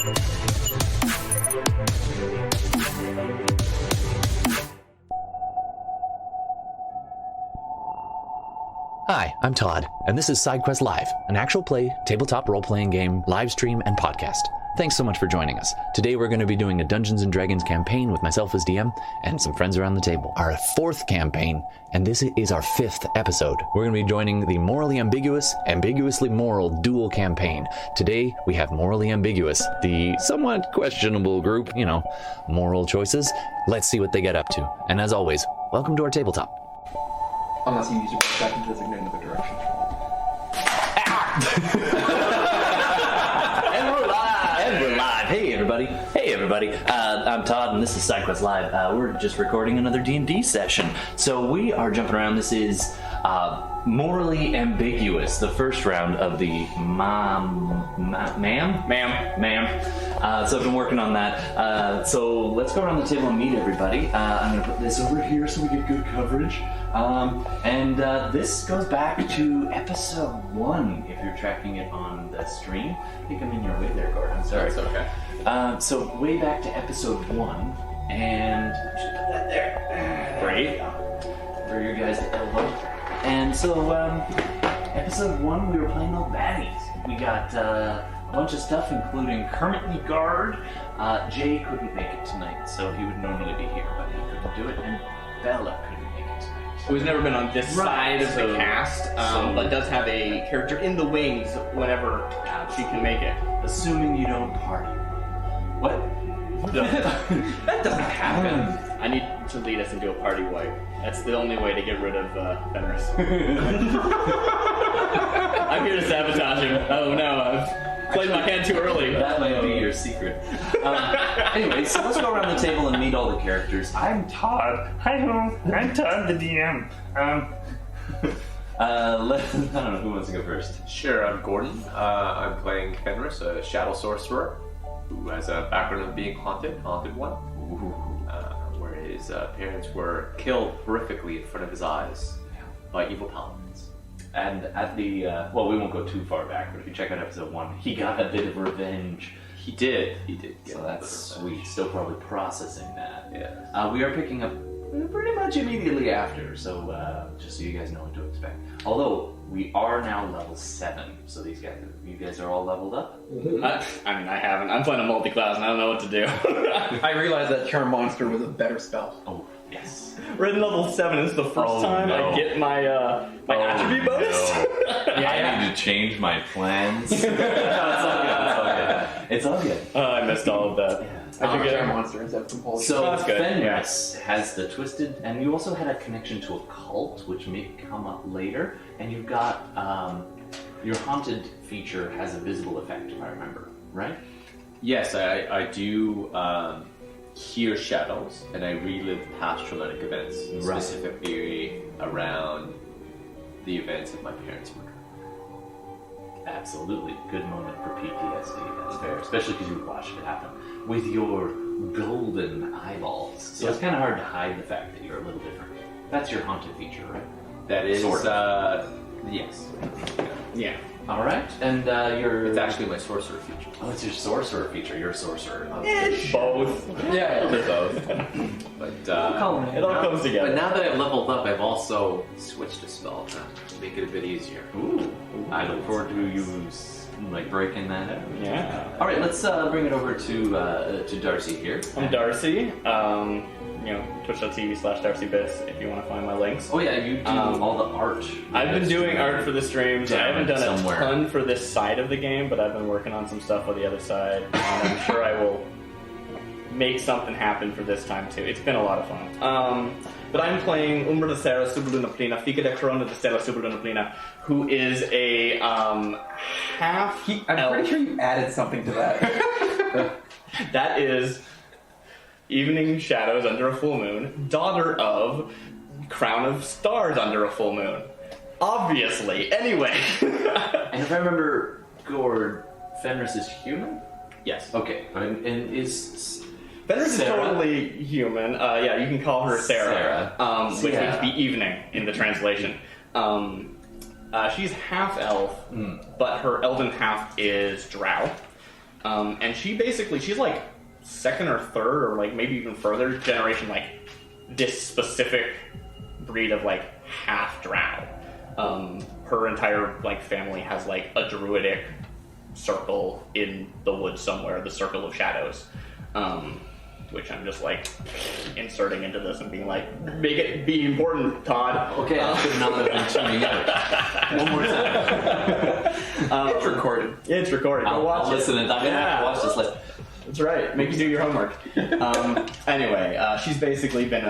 Hi, I'm Todd, and this is SideQuest Live, an actual play, tabletop role-playing game, live stream, and podcast. Thanks so much for joining us. Today we're going to be doing a Dungeons & Dragons campaign with myself as DM and some friends around the table. Our fourth campaign, and this is our fifth episode. We're going to be joining the Morally Ambiguous, Ambiguously Moral duel campaign. Today we have Morally Ambiguous, the somewhat questionable group, moral choices. Let's see what they get up to. And as always, welcome to our tabletop. Unless you use your perspective to designate another direction. And we're live. Hey everybody. I'm Todd, and this is SideQuest Live. We're just recording another D&D session. So we are jumping around. This is Morally Ambiguous, the first round of the ma'am. So I've been working on that. So let's go around the table and meet everybody. I'm going to put this over here so we get good coverage. And this goes back to episode 1, if you're tracking it on the stream. I think I'm in your way there, Gordon. Sorry. That's okay. So way back to episode 1, and I should put that there. Great. For you guys to elbow. And so, episode 1, we were playing those baddies. We got a bunch of stuff, including currently guard. Jay couldn't make it tonight, so he would normally be here, but he couldn't do it, and Bella couldn't make it tonight. Who's never been on this side of the cast, but does have a character in the wings whenever she can make it. Assuming you don't party. What? That doesn't happen. I need to lead us into a party wipe. That's the only way to get rid of Fenris. I'm here to sabotage him. Oh no, I've played my hand too early. That might be your secret. Anyway, so let's go around the table and meet all the characters. I'm Todd. Hi, I'm Todd, the DM. I don't know who wants to go first. Sure, I'm Gordon. I'm playing Fenris, a shadow sorcerer who has a background of being haunted one, where his parents were killed horrifically in front of his eyes by evil paladins. And at the, well, we won't go too far back, but if you check out episode 1, he got a bit of revenge. He did. So that's sweet. Still probably processing that. Yeah. We are picking up pretty much immediately after, so just so you guys know what to expect. Although, we are now level 7, so you guys are all leveled up? Mm-hmm. I haven't. I'm playing a multi-class and I don't know what to do. I realized that Charm Monster was a better spell. Oh, yes. We're in level 7. It's the first time I get my attribute bonus. No. I need to change my plans. It's all good. I missed all of that. Yeah. I took Charm Monster instead of Compulsion. So that's good. Fenris has the twisted, and you also had a connection to a cult, which may come up later. And you've got your haunted feature has a visible effect, if I remember, right? Yes, I do hear shadows, and I relive past traumatic events, Right. specifically around the events of my parents' murder. Absolutely. Good moment for PTSD, that's fair. Especially because you watched it happen with your golden eyeballs. So it's kind of hard to hide the fact that you're a little different. That's your haunted feature, right? That is, Sort yes. Yeah. All right, and It's actually my sorcerer feature. Oh, it's your sorcerer feature. You're a sorcerer. Both. Yeah. They're both. But It all comes together. But now that I've leveled up, I've also switched a spell to make it a bit easier. Ooh. I look forward to you breaking that out. Yeah. All right, let's bring it over to Darcy here. I'm Darcy. Twitch.tv/DarcyBiss if you want to find my links. Oh yeah, you do all the art. I've been doing art for the streams. I haven't done somewhere. a ton for this side of the game, but I've been working on some stuff for the other side. And I'm sure I will make something happen for this time too. It's been a lot of fun. But I'm playing Umbra de Serra Sublunaplina, Fica de Corona de Serra Sublunaplina, who is a half I'm pretty sure you added something to that. That is Evening Shadows Under a Full Moon, daughter of Crown of Stars Under a Full Moon. Obviously. Anyway. And if I remember, Gord, Fenris is human? Yes. Okay. And is Fenris is Sarah? totally human. Yeah, you can call her Sarah. Which Sarah. means be evening in the translation. She's half elf, but her elven half is drow. And she's like second or third, or like maybe even further generation, like this specific breed of like half drow. Her entire like family has like a druidic circle in the woods somewhere, the Circle of Shadows, which I'm just like inserting into this and being like, make it be important, Todd. Okay, I should not have been tuning out. One more time. It's recorded. It's recorded. Go watch I'll it. listen and I'm gonna have to watch this later. That's right. Make you do your homework. Anyway, she's basically been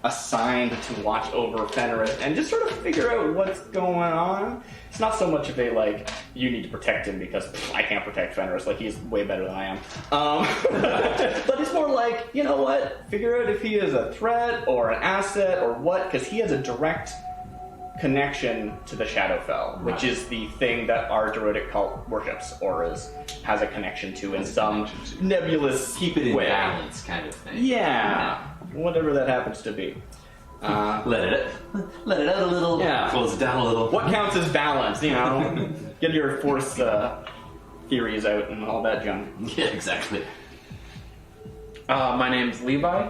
assigned to watch over Fenris and just sort of figure out what's going on. It's not so much of a, like, you need to protect him because I can't protect Fenris, like, he's way better than I am. But it's more like, you know what, figure out if he is a threat or an asset or what, because he has a direct connection to the Shadowfell, which is the thing that our druidic cult worships or has a connection to in some nebulous Keep it in way. balance kind of thing. Yeah, whatever that happens to be. Let it out a little, Yeah. close it down a little. What counts as balance, you know? Get your force theories out and all that junk. Yeah, exactly. My name's Levi.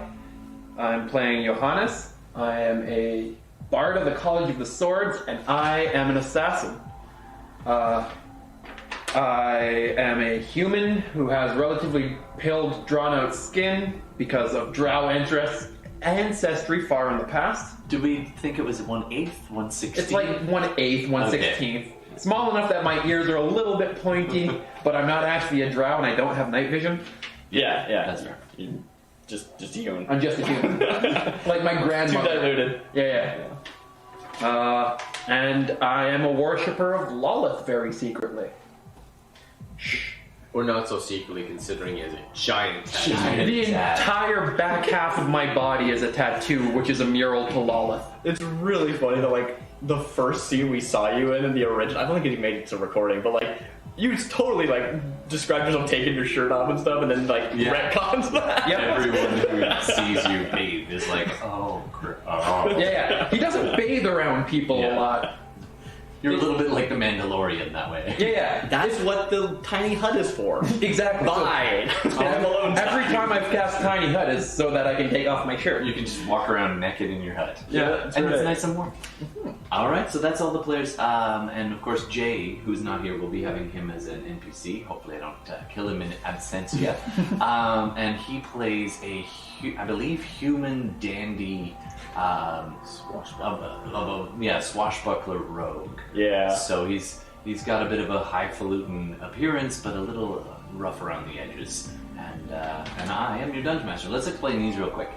I'm playing Johannes. I am a bard of the College of the Swords, and I am an assassin. I am a human who has relatively pale, drawn-out skin because of drow ancestry far in the past. Do we think it was 1/8, 1/16? It's like 1/8, 1/16. Small enough that my ears are a little bit pointy, but I'm not actually a drow and I don't have night vision. Yeah, That's fair. Just human. I'm just a human. Like my Too grandmother. diluted. Yeah. And I am a worshipper of Lolith very secretly. Or not so secretly, considering he has a giant tattoo. The entire back half of my body is a tattoo, which is a mural to Lolith. It's really funny that, like, the first scene we saw you in the original, I don't think you made it to recording, but, like, you totally, like, described yourself taking your shirt off and stuff, and then, like, retcons that. Yep. Everyone who sees you bathe is like, oh, Yeah. He doesn't bathe around people a lot. You're a little bit like the Mandalorian that way. Yeah. That's what the tiny hut is for. Exactly. Bye. Every time I've cast Tiny Hut is so that I can take off my shirt. You can just walk around naked in your hut. Yeah, and right. it's nice and warm. All right, so that's all the players. And of course, Jay, who's not here, we'll be having him as an NPC. Hopefully I don't kill him in absentia. And he plays I believe, human dandy swashbuckler rogue. Yeah. So he's got a bit of a highfalutin appearance, but a little rough around the edges. And I am your dungeon master. Let's explain these real quick.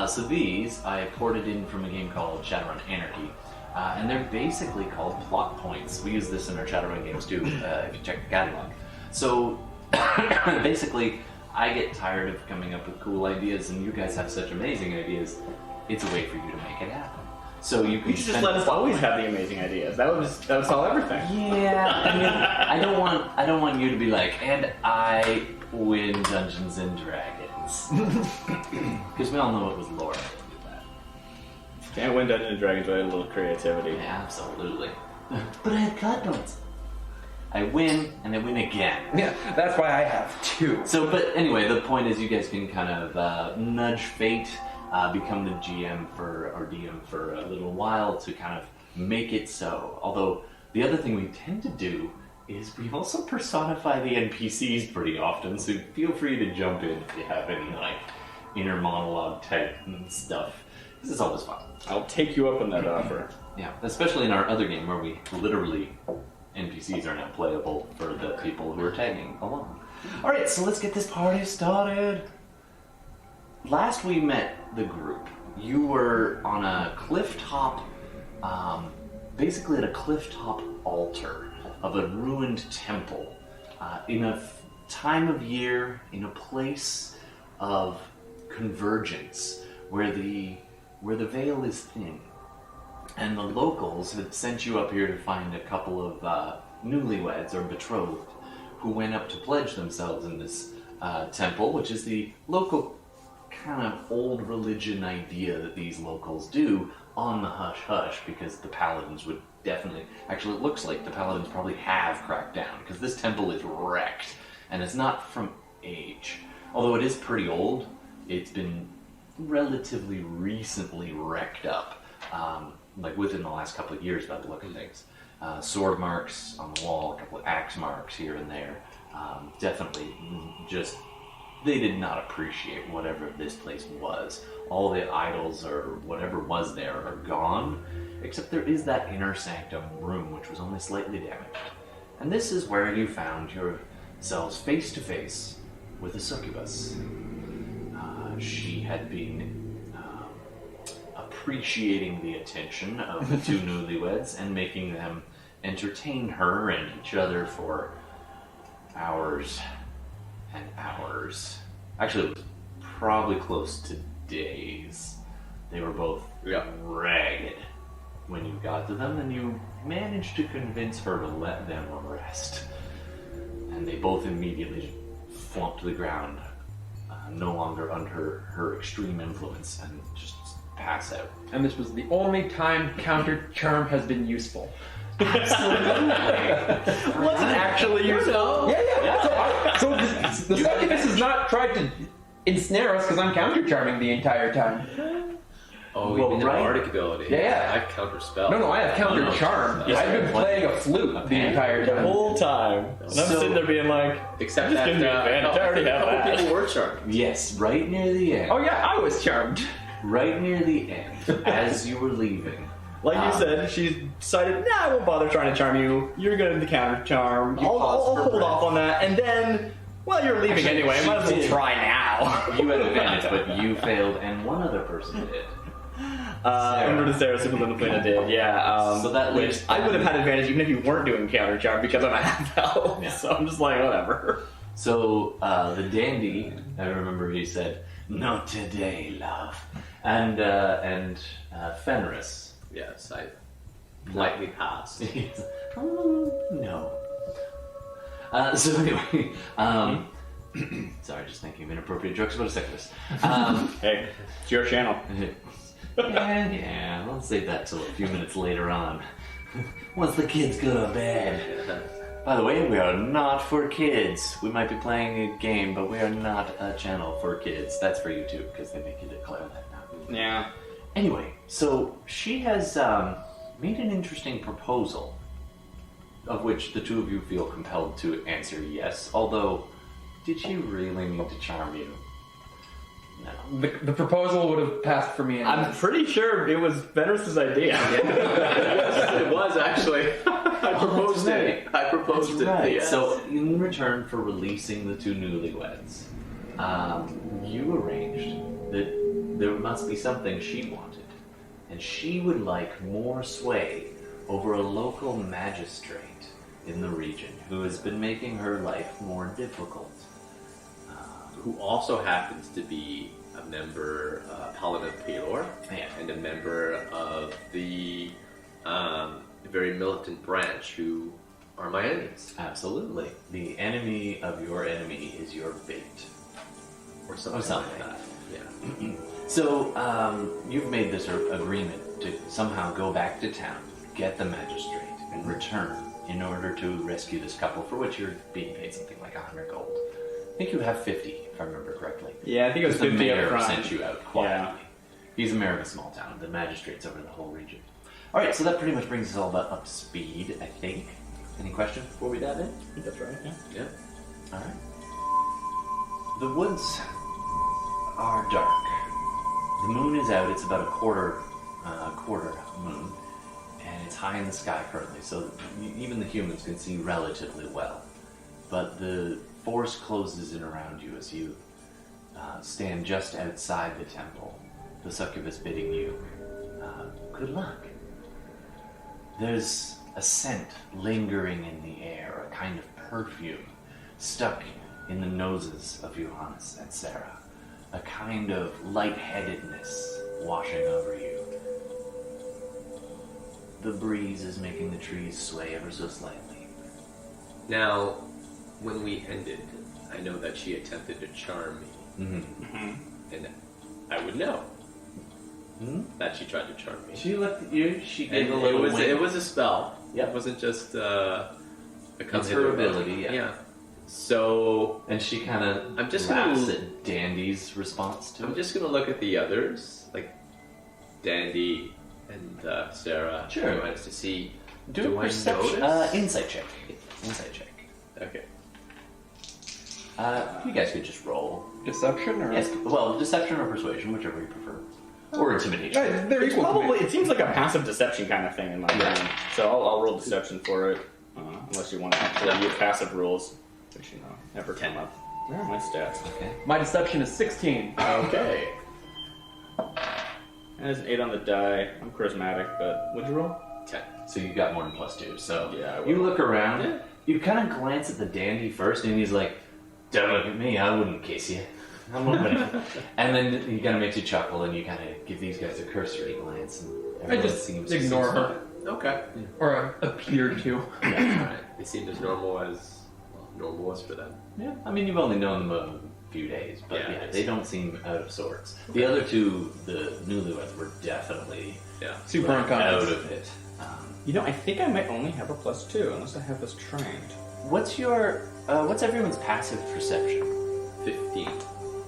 So these I ported in from a game called Shadowrun Anarchy, and they're basically called plot points. We use this in our Shadowrun games too, if you check the catalog. So basically, I get tired of coming up with cool ideas, and you guys have such amazing ideas. It's a way for you to make it happen. So you can You should just let us always have the amazing ideas. That would solve everything. Yeah, I mean, I don't want you to be like, and I win Dungeons and Dragons, because we all know it was Laura that did that. Can't win Dungeons and Dragons without a little creativity. Yeah, absolutely. But I have card points. I win, and I win again. Yeah, that's why I have two. So, but anyway, the point is you guys can kind of nudge fate, become the GM or DM for a little while to kind of make it so. Although, the other thing we tend to do is we also personify the NPCs pretty often, so feel free to jump in if you have any, like, inner monologue type stuff. This is always fun. I'll take you up on that offer. Yeah, especially in our other game where we literally... NPCs are now playable for the people who are tagging along. Alright, so let's get this party started. Last we met the group, you were on a cliff top, basically at a cliff top altar of a ruined temple, in a time of year, in a place of convergence, where the veil is thin. And the locals had sent you up here to find a couple of newlyweds or betrothed who went up to pledge themselves in this temple, which is the local kind of old religion idea that these locals do on the hush-hush, because the paladins would definitely... Actually, it looks like the paladins probably have cracked down, because this temple is wrecked, and it's not from age. Although it is pretty old, it's been relatively recently wrecked up, like within the last couple of years by the look of things. Sword marks on the wall, a couple of axe marks here and there. Definitely just, they did not appreciate whatever this place was. All the idols or whatever was there are gone, except there is that inner sanctum room which was only slightly damaged. And this is where you found yourselves face to face with a succubus. She had been appreciating the attention of the two newlyweds and making them entertain her and each other for hours and hours. Actually, it was probably close to days. They were both ragged when you got to them, and you managed to convince her to let them rest. And they both immediately flumped to the ground, no longer under her extreme influence, and just pass out. And this was the only time counter charm has been useful. Absolutely. Was it actually useful? Yeah. So the succubus has not tried to ensnare us because I'm counter charming the entire time. Oh, Well, you mean right. the bardic ability. Yeah. I counter spell. No, I have counter charm. I've been playing a flute the entire The time. whole time. And I'm So- sitting there being like, Except just that give me advantage. I already have a couple that. people were charmed. Yes, right near the end. Oh yeah, I was charmed. Right near the end, as you were leaving. Like you said, she's decided, nah, I won't bother trying to charm you. You're good at the counter charm. You I'll paused for hold breath. off on that. And then, well, you're leaving Actually, anyway. she Might as well did. try now. You had advantage, but you failed, and one other person did. Under the Sarah Superluna did, yeah. So that which leaves- I would have had advantage even if you weren't doing counter charm because I'm a half elf. Yeah. So I'm just like, whatever. So the dandy, I remember he said, "Not today, love," and Fenris. Yes, I politely passed. No. So anyway, sorry, just thinking of inappropriate jokes about a sickness. Hey, it's your channel. Yeah, let's save that till a few minutes later on. Once the kids go to bed. By the way, we are not for kids. We might be playing a game, but we are not a channel for kids. That's for YouTube, because they make you declare that now. Yeah. Anyway, so she has made an interesting proposal, of which the two of you feel compelled to answer yes, although, did she really need to charm you? No. The proposal would have passed for me. Anyway. I'm pretty sure it was Fenris's idea. It was actually. I proposed it. I proposed it. Right. Yes. So, in return for releasing the two newlyweds, you arranged that there must be something she wanted, and she would like more sway over a local magistrate in the region who has been making her life more difficult. Who also happens to be a member, Paladin of Pelor, Yeah. and a member of the very militant branch who are my enemies. Absolutely. The enemy of your enemy is your bait. Or something, something. like that. Yeah. So, you've made this agreement to somehow go back to town, get the magistrate, and return in order to rescue this couple, for which you're being paid something like 100 gold. I think you have 50, if I remember correctly. Yeah, I think it was The 50 up mayor front. sent you out quietly. Yeah. He's the mayor of a small town. The magistrate's over the whole region. All right, so that pretty much brings us all about up to speed, I think. Any questions before we dive in? I think that's right, yeah. Yeah. All right. The woods are dark. The moon is out. It's about a quarter moon, and it's high in the sky currently, so even the humans can see relatively well. But the forest closes in around you as you stand just outside the temple. The succubus bidding you good luck. There's a scent lingering in the air, a kind of perfume stuck in the noses of Johannes and Sarah, a kind of lightheadedness washing over you. The breeze is making the trees sway ever so slightly. Now, when we ended, I know that she attempted to charm me, and I would know that she tried to charm me. She looked at you, she And gave a little wink. it was a spell. Yep. It wasn't just a come It's hither her about. ability, yeah. So And she kind of I'm just gonna laughs at Dandy's response to I'm it. just gonna look at the others, like Dandy and Sarah. Sure. Johannes, to see. Do a I perception. notice? Insight check. Insight check. Okay. You guys could just roll. Deception or Yes. Well, deception or persuasion, whichever you prefer, or intimidation. Yeah, they're It's equal. to me. probably, it seems like a passive deception kind of thing in my Yeah. brain. So I'll roll deception for it. Unless you want to actually use passive rules, which, never come up. Where are my stats? Okay. My deception is 16. Okay. And there's an 8 on the die. I'm charismatic, but what'd you roll? 10. So you got more than +2. So Yeah, I you will. look around. Yeah. You kind of glance at the dandy first, and he's like, "Don't look at me. I wouldn't kiss you." I'm opening. And then he kind of makes you chuckle, and you kind of give these guys a cursory glance, and I everyone just seems ignore her. Okay. Or appear to. Alright. They seemed as normal as normal was for them. Yeah, I mean, you've only known them a few days, but Yeah, yeah, I they see. don't seem out of sorts. The other two, the newlyweds, were definitely Yeah. Super out unconscious. of it. I think I might only have a +2, unless I have this trained. What's everyone's passive perception? 15.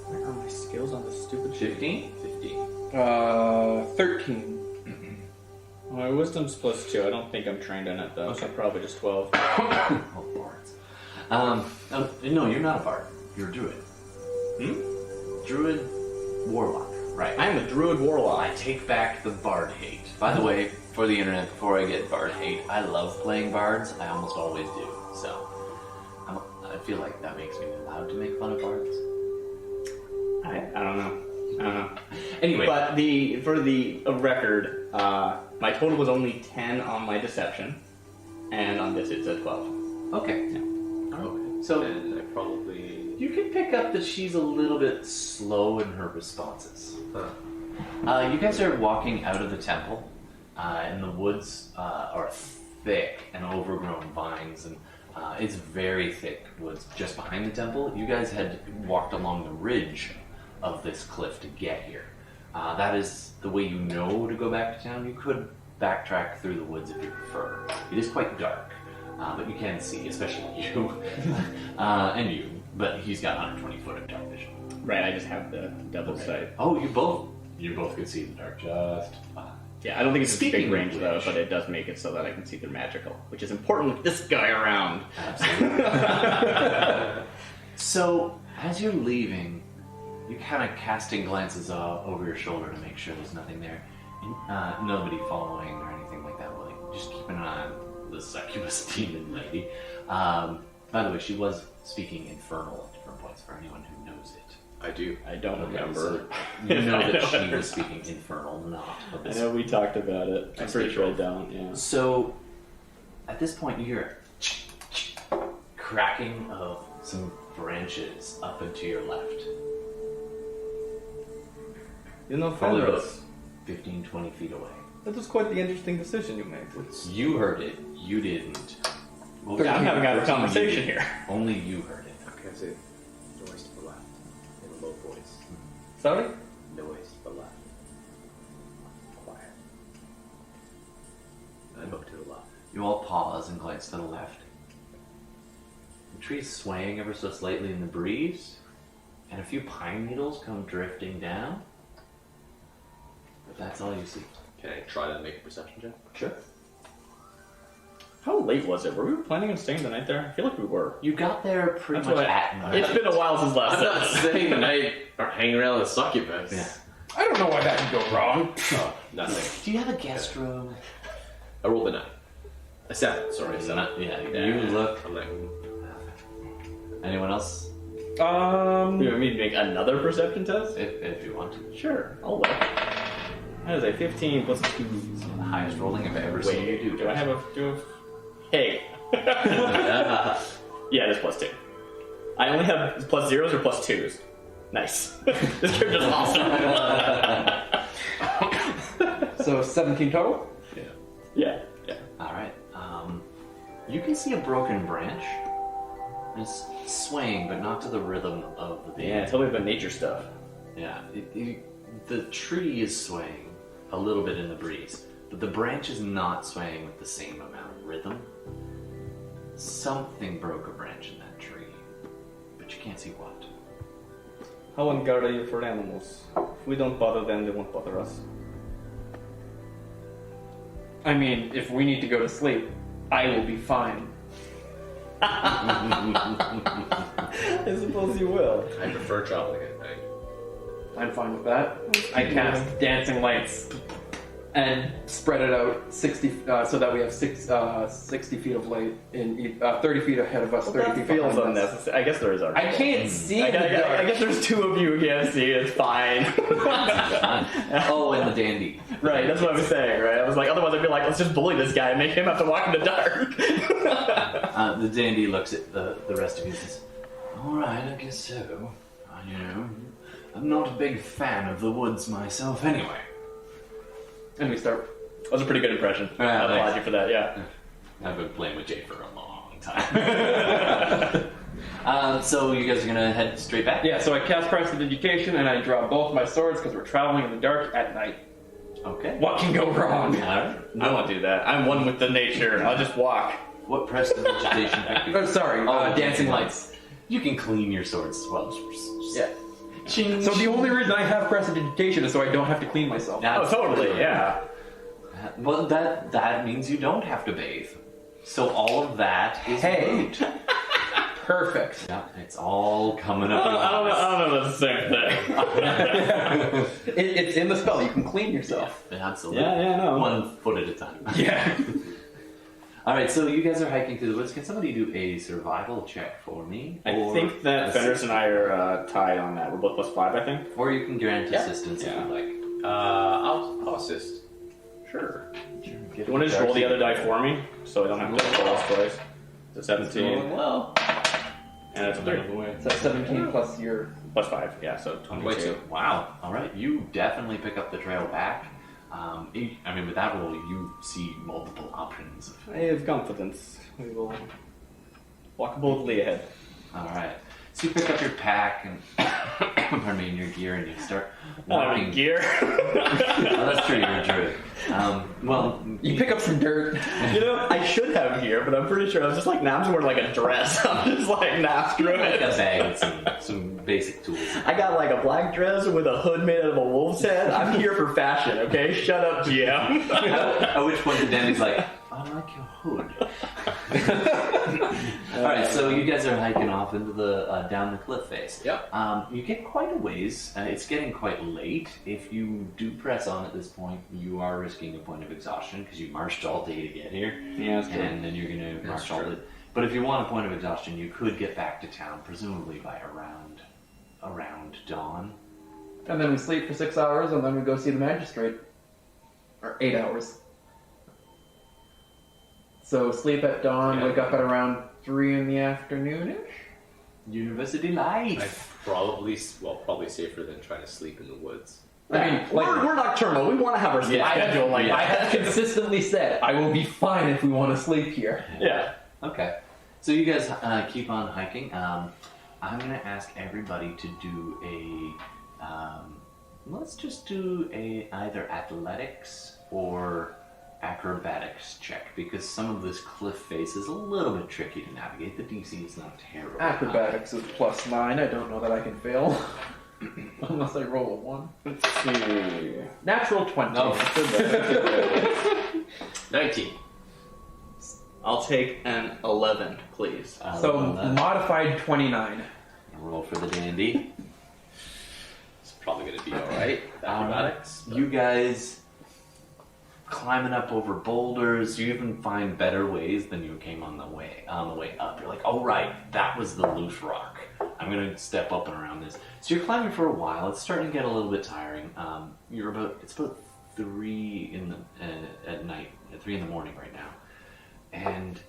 Where are my skills on this stupid shit? 15? 15. 13. My wisdom's +2. I don't think I'm trained in it, though, so probably just 12. Oh, bards. No, you're not a bard. You're a druid. Druid warlock. Right. I am a druid warlock. I take back the bard hate. By the way, for the internet, before I get bard hate, I love playing bards. I almost always do. So, I feel like that makes me allowed to make fun of bards. I don't know. Anyway, But for the record, my total was only 10 on my deception, and on this it's a 12. okay. Okay. So, And I probably. you can pick up that she's a little bit slow in her responses. You guys are walking out of the temple, and the woods are thick and overgrown vines, and it's very thick woods just behind the temple. You guys had walked along the ridge of this cliff to get here. That is the way you know to go back to town. You could backtrack through the woods if you prefer. It is quite dark, but you can see, especially you, and you. But he's got 120 foot of dark vision. Right, I just have the double sight. Oh, you both could see in the dark just fine. Yeah, I don't think it's a Speaking big of range, though, which- but it does make it so that I can see they're magical, which is important with this guy around. Absolutely. So, as you're leaving, you're kind of casting glances over your shoulder to make sure there's nothing there. Nobody following or anything like that. Like, just keeping an eye on the succubus demon lady. By the way, she was speaking infernal at different points for anyone who knows it. I do. I don't Okay, remember. so you know I that don't she remember. was speaking infernal, not I abyssal. know we talked about it. I'm pretty sure I don't, yeah. So, at this point, you hear a cracking of some branches up and to your left. Probably about Fenris, 15, 20 feet away. that was quite the interesting decision you made. You heard it. You didn't. Well, I'm having a first conversation you did. here. Only you heard it. Okay, I say noise to the left in a low voice. Sorry? Noise to the left. Quiet. I look to the left. You all pause and glance to the left. The tree's swaying ever so slightly in the breeze, and a few pine needles come drifting down. But that's all you see. Can I try to make a perception check? Sure. How late was it? Were we planning on staying the night there? I feel like we were. You got there pretty That's much what at night. It's been a while since last I'm not time. staying the night or hanging around the succubus. Yeah. I don't know why that could go wrong. Oh, nothing. Do you have a guest room? I rolled a 9. A 7, sorry, a 7. Yeah, you look. I'm like, Anyone else? You want me to make another perception test? If you want to. Sure, I'll look. That is a 15 plus 2. The highest rolling I've ever seen you do. Do I have a... Hey. Yeah. Yeah, it's plus 2. I only have plus 0s or plus 2s. Nice. This character's awesome. So 17 total? Yeah. Alright. You can see a broken branch. It's swaying, but not to the rhythm of the Yeah, tell me about nature stuff. Yeah. The tree is swaying a little bit in the breeze, but the branch is not swaying with the same amount of rhythm. Something broke a branch in that tree. can't see what. How on guard are you for animals? If we don't bother them, they won't bother us. I mean, if we need to go to sleep, I will be fine. I suppose you will. I prefer traveling at night. I'm fine with that. I cast dancing lights and spread it out 60, so that we have 60 feet of light in 30 feet ahead of us, 30 That feet feels behind us. unnecessary. I guess there is our. I can't see I in the dark. guess there's two of you who can't see. It's fine. Oh, and the dandy. Right, that's what I was saying, right? I was like, otherwise I'd be like, let's just bully this guy and make him have to walk in the dark. The dandy looks at the rest of you and says, "Alright, I guess so. You know, I'm not a big fan of the woods myself anyway." And we start. That was a pretty good impression. I thanks. applaud you for that, yeah. I've been playing with Jay for a long time. So you guys are gonna head straight back? Yeah, so I cast Prestidigitation and I draw both my swords because we're traveling in the dark at night. Okay. What can go wrong? Alright. I won't do that. I'm one with the nature. I'll just walk. What prestidigitation pick? Oh, sorry, dancing lights. You can clean your swords as well. Yeah. Ching. So the only reason I have Prestidigitation is so I don't have to clean myself. Oh, totally, yeah. Well, that means you don't have to bathe. So all of that is moot. Perfect. Yeah, it's all coming up. I don't know if that's the same thing. It's in the spell. You can clean yourself. Absolutely. Yeah, no. 1 foot at a time. Yeah. All right, so you guys are hiking through the woods. Can somebody do a survival check for me? I think that Fenris and I are tied on that. We're both +5, I think. Or you can grant assistance if Yeah. you like. I'll assist. Sure. Sure. You want to just roll the other die for me, so I don't have to roll this twice? It's a 17, Well, and it's a 3. So 17 plus your. +5, yeah, so 22. Wow. All right, you definitely pick up the trail back. I mean, with that roll, you see multiple options. I have confidence. We will walk boldly ahead. All right. So you pick up your pack and, pardon me, and your gear, and you start walking. Gear. Oh, that's true. You're a druid. Well, You pick up some dirt. You know, I should have gear, but I'm pretty sure I was just like, nah, I'm just wearing like a dress. I'm just like, nah, screw like it. a bag with some basic tools. I got like a black dress with a hood made out of a wolf's head. I'm here for fashion, okay? Shut up, GM. At which point the Dandy's like, I like your hood. Alright, so you guys are hiking off into the down the cliff face. Yep. You get quite a ways. It's getting quite late. If you do press on at this point, you are risking a point of exhaustion because you marched all day to get here. Yeah, that's true. And then you're going to march all true. day. But if you want a point of exhaustion, you could get back to town, presumably by around dawn. And then we sleep for 6 hours, and then we go see the magistrate. Or 8 hours. So sleep at dawn, wake up at around 3 in the afternoon-ish? University life. I'd probably safer than trying to sleep in the woods. I mean, We're nocturnal. We want to have our sleep schedule like I that. have consistently said, I will be fine if we want to sleep here. Yeah. Okay. So you guys keep on hiking. I'm going to ask everybody to do let's just do either athletics or acrobatics check, because some of this cliff face is a little bit tricky to navigate. The DC is not terrible. Acrobatics is +9. I don't know that I can fail. Unless I roll a 1. Let's see. Natural 20. No. 19. I'll take an 11, please. So modified 29. Roll for the dandy. It's probably going to be alright. Acrobatics. You guys climbing up over boulders. You even find better ways than you came on the way up. You're like, oh right, that was the loose rock. I'm gonna step up and around this. So you're climbing for a while. It's starting to get a little bit tiring. It's about 3 at night, at 3 in the morning right now, and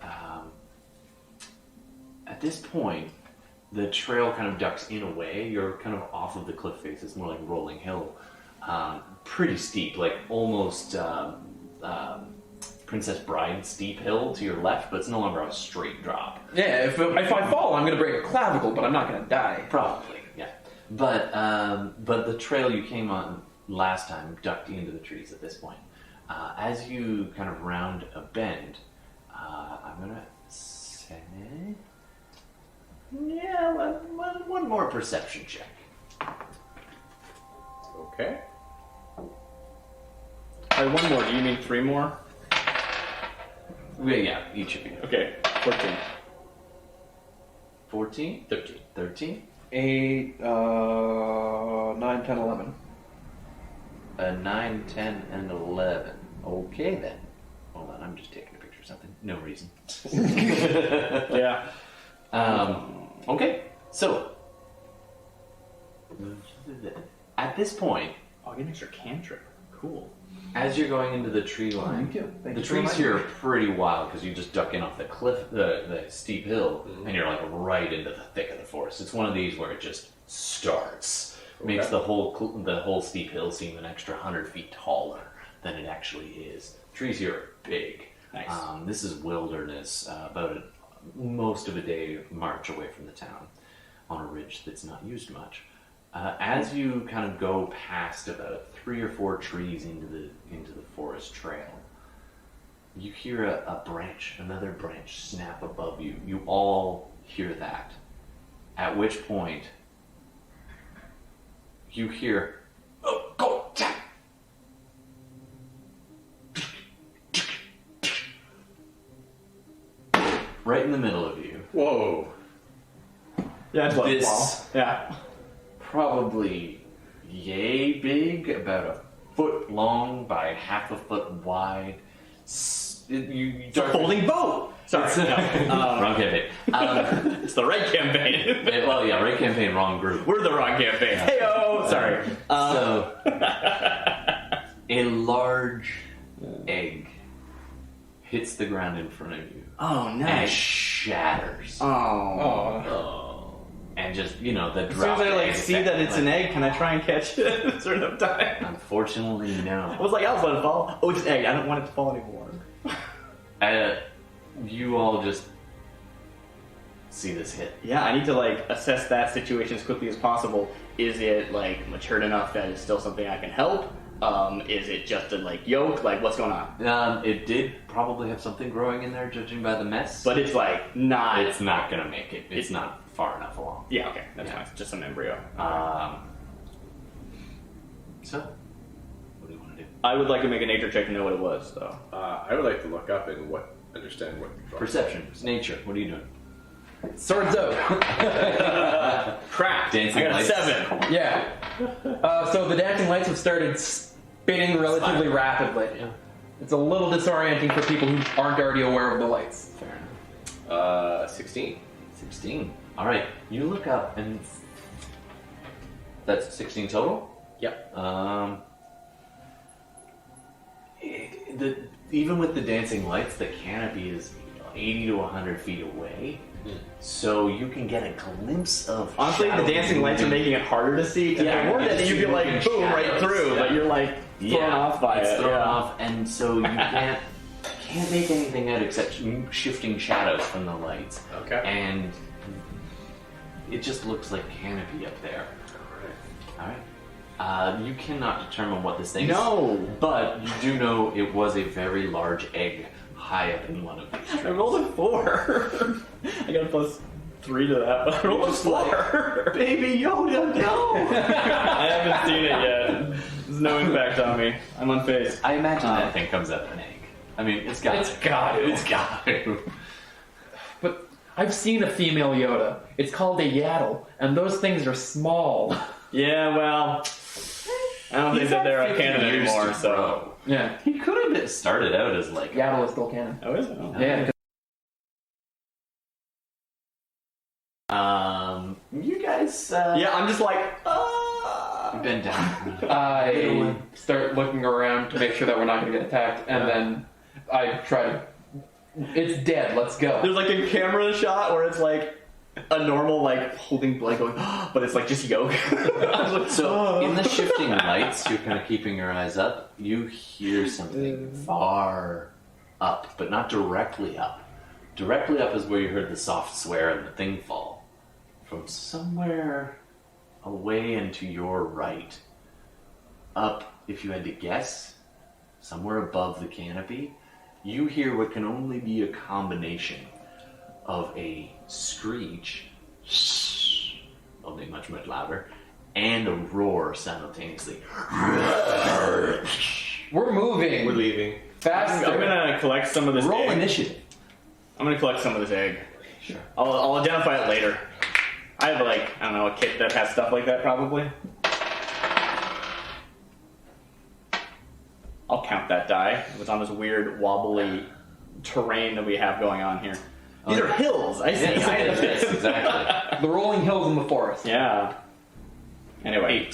at this point, the trail kind of ducks in a way. You're kind of off of the cliff face. It's more like rolling hill. Pretty steep, like almost Princess Bride steep hill to your left, but it's no longer a straight drop. Yeah, if I fall, I'm going to break a clavicle, but I'm not going to die. Probably, yeah. But the trail you came on last time ducked into the trees at this point. As you kind of round a bend, I'm going to say... Yeah, why one more perception check. Okay. Alright, one more. Do you mean 3 more? Yeah, each of you. Okay, 14. 14? 13. 13? 8, 9, 10, 11. 9, 10, and 11. Okay then. Hold on, I'm just taking a picture of something. No reason. Yeah. Okay, so at this point, Oh, I get an extra cantrip. Cool. as you're going into the tree line, Thank you. Thank the you for trees reminding here me. are pretty wild because you just duck in off the cliff, the steep hill, and you're like right into the thick of the forest. It's one of these where it just starts, makes the whole steep hill seem an extra 100 feet taller than it actually is. Trees here are big. Nice. This is wilderness, most of a day march away from the town on a ridge that's not used much. As you kind of go past about 3 or 4 trees into the forest trail, you hear another branch snap above you. You all hear that. At which point, you hear, "Oh, go, Jack!" Right in the middle of you. Whoa. Yeah, it's like This- Yeah. Probably yay big, about a foot long by half a foot wide. It's a folding boat! Sorry. Wrong campaign. It's the right campaign. Right campaign, wrong group. We're the wrong campaign. Hey-oh! Sorry. So, a large egg hits the ground in front of you Oh, and it nice. shatters. Oh. And just, the As soon drop as I egg see that it's an egg, can I try and catch it at a certain time? Unfortunately, I no. was like, I'll let it fall. Oh, it's an egg. I don't want it to fall anymore. You all just see this hit. Yeah, I need to assess that situation as quickly as possible. Is it matured enough that it's still something I can help? Is it just a yolk? What's going on? It did probably have something growing in there, judging by the mess. But it's not. It's not gonna make it. It's not far enough along. Yeah, okay, that's Yeah. fine. It's just an embryo. So, what do you want to do? I would like to make a nature check to know what it was, though. I would like to look up and understand what. Perception, nature. What are you doing? Swords out. Crap! Dancing I got lights. a 7. Yeah. So the dancing lights have started spinning relatively rapidly. Yeah. It's a little disorienting for people who aren't already aware of the lights. Fair enough. 16. 16. All right. You look up, and that's 16 total. Yep. Even with the dancing lights, the canopy is 80 to 100 feet away, so you can get a glimpse of. Honestly, the shadow dancing lights are moving. making it harder to see. If Yeah, it weren't, it's you'd be moving boom, right shadows. through. Yeah. But you're thrown off by it's it. thrown Yeah. off, and so you can't make anything out except shifting shadows from the lights. Okay. And it just looks like canopy up there. All right. You cannot determine what this thing is. No! But you do know it was a very large egg high up in one of these trees. I rolled a 4. I got a +3 to that, but I rolled a 4. Baby Yoda, no! I haven't seen it yet. There's no impact on me. I'm unfazed. I imagine that thing comes out of an egg. I mean, it's got It's got to. It's got to. But I've seen a female Yoda. It's called a yaddle, and those things are small. Yeah, well, I don't think that they're a canon anymore, so. Grow. Yeah. He could have been started out as like Yaddle is still canon. Oh, is it? Oh. Yeah. You guys. Yeah, I'm just Bend down. I start looking around to make sure that we're not going to get attacked, and then I try to. It's dead. Let's go. There's a camera shot where it's a normal holding blood going, but it's just yolk. So in the shifting lights, you're kind of keeping your eyes up. You hear something far up, but not directly up. Directly up is where you heard the soft swear and the thing fall. From somewhere away and to your right, up, if you had to guess, somewhere above the canopy, you hear what can only be a combination of a screech of a much, much louder, and a roar simultaneously. We're moving. We're leaving. Faster. I'm gonna collect some of this Roll egg. initiative. I'm gonna collect some of this egg. Sure. I'll identify it later. I have like, I don't know, a kit that has stuff like that probably. I'll count that die. It's on this weird wobbly terrain that we have going on here. These are hills. I see. Yes, exactly. The rolling hills in the forest. Yeah. Anyway.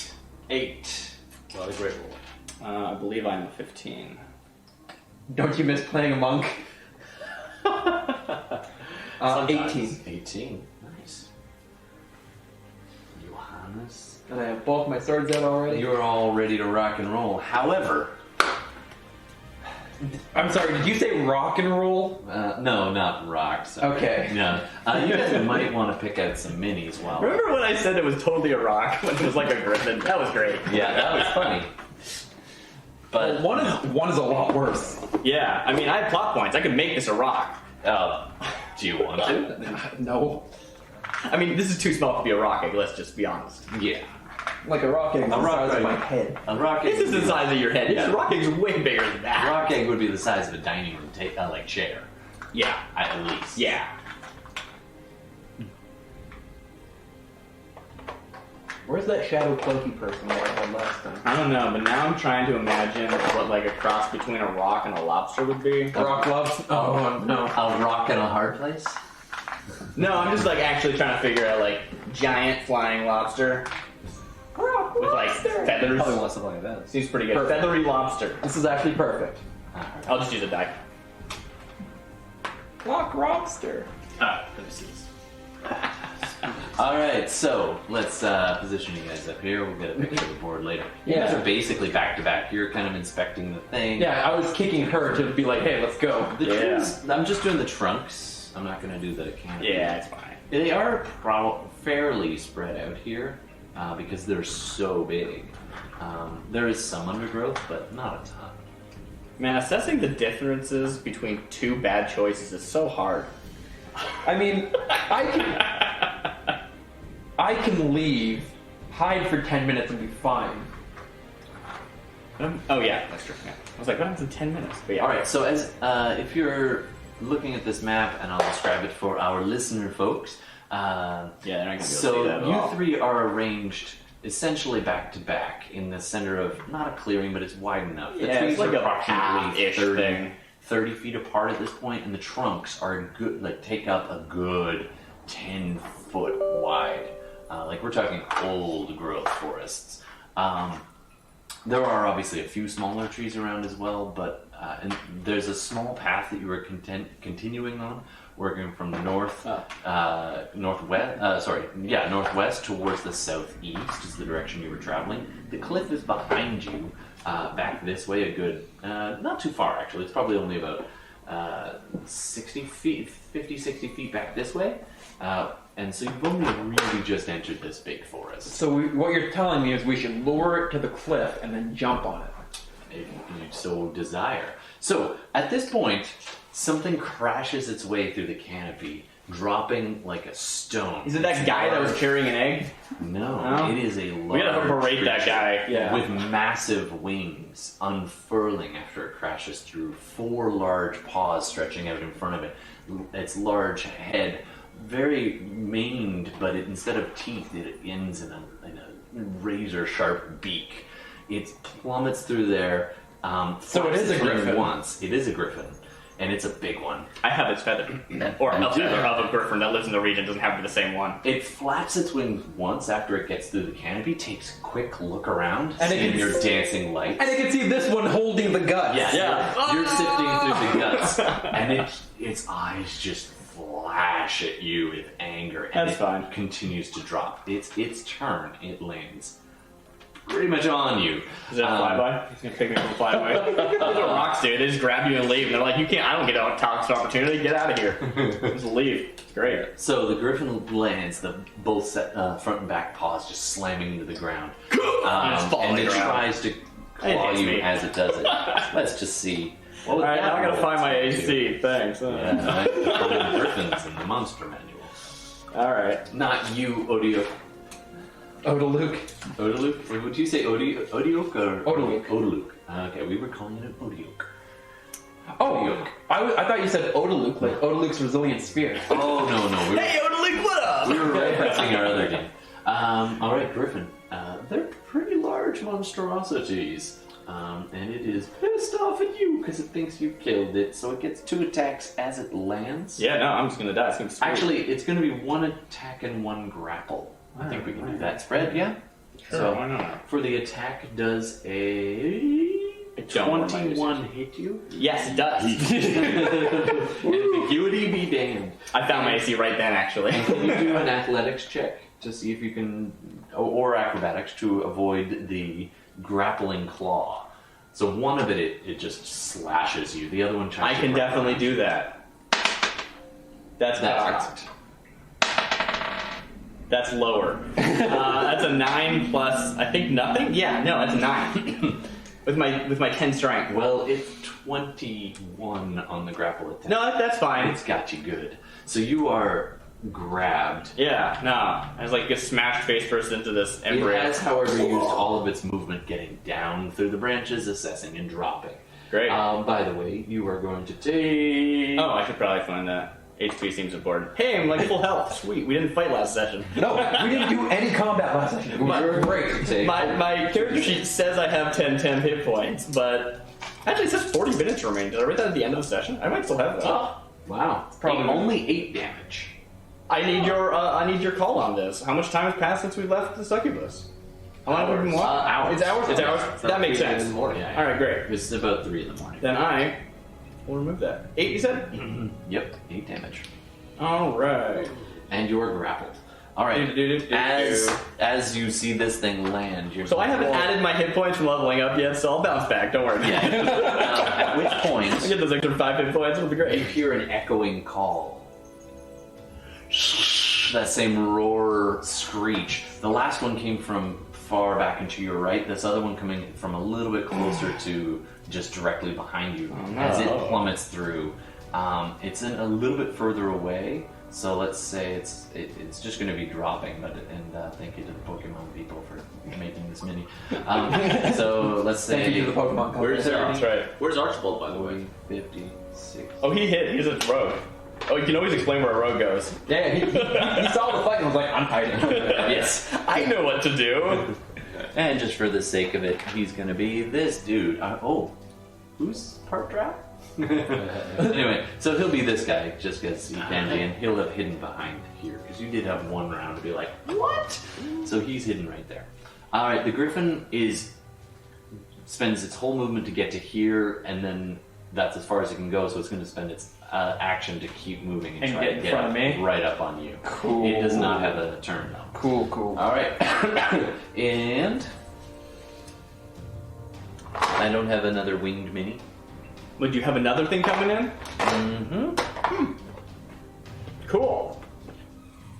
8. Not a great roll. I believe I'm a 15. Don't you miss playing a monk? 18. 18. Nice. Johannes. And I have both my swords out already. You're all ready to rock and roll. However, I'm sorry, did you say rock and roll? no, not rock. Sorry. Okay. No. You guys might want to pick out some minis while. Remember when I said it was totally a rock when it was like a griffin? That was great. Yeah, that was funny. But One is a lot worse. Yeah, I mean, I have plot points. I could make this a rock. do you want to? No. I mean, this is too small to be a rock egg, let's just be honest. Yeah. Like a rock egg the rock size of egg. my head. A rock egg. This is the size of your head. Yeah. This rock egg's way bigger than A that. rock egg would be the size of a dining room like chair, Yeah. at least. Yeah. Where's that shadow cloaky person that I had last time? I don't know, but now I'm trying to imagine what like a cross between a rock and a lobster would be. Rock gloves? Oh, no. A rock in a hard place. No, I'm just like actually trying to figure out like giant flying lobster Rock with like feathers. Probably want something like that. Seems pretty good. Perfect. Feathery lobster. This is actually perfect. I'll just use a die. Rock lobster. Let me see this. All right, so let's position you guys up here. We'll get a picture of the board later. You guys Yeah. are basically back to back. You're kind of inspecting the thing. Yeah, I was kicking her to be like, hey, let's go. The Yeah. trees, I'm just doing the trunks. I'm not going to do the canopy. Yeah, it's fine. They are fairly spread out here because they're so big. There is some undergrowth, but not a ton. Man, assessing the differences between two bad choices is so hard. I mean, I can leave, hide for 10 minutes and be fine. Oh yeah, that's true. Yeah. I was like, what happens in 10 minutes? But yeah. All right, so as if you're looking at this map, and I'll describe it for our listener folks. Yeah, they're not gonna be able to see So that at you all. three are arranged essentially back to back in the center of not a clearing, but it's wide enough. The Yeah, trees it's like are a approximately path-ish thing. 30 feet apart at this point, and the trunks are good, like take up a good 10 foot wide. Like we're talking old growth forests. There are obviously a few smaller trees around as well, but and there's a small path that you were continuing on, working from the northwest towards the southeast is the direction you were traveling. The cliff is behind you, back this way, a good, not too far actually. It's probably only about 60 feet back this way. And so you've only really just entered this big forest. So what you're telling me is we should lure it to the cliff and then jump on it. If you so desire. So, at this point, something crashes its way through the canopy, dropping like a stone. Is it that guy that was carrying an egg? No, No? it is a We large gotta berate that creature guy. Yeah. with massive wings unfurling after it crashes through, 4 large paws stretching out in front of it. Its large head, very maned, but instead of teeth, it ends in a razor-sharp beak. It plummets through there. So it is a griffin. Once. It is a griffin, and it's a big one. I have its feather. Or a feather of a griffin that lives in the region doesn't have to be the same one. It flaps its wings once after it gets through the canopy, takes a quick look around, And it seeing can your see- dancing lights. And I can see this one holding the guts. Yeah. You're sifting through the guts, and its eyes just flash at you with anger, and That's it fine. continues to drop. It's its turn. It lands pretty much on you. Is it a flyby? He's gonna pick me up and fly away. Those are rocks, dude. They just grab you and leave. And they're like, you can't, I don't get a talk opportunity. Get out of here. Just leave. It's great. So the griffin lands, both front and back paws just slamming into the ground, Just fall on and the it ground. tries to claw hits you me. as it does it. Let's just see. What would Alright, that now I gotta roll find my do? AC. Thanks. Yeah, I find griffins in the monster manual. Alright. Not you, Odio. Odaluke. Odaluk? Would you say Odiok or Odaluke. Odaluke. Okay, we were calling it an Odiok. Oh, I thought you said Odaluke, like Odaluke's Resilient Spear. Oh, no. Hey, Odalik, what up? We were referencing our other game. Alright, Griffin. They're pretty large monstrosities. And it is pissed off at you because it thinks you killed it, so it gets 2 attacks as it lands. Yeah, no, I'm just gonna die. It's gonna be sweet. Actually, it's going to be 1 attack and 1 grapple. I think we can do that spread, yeah? Sure, So, why not? for the attack, does a don't want my 21 hit you? Yes, it does. Ambiguity be damned. I found my AC right then, actually. Can you do an athletics check to see if you can, or acrobatics, to avoid the grappling claw? So one of it just slashes you. The other one tries I can definitely do that. That's cocked. That's lower. That's a 9 plus, I think, nothing? Yeah, no, that's a 9. with my 10 strength. Well, it's 21 on the grapple attack. No, that's fine. It's got you good. So you are grabbed. Yeah, no. I was like a smashed face first into this embryo. It has, however, used all of its movement getting down through the branches, assessing and dropping. Great. By the way, you are going to take... Oh, I should probably find that. HP seems important. Hey, I'm like full health. Sweet. We didn't fight last session. No, we didn't do any combat last session. It was great. My character sheet says I have 10 hit points, but actually it says 40 minutes remain. Did I write that at the end of the session? I might still have that. Oh, wow. Probably only 8 damage. I need your call on this. How much time has passed since we left the succubus? How long have we been walking? Hours. It's hours? It's hours? That makes sense. In the morning. Yeah. Alright, great. It's about 3 in the morning. Then I will remove that. 8, you said? Yep, 8 damage. Alright. And you are grappled. Alright, as you see this thing land, you're... So I haven't added my hit points from leveling up yet, so I'll bounce back. Don't worry. Yeah. At which point... I get those extra 5 hit points. It'll be You great. hear an echoing call. That same roar, screech. The last one came from far back and to your right. This other one coming from a little bit closer to just directly behind you. Oh, no. As it plummets through. It's a little bit further away, so let's say it's just going to be dropping. And thank you to the Pokemon people for making this mini. So let's say... Thank you to the Pokemon company. That's right. Where's Archibald, by the way? 56. Oh, he hit. He's a rogue. Oh, you can always explain where a rogue goes. Yeah, he saw the fight and was like, I'm hiding. Yes. I know what to do. And just for the sake of it, he's going to be this dude. Who's part drop? Anyway, so he'll be this guy, just because he can be, and he'll have hidden behind here, because you did have 1 round to be like, what? So he's hidden right there. Alright, the Griffin spends its whole movement to get to here, and then that's as far as it can go, so it's going to spend its action to keep moving and try get to in get front of me? right up on you. Cool. It does not have a turn, though. Cool. Alright. And... I don't have another winged mini. Would you have another thing coming in? Mm-hmm. Cool.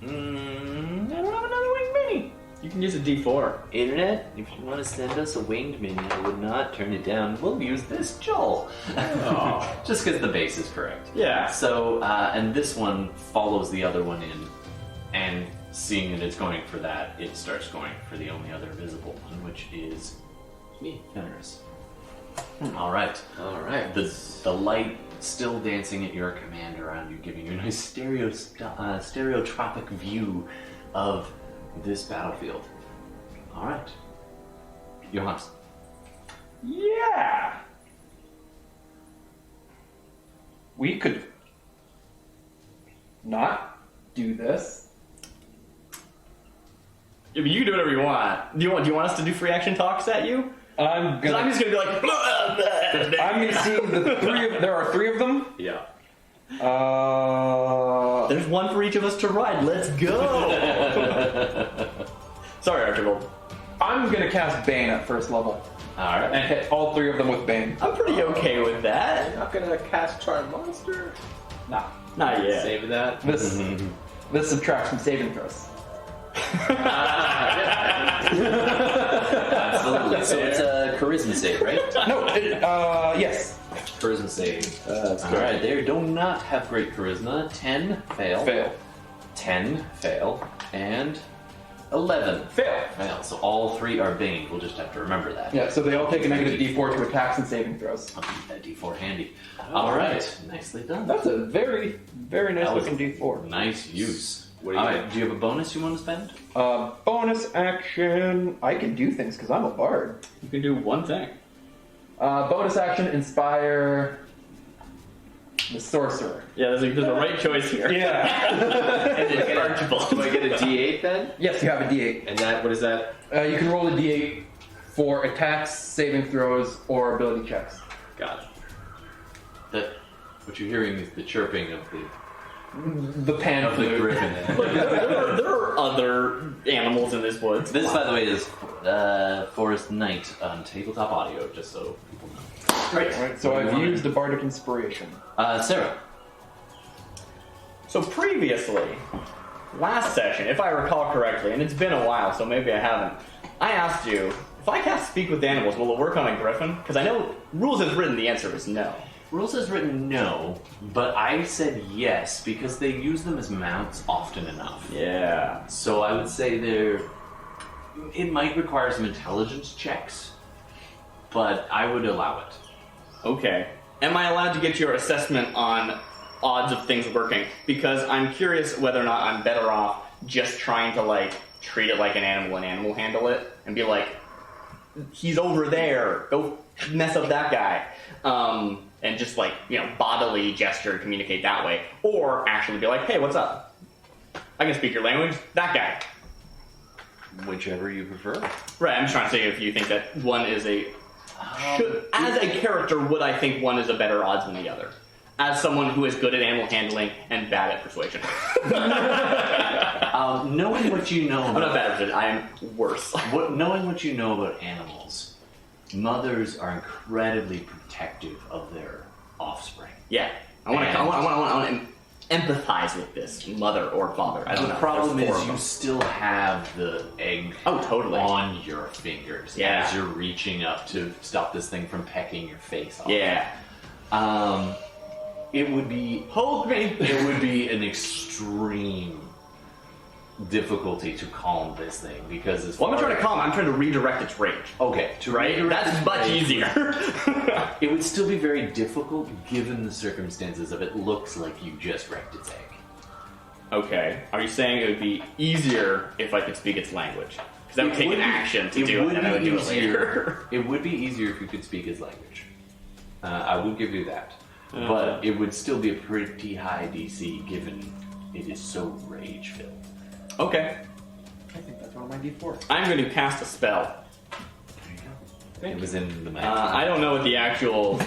I don't have another winged mini. You can use a D4. Internet, if you want to send us a winged mini, I would not turn it down. We'll use this Joel. Oh. Just because the base is correct. Yeah. So, and this one follows the other one in, and seeing that it's going for that, it starts going for the only other visible one, which is me, Fenris. Alright. The light still dancing at your command around you, giving you a nice stereotropic view of this battlefield. Alright. Johannes. Yeah. We could not do this. Yeah, but you can do whatever you want. Do you want us to do free action talks at you? I'm Because I'm just gonna gonna be like. I'm gonna see the 3 of there are 3 of them. Yeah. There's one for each of us to ride. Let's go. Sorry, Archibald. I'm gonna cast Bane at first level Alright. and hit all 3 of them with Bane. I'm pretty okay with that. Not gonna cast Charm Monster? Nah. Not yet. Save that. This subtracts from saving throws. Absolutely. So it's a charisma save, right? No, yes. Charisma save. Alright, they do not have great charisma. 10 fail. 10 fail. And 11. Fail. Fail. So all 3 are bained. We'll just have to remember that. Yeah, so they all take a negative D4 to attacks and saving throws. I'll keep that D4 handy. All right. Nicely done. That's a very, very nice That was- looking D4. Nice use. What do you All get? right. Do you have a bonus you want to spend? Bonus action. I can do things because I'm a bard. You can do one thing. Bonus action, inspire the sorcerer. Yeah, there's the right choice here. Yeah. And it's Archibald. Do I get a D8 then? Yes, you have a D8. And that, what is that? You can roll a D8 for attacks, saving throws, or ability checks. Got it. What you're hearing is the chirping of The pan the flute. griffin. there are other animals in this woods. This, by the way, is Forest Night on tabletop audio, just so people know. Right. Alright, so I've used a bardic inspiration. Sarah. So previously, last session, if I recall correctly, and it's been a while, so maybe I haven't, I asked you, if I cast Speak with Animals, will it work on a griffin? Because I know rules as written, the answer is no. Rules has written no, but I said yes because they use them as mounts often enough. Yeah. So I would say it might require some intelligence checks, but I would allow it. Okay. Am I allowed to get your assessment on odds of things working? Because I'm curious whether or not I'm better off just trying to, like, treat it like an animal handle it, and be like, he's over there, go mess up that guy. And just, like, bodily gesture, communicate that way. Or actually be like, hey, what's up? I can speak your language. That guy. Whichever you prefer. Right, I'm just trying to say if you think that one is as a character, would I think one is a better odds than the other? As someone who is good at animal handling and bad at persuasion. Knowing what you know I'm not bad at persuasion, I am worse. knowing what you know about animals, mothers are incredibly protective of their offspring. Yeah. I want to empathize with this mother or father. I don't know. The problem There's four is of you them. still have the egg Totally. on your fingers Yeah. as you're reaching up to stop this thing from pecking your face off. Yeah. It would be Hold me. it would be an extreme difficulty to calm this thing because Well, I'm not trying to calm. I'm trying to redirect its rage. Okay, to Right? redirect That's its much rage, easier. It would still be very difficult given the circumstances of it looks like you just wrecked its egg. Okay. Are you saying it would be easier if I could speak its language? Because that would take an action to do it, and I would do it later. It would be easier if you could speak his language. I would give you that. But it would still be a pretty high DC given it is so rage-filled. Okay. I think that's one of my D4. I'm going to cast a spell. It was in the map. I don't know what the actual,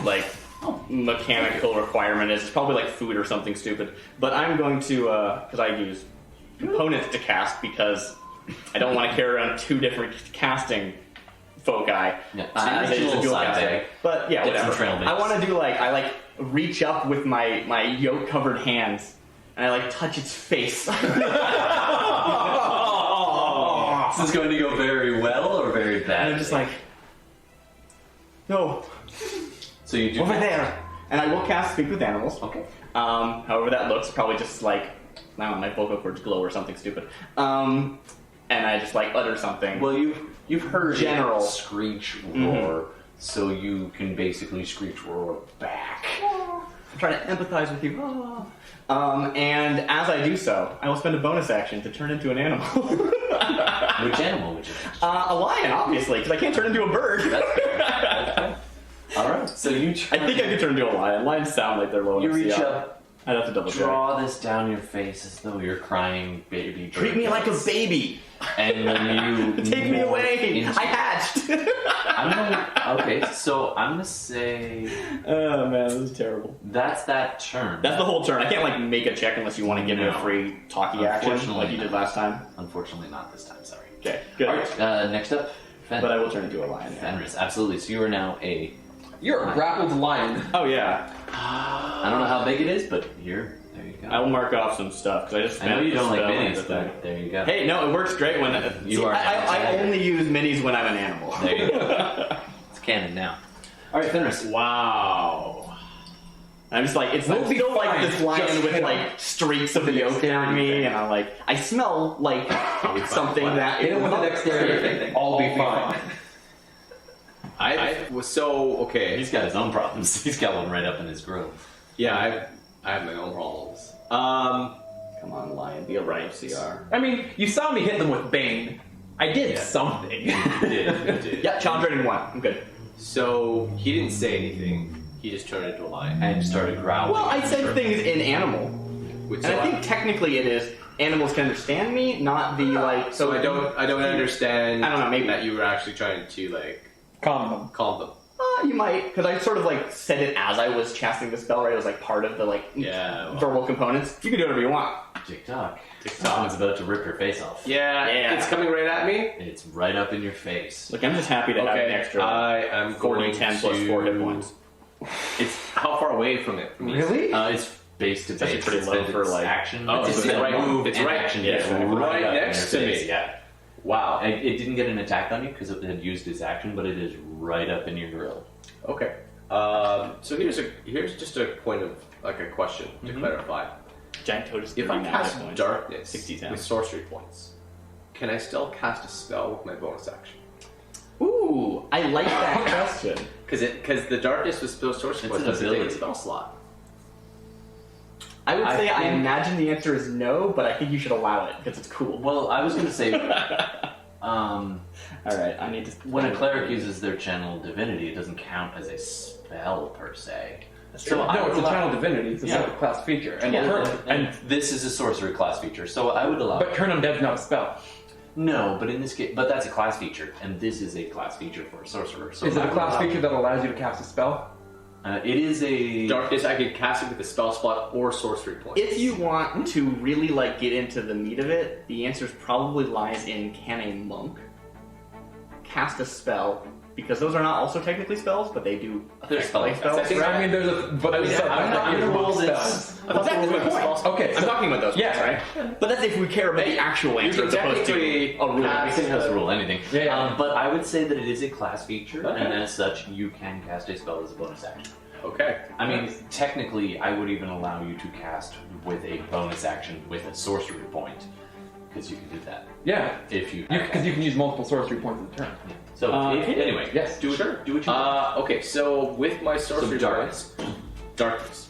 mechanical requirement is. It's probably like food or something stupid. But I'm going to, because I use components to cast because I don't want to carry around two different casting foci. Yeah, so As it is a little dual side casting. bag. But yeah, Get some whatever. trail mix. I want to do I reach up with my yoke covered hands and I touch its face. This is going to go very well or very bad. And I'm just like, no, so you do over there. And I will cast Speak with Animals. Okay. However that looks, probably just I don't know, my vocal cords glow or something stupid. And I just utter something. Well, you've heard General. it screech roar, so you can basically screech roar back. I'm trying to empathize with you. And as I do so, I will spend a bonus action to turn into an animal. Which animal would you? A lion, obviously, because I can't turn into a bird. All right. So you I think I could turn into a lion. Lions sound like they're low you enough to reach see out. up, I'd have to double check. draw this down your face as though you're crying, baby. Treat me like a baby. And then you Take me morph away. into- I hatched. Okay, so I'm gonna say Oh man, this is terrible. that's that turn. That's the whole turn. I can't make a check unless you want to give me a No. free talkie action Unfortunately like you did last time. Unfortunately, not this time. Sorry. Okay, good. All right. Next up, Fen- But I will turn into a lion. Yeah. Fenris. Absolutely. So you are now a. You're a grappled lion. Oh yeah, I don't know how big it is, but here, there you go. I will mark off some stuff because I just. I know you don't like spell minis, and but there you go. Hey, no, it works great when You are I only use minis when I'm an animal. There you go. It's canon now. All right, Fenris. Wow. I'm just like, it's We'll like, be still like fine. this lion Just with hit like him. streaks of yolk on me, and I'm like, I smell like something that Hit him with the dexterity. All be fine. I was so okay. He's got his own problems. He's got one right up in his grill. Yeah, I have my own problems. Come on, lion, be a right CR. I mean, you saw me hit them with Bane. I did something. You did. Yeah, challenge rating 1. I'm good. So he didn't say anything. He just turned into a lion. And started growling. Well, I said things in animal, Which and I think technically it is animals can understand me, not the like. so. I don't understand. I don't know, maybe. that you were actually trying to like Calm them. calm them. You might, because I sort of like said it as I was casting the spell, right? It was like part of the like Yeah. verbal components. You can do whatever you want. TikTok. Someone's about to rip your face off. Yeah, Yeah. it's coming right at me. It's right up in your face. Look, I'm just happy to have an Okay, extra I am 40, going 10 to... plus 4 hit points. It's how far away from it? From me? Really? It's base to It's actually base. pretty It's low been for, its like- action. Oh, it's it's been right- move it's and right- action. yeah, Yeah, right up in next your to face, me. Yeah. Wow. It didn't get an attack on you because it had used its action, but it is right up in your grill. Okay. So here's just a point of like a question to clarify. Giant toad is If I 39 cast hit points. darkness 60-10. with sorcery points, can I still cast a spell with my bonus action? Ooh, I like that question. Because the darkness with sorcery It's points an doesn't take a ability. spell slot. I would say I think- imagine the answer is no, but I think you should allow it because it's cool. Well, I was going to say, All right, I need to. when a cleric uses their channel divinity, it doesn't count as a spell per se. So I No, would it's a allow- channel divinity. It's a Yeah. separate class feature. And, And this is a sorcery class feature, so I would allow. but Turn Undead's not a spell. No, but in this case, but that's a class feature, and this is a class feature for a sorcerer. So Is it I a would class allow- feature that allows you to cast a spell? It is a Darkness, I could cast it with a spell slot or sorcery points. If you want to really like get into the meat of it, the answer probably lies in can a monk cast a spell, because those are not also technically spells, but they do They're affect play spells. spells. I think- I mean, there's a. But there's a- I'm not gonna roll this. spells. Well, that's the point. Okay, I'm so- talking about those yeah. ones, right? But that's if we care about the actual answer can as opposed to technically a rule. cast it has rule anything. Yeah, yeah. But I would say that it is a class feature, Okay. and as such, you can cast a spell as a bonus action. Okay. I mean, technically, I would even allow you to cast with a bonus action with a sorcery point, because you can do that Yeah. if you. Because you can use multiple sorcery points in a turn. So anyway, Yes. do it. Sure. Do what you want. Okay, so with my sorcery darkness. points, darkness.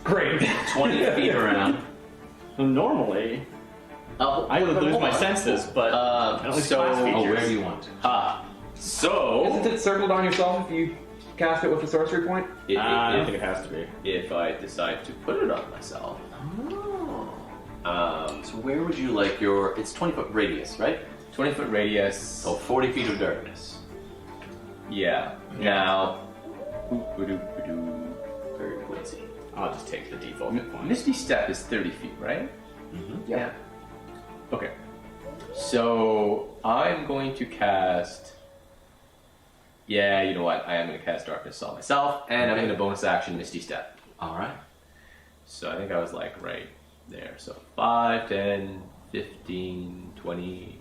Great. 20 feet around. Normally, I would lose my senses, but I don't lose so- class Oh, features. where do you want it? So Isn't it circled on yourself if you cast it with a sorcery point? I don't think it has to be. if I decide to put it on myself, So where would you like your? It's 20-foot radius, right? 20-foot radius. So 40 feet of darkness. Yeah. Now, Very quincy. I'll just take the default hit point. Misty Step is 30 feet, right? Yeah. Okay. So I'm going to cast. Yeah, you know what? I am going to cast Darkness on myself, and I'm going to bonus action Misty Step. All right. So I think I was like right there. So 5, 10, 15, 20,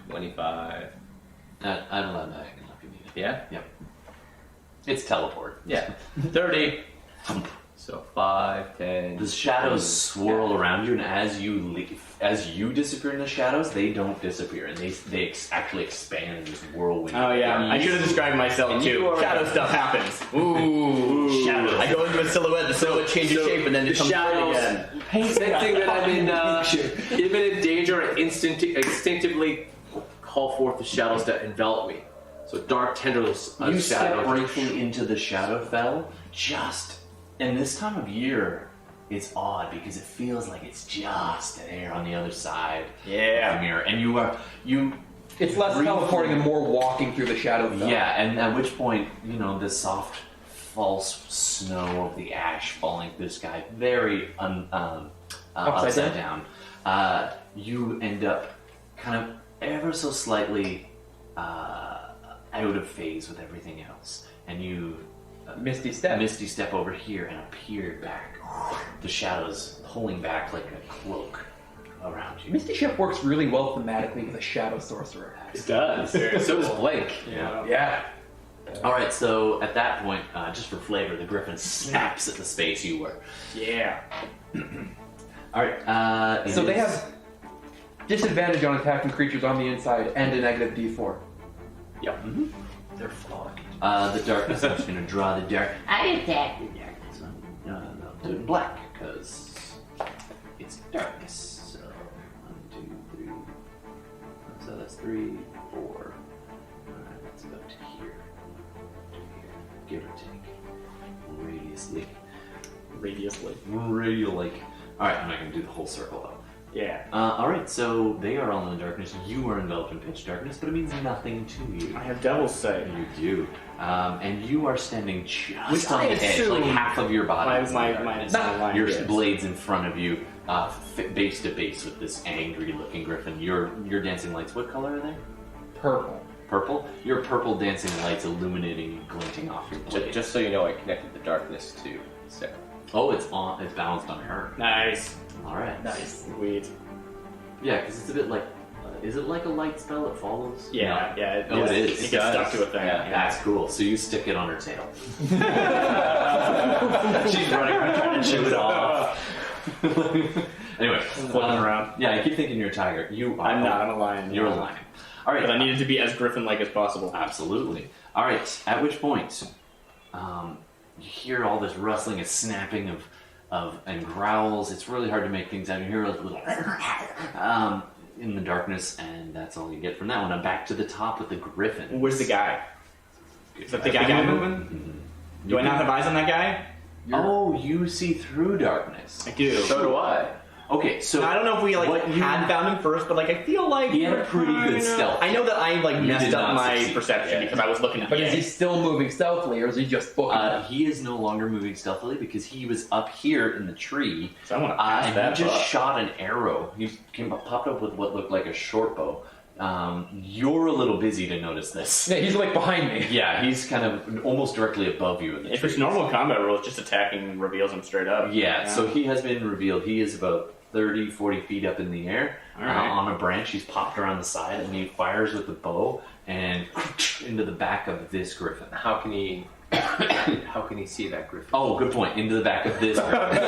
25. I'd allow that if you need it. Yeah? Yep. It's teleport. Yeah. 30. So 5, 10. The shadows swirl around you, and as you leave, as you disappear in the shadows, they don't disappear, and they actually expand in this whirlwind. Oh yeah, I should have described myself And too. you are- Shadow stuff happens. Ooh, shadows. I go into a silhouette, the silhouette changes shape, and then it comes shadows- again. Sensing that I'm in danger, I instinctively call forth the shadows that envelop me. So dark tendrils of You step shadows. briefly into the Shadowfell, and this time of year, it's odd because it feels like it's just there on the other side of the Yeah. mirror, and you. It's less Briefly. teleporting and more walking through the shadow. Yeah, and at which point, the soft, false snow of the ash falling through the sky, very upside down. You end up kind of ever so slightly out of phase with everything else, and you Misty Step. misty step over here and appear back. The shadows pulling back like a cloak around you. Misty Step works really well thematically with a shadow sorcerer. It does. So does Blake. Yeah. Yeah. All right, so at that point, just for flavor, the griffin snaps at the space you were. Yeah. All right. So they have disadvantage on attacking creatures on the inside and a negative D4. Yep. They're flawed. The darkness. I'm just gonna draw the dark. I attack the darkness. No, do it in black because it's darkness. So 1, 2, 3. So that's 3, 4. All right, that's about to here. Give or take. Radiusly. Radially. All right, I'm not gonna do the whole circle though. Yeah. Alright, so they are all in the darkness. You are enveloped in pitch darkness, but it means nothing to you. I have Devil's Sight. You do. And you are standing just Which on I the edge, assume like half of your body. is in the darkness. my Your yes. blades in front of you, base to base with this angry-looking griffin. Your dancing lights, what color are they? Purple. Purple? Your purple dancing lights illuminating and glinting off your blade. Just so you know, I connected the darkness to Sarah. Oh, it's balanced on her. Nice. Alright. Nice. Sweet. Yeah, because it's a bit like... is it like a light spell that follows? Yeah, No. yeah. It is. It gets stuck to a thing. Yeah, that's cool. So you stick it on her tail. She's running around trying to chew it off. Anyway, Flipping around. Yeah, I keep thinking you're a tiger. You are. I'm not. I'm a lion. You're a lion. All right. But I needed to be as griffin-like as possible. Absolutely. All right. At which point, you hear all this rustling and snapping of and growls. It's really hard to make things out. You hear a little in the darkness, and that's all you get from that one. Now back to the top with the griffin. Where's the guy? Is that the guy moving? Do I not have eyes on that guy? Oh, you see through darkness. I do. So do I. Okay, so I don't know if we what you- had found him first, but I feel like He had a pretty good stealth. I know that I messed did up not my succeed. perception because I was looking at But the is he edge. still moving stealthily, or is he just booking? He is no longer moving stealthily because he was up here in the tree, So I want to pass and that he just up. shot an arrow. He popped up with what looked like a short bow. You're a little busy to notice this. Yeah, he's like behind me. Yeah, he's kind of almost directly above you in the If tree. it's normal combat rules, just attacking reveals him straight up. Yeah, so he has been revealed. He is about 30, 40 feet up in the air. All right. On a branch, he's popped around the side, and he fires with the bow and into the back of this griffin. How can he see that griffin? Oh, good point. Into the back of this griffin.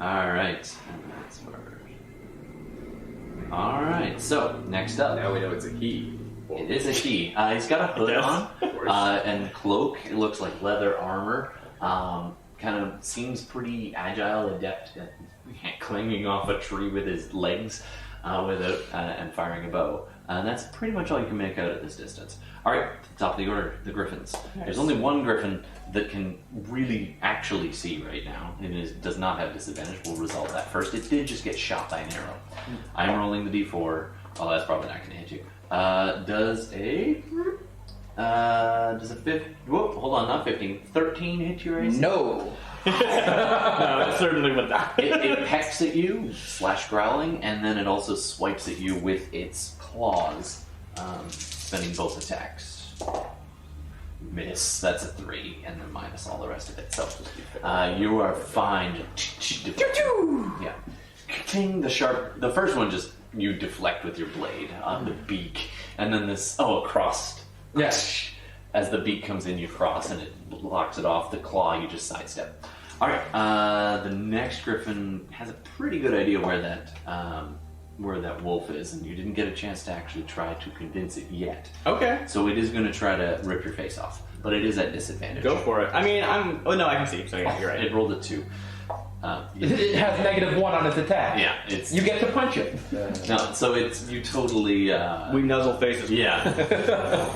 Alright. Alright, so next up. Now we know it's a he. It is a he. He's got a hood Yes, on of course. and cloak. It looks like leather armor. Kind of seems pretty agile, adept at clinging off a tree with his legs and firing a bow. And that's pretty much all you can make out at this distance. Alright, top of the order, the griffins. Nice. There's only one griffin that can really actually see right now, and does not have disadvantage. We'll resolve that first. It did just get shot by an arrow. I'm rolling the d4. Oh, that's probably not going to hit you. Does a 13 hit your AC? No. No, it certainly would not. It pecks at you, slash growling, and then it also swipes at you with its claws, spending both attacks. Miss, that's a 3, and then minus all the rest of it. So, you are fine. Yeah. Ting, the first one just, you deflect with your blade on the beak, and then across. Yes. As the beak comes in, you cross, and it blocks it off. The claw, you just sidestep. Alright, the next griffin has a pretty good idea where that wolf is, and you didn't get a chance to actually try to convince it yet. Okay. So it is going to try to rip your face off, but it is at disadvantage. Go for it. I mean, oh no, I can see, so yeah, you're right. It rolled a 2. It has -1 on its attack. Yeah, it's... You get to punch it. No, so it's... You totally... We nuzzle faces. Yeah.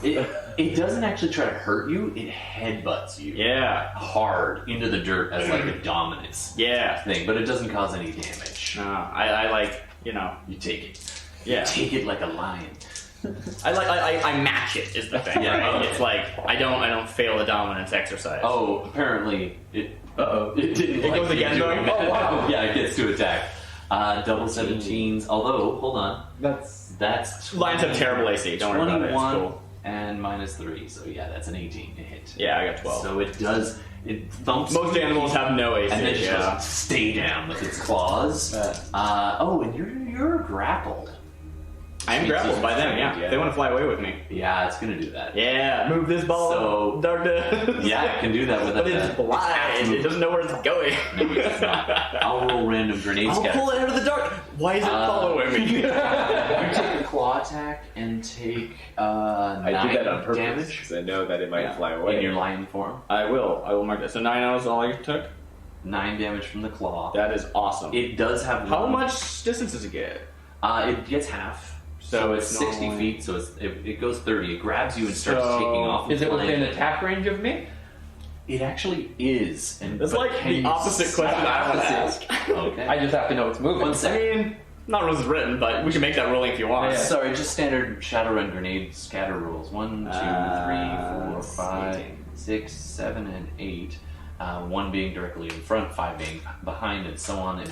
It doesn't actually try to hurt you, it headbutts you. Yeah. Hard into the dirt as like a dominance Yeah. thing, but it doesn't cause any damage. No, I like, You take it. Yeah. You take it like a lion. I match it is the thing. Yeah. Right? It's like I don't fail the dominance exercise. Oh, apparently it didn't. It goes again, going? Oh, wow. Yeah, it gets to attack. Double 17s. Although, hold on, that's Lions have terrible AC. Don't worry about it. It's 21 cool. and -3. So yeah, that's an 18 to hit. Yeah, I got 12. So it does. It thumps. Most animals have no AC. And then just yeah. goes, stay down with its claws. And you're grappled. I am grappled by them, yeah. They want to fly away with me. Yeah, it's gonna do that. Yeah, move this ball. So- darkness. Yeah, it can do that with But it's blind. It doesn't know where it's going. No, it's not. I'll roll random grenade I'll scatter. pull it out of the dark. Why is it following me? You take a claw attack and take I 9 do that on purpose damage because I know that it might fly away. in your lion form. I will mark that. So 9 hours all I took? 9 damage from the claw. That is awesome. It does have How one- much distance does it get? It gets half. So it's 60 normally- feet, so it goes 30. It grabs you and starts So- taking off. Is it flying. within attack range of me? It actually is. And That's but like can the you opposite see- question I want to ask. Okay. I just have to know it's moving. One I second. mean, not rules is written, but we can make that ruling if you want. Yeah. Sorry, just standard Shadowrun grenade scatter rules. 1, 2, 3, 4, 5, 18. 6, 7, and 8. 1 being directly in front, 5 being behind, and so on in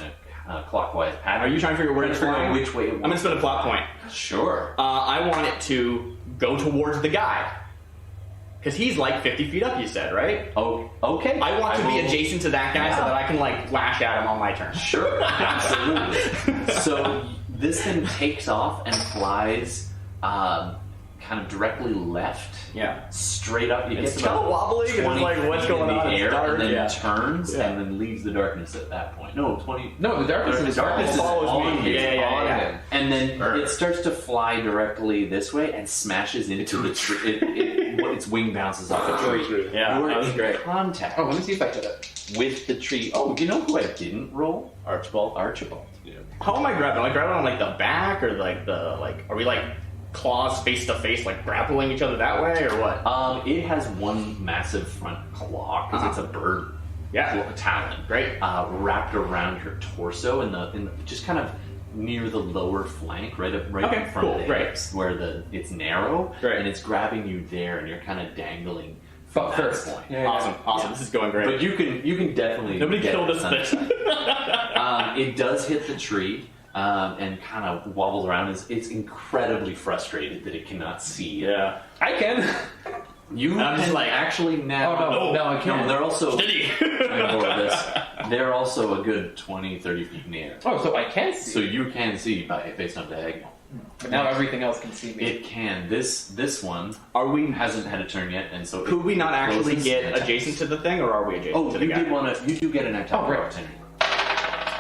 a clockwise pattern. Are you trying to figure where it's Figure out flying? which way it I'm going to spend a plot point. Sure. I want it to go towards the guy. Because he's like 50 feet up, you said, right? Oh, okay. I want to be will- adjacent to that guy so Yeah. that I can, like, lash at him on my turn. Sure, absolutely. So this thing takes off and flies kind of directly left, Yeah. straight up. It It's gets kind of about wobbly because 20 it's like, what's feet going in on? the It's air, dark, and then yeah. turns Yeah. and then leaves the darkness at that point. No, 20. No, the darkness is darkness follows follows on me. him. Yeah, On yeah. him. And then Sure. it starts to fly directly this way and smashes into a tree. Its wing bounces off a tree. Yeah, You're that was in great. contact Oh, let me see if I hit it. with the tree. Oh, you know who I didn't roll? Archibald. Archibald. How am I grabbing? Am I grabbing on, like, the back? Or, like, are we, like, claws face to face, like, grappling each other that way? Or what? It has one massive front claw because it's a bird. Yeah. Talon. Great. Wrapped around your torso in the just kind of near the lower flank, right Okay, in front cool, of the great. hips, where it's narrow, Great. and it's grabbing you there, and you're kind of dangling from Fuck that first. point. Yeah, yeah. Awesome. This is going great. But you can definitely Nobody get killed it us on this. the side. It does hit the tree. And kind of wobbles around. It's incredibly frustrated that it cannot see. Yeah. I can. You I'm just can like- actually now. Oh, no, I can't. No, they're also. Steady. I'm bored of this. They're also a good 20, 30 feet in the air. Oh, so I can see. So you can see based on diagonal. But now everything else can see me. It can. This one Are we? hasn't had a turn yet, and so Could we not actually closes get and attacks. adjacent to the thing, or are we adjacent Oh, to the you guy? did want to. You do get an attack Oh, right. opportunity.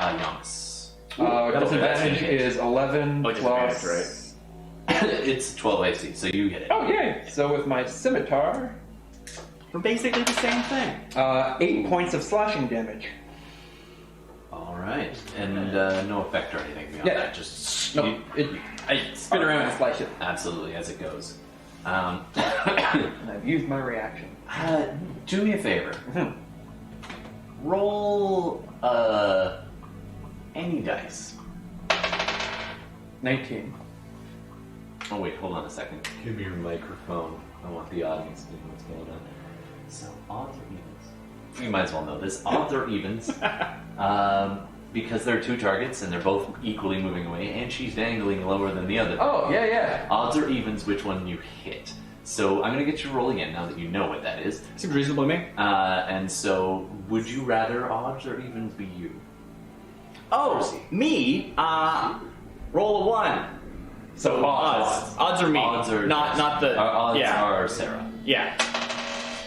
Johannes. Disadvantage is 11 Oh, it's plus. advantage, It's 12 AC, so you hit it. Oh, yay! So with my scimitar, We're basically the same thing. 8 points of slashing damage. All right, and no effect or anything beyond Yeah. that. Just No, I spin around and slash it. absolutely as it goes. And I've used my reaction. Do me a favor. Roll any dice. 19. Oh wait, hold on a second. Give me your microphone. I want the audience to know what's going on. So odds or evens? You might as well know this. Odds or evens? Because there are 2 targets and they're both equally moving away, and she's dangling lower than the other. Oh, yeah. Odds or evens, which one you hit. So I'm going to get you to roll again now that you know what that is. Seems reasonable to me. And so, would you rather odds or evens be you? Oh, me? Roll a 1. So odds. Odds are me. Odds are not the. odds yeah. are Sarah. Yeah.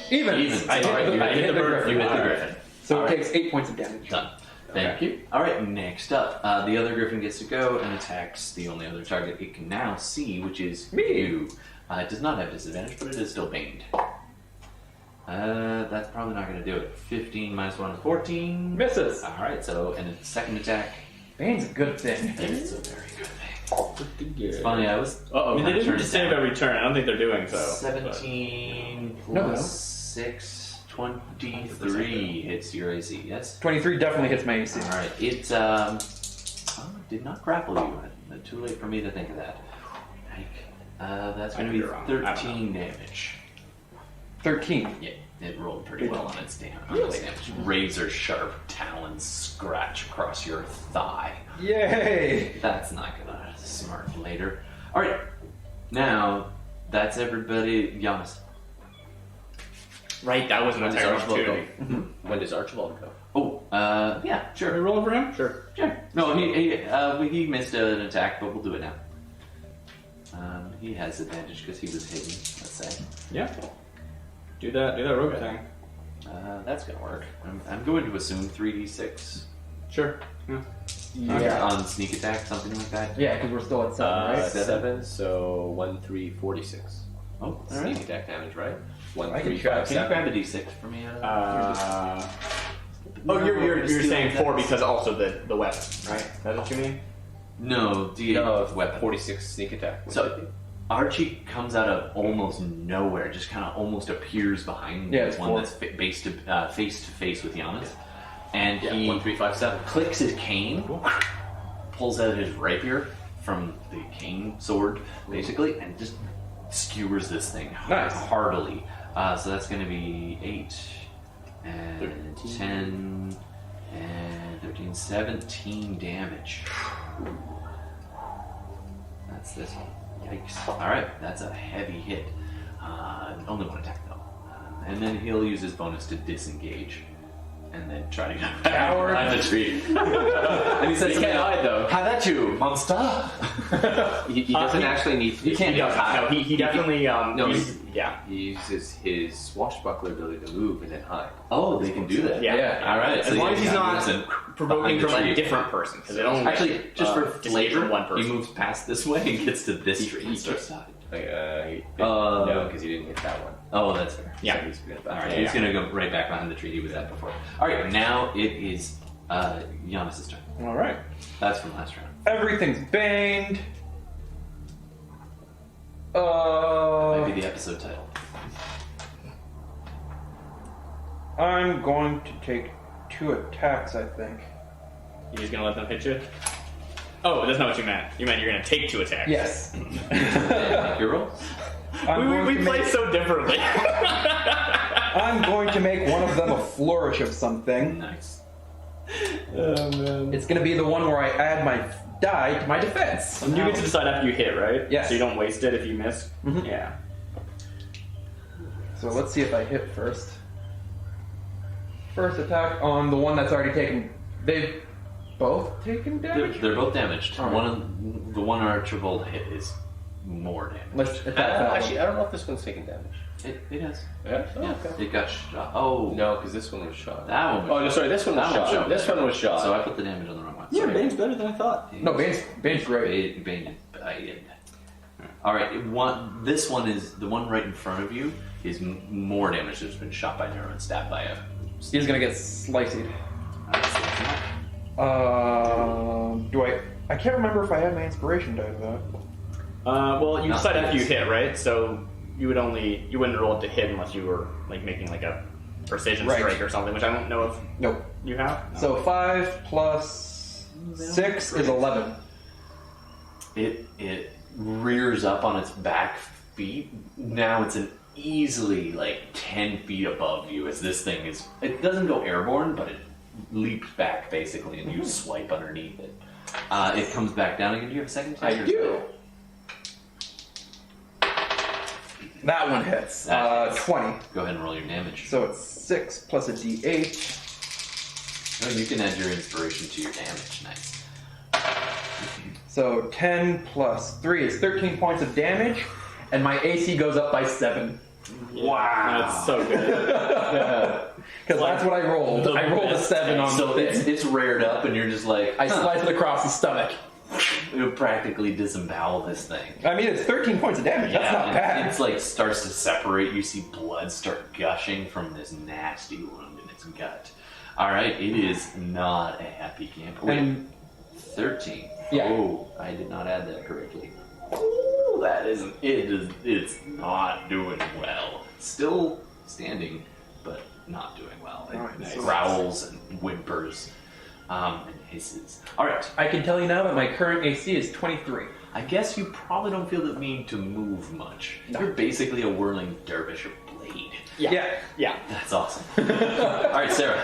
Evens. I Sorry, hit the bird. You hit the Alright. griffin. So Alright. it takes 8 points of damage. Done. Thank you. All right, next up, the other griffin gets to go and attacks the only other target it can now see, which is Me. you. It does not have disadvantage, but it is still bained. That's probably not going to do it. 15 minus 1 is 14. Misses. All right, so and a second attack. Bane's a good thing. It's a very good thing. It's funny, I was. I mean, they didn't turned just it save down. every turn. I don't think they're doing so. 17 No, plus no. 6, 23 hits your AC, yes? 23 definitely hits my AC. Alright, it did not grapple you. Too late for me to think of that. That's going to be could be wrong. I don't 13 damage. 13. Yeah, it rolled pretty well on its damage. Razor sharp talons scratch across your thigh. Yay! That's not gonna smart later. Alright, now that's everybody. Johannes. Right, that was an When does attack Archibald go? opportunity. When does Archibald go? Oh, yeah, Should we sure. roll over him? Sure. Sure. No, he missed an attack, but we'll do it now. He has advantage because he was hidden, let's say. Yeah. Do that rogue thing. That's gonna work. I'm going to assume 3d6. Sure. Yeah. Yeah. On sneak attack, something like that. Yeah, because we're still at 7, right? 7, so 1, 3, 46. Oh, all Sneak right. attack damage, right? 1, I 3, can try. 5, Can you 7. grab a d6 for me? You're Steal saying that. 4 because also the weapon, right? That's what you mean? No, d8 weapon. 46 sneak attack. So Archie comes out of almost nowhere, just kind of almost appears behind Yeah, the it's one 4. that's face to face with Johannes, and Yeah, he 1, 3, 5, 7. clicks his cane, pulls out his rapier from the cane sword, basically, and just skewers this thing Nice. heartily. So that's going to be 8 and 10 and 13, 17 damage. That's this one. Yikes. Alright, that's a heavy hit. Only one attack though. And then he'll use his bonus to disengage. And then try to get Coward. behind the tree. And he says, You can't hide though. "How that you, monster?" He doesn't actually need to. You can't He does. hide. No, he definitely No, uses- yeah. He uses his swashbuckler ability to move and then hide. Oh, they can do that. Yeah. Yeah. Alright, As long as he's not moves provoking behind the from a tree. different person. Because it only Actually, just for disengage flavor, from one he person. moves past this way and gets to this tree and starts. No, because he didn't hit that one. Oh, that's fair. Yeah. So he's good about Alright, that. he's gonna go right back behind the tree he was at before. Alright, now it is Johannes' turn. All right. That's from last round. Everything's bained. Might be the episode title. I'm going to take 2 attacks, I think. You're just gonna let them hit you? Oh, that's not what you meant. You meant you're gonna take 2 attacks. Yes. Make your roll. We play so differently. I'm going to make one of them a flourish of something. Nice. Oh, man. It's going to be the one where I add my die to my defense. You get to decide after you hit, right? Yes. So you don't waste it if you miss? Mhm. Yeah. So let's see if I hit first. First attack on the one that's already taken. They've both taken damage? They're both damaged. Alright. The one Archibald hit is more damage. Let's attack that one. Actually, I don't know if this one's taking damage. It has. Yeah? Yeah, it got shot. Oh, No, because this one was shot. that one. Oh, no, sorry, this one was That one shot. shot. This one was shot. So I put the damage on the wrong one. Yeah, Sorry. Bane's better than I thought. No, Bane's great. Bained. All right, this one is the one right in front of you is more damage. It's been shot by an arrow and stabbed by a. He's going to get sliced. I can't remember if I had my inspiration die to that. Well, you Not decide after you this. hit, right? So you wouldn't roll it to hit unless you were like making like a precision Right. strike or something, which I don't know if Nope. you have. No. So 5 plus 6 is 11. It rears up on its back feet. Now it's an easily like 10 feet above you as this thing is. It doesn't go airborne, but it leaps back basically, and you swipe underneath it. It comes back down again. Do you have a second attack? I do. That one hits. That hits. 20. Go ahead and roll your damage. So it's 6 plus a d8. Oh, you can add your inspiration to your damage. Nice. So 10 plus 3 is 13 points of damage, and my AC goes up by 7. Wow, that's so good. Because that's what I rolled. I rolled a 7 on So the it's thing. it's reared up, and you're just like, I slice it across the stomach. you practically disembowel this thing. I mean, it's 13 points of damage. That's not bad. It's like starts to separate. You see blood start gushing from this nasty wound in its gut. All right, it is not a happy camp. Wait, And 13. Yeah. Oh, I did not add that correctly. Oh, that isn't. It's not doing well. Still standing, but not doing well. It Alright, so- growls and whimpers and hisses. All right. I can tell you now that my current AC is 23. I guess you probably don't feel the need to move much. No. You're basically a whirling dervish of blade. Yeah. That's awesome. All right, Sarah.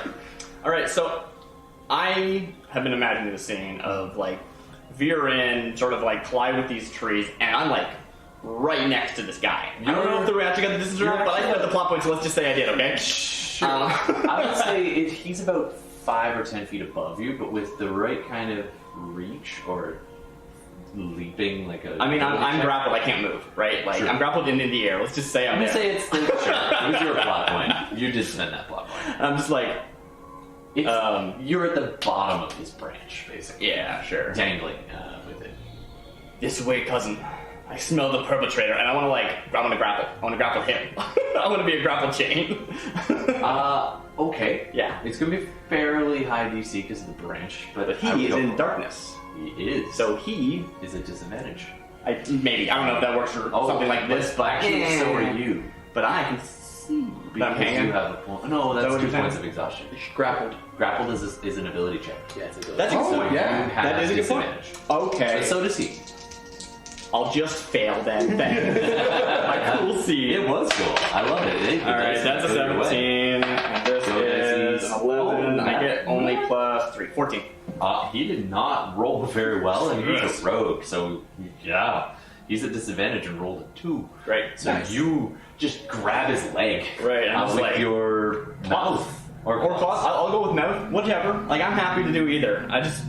All right, so I have been imagining the scene of like veer in, sort of like collide with these trees, and I'm like right next to this guy. I don't know if we actually got the distance or not, but I set the plot point, so let's just say I did, okay? Sure. I would say he's about 5 or 10 feet above you, but with the right kind of reach or leaping like a... I mean, I'm grappled. I can't move, right? Like, Sure. I'm grappled in the air. Let's just say I'm I'm gonna there. say it's the... Sure, it was your plot point. You did spend that plot point. I'm just like, You're at the bottom of his branch, basically. yeah, sure. Dangling with it. This way, cousin. I smell the perpetrator, and I want to grapple. I want to grapple him. I want to be a grapple chain. Okay. Yeah. It's gonna be fairly high DC because of the branch, but But I would he is go in for it. darkness. He is. So he, is a disadvantage. maybe, I don't know if that works for something like this, but actually, so are you. But I can see that I'm Because hanging. you have a point. No, Is that that's what 2 you're saying? points of exhaustion. Grappled. Grappled is an ability check. Yeah, it's an ability That's check. a good point. yeah. You have That is a good point. disadvantage. Okay. But so does he. I'll just fail then. My cool seed. It was cool. I love it. Alright, that's a 17. And this So is that's 11. oh, I get only plus 3. 14. He did not roll very well, and he's a rogue, so yeah. He's at disadvantage and rolled a 2. Right. So you just grab his leg Right, and I'm just with like, your mouth. Or claws. I'll go with mouth. Whichever. Like, I'm happy to do either. I just,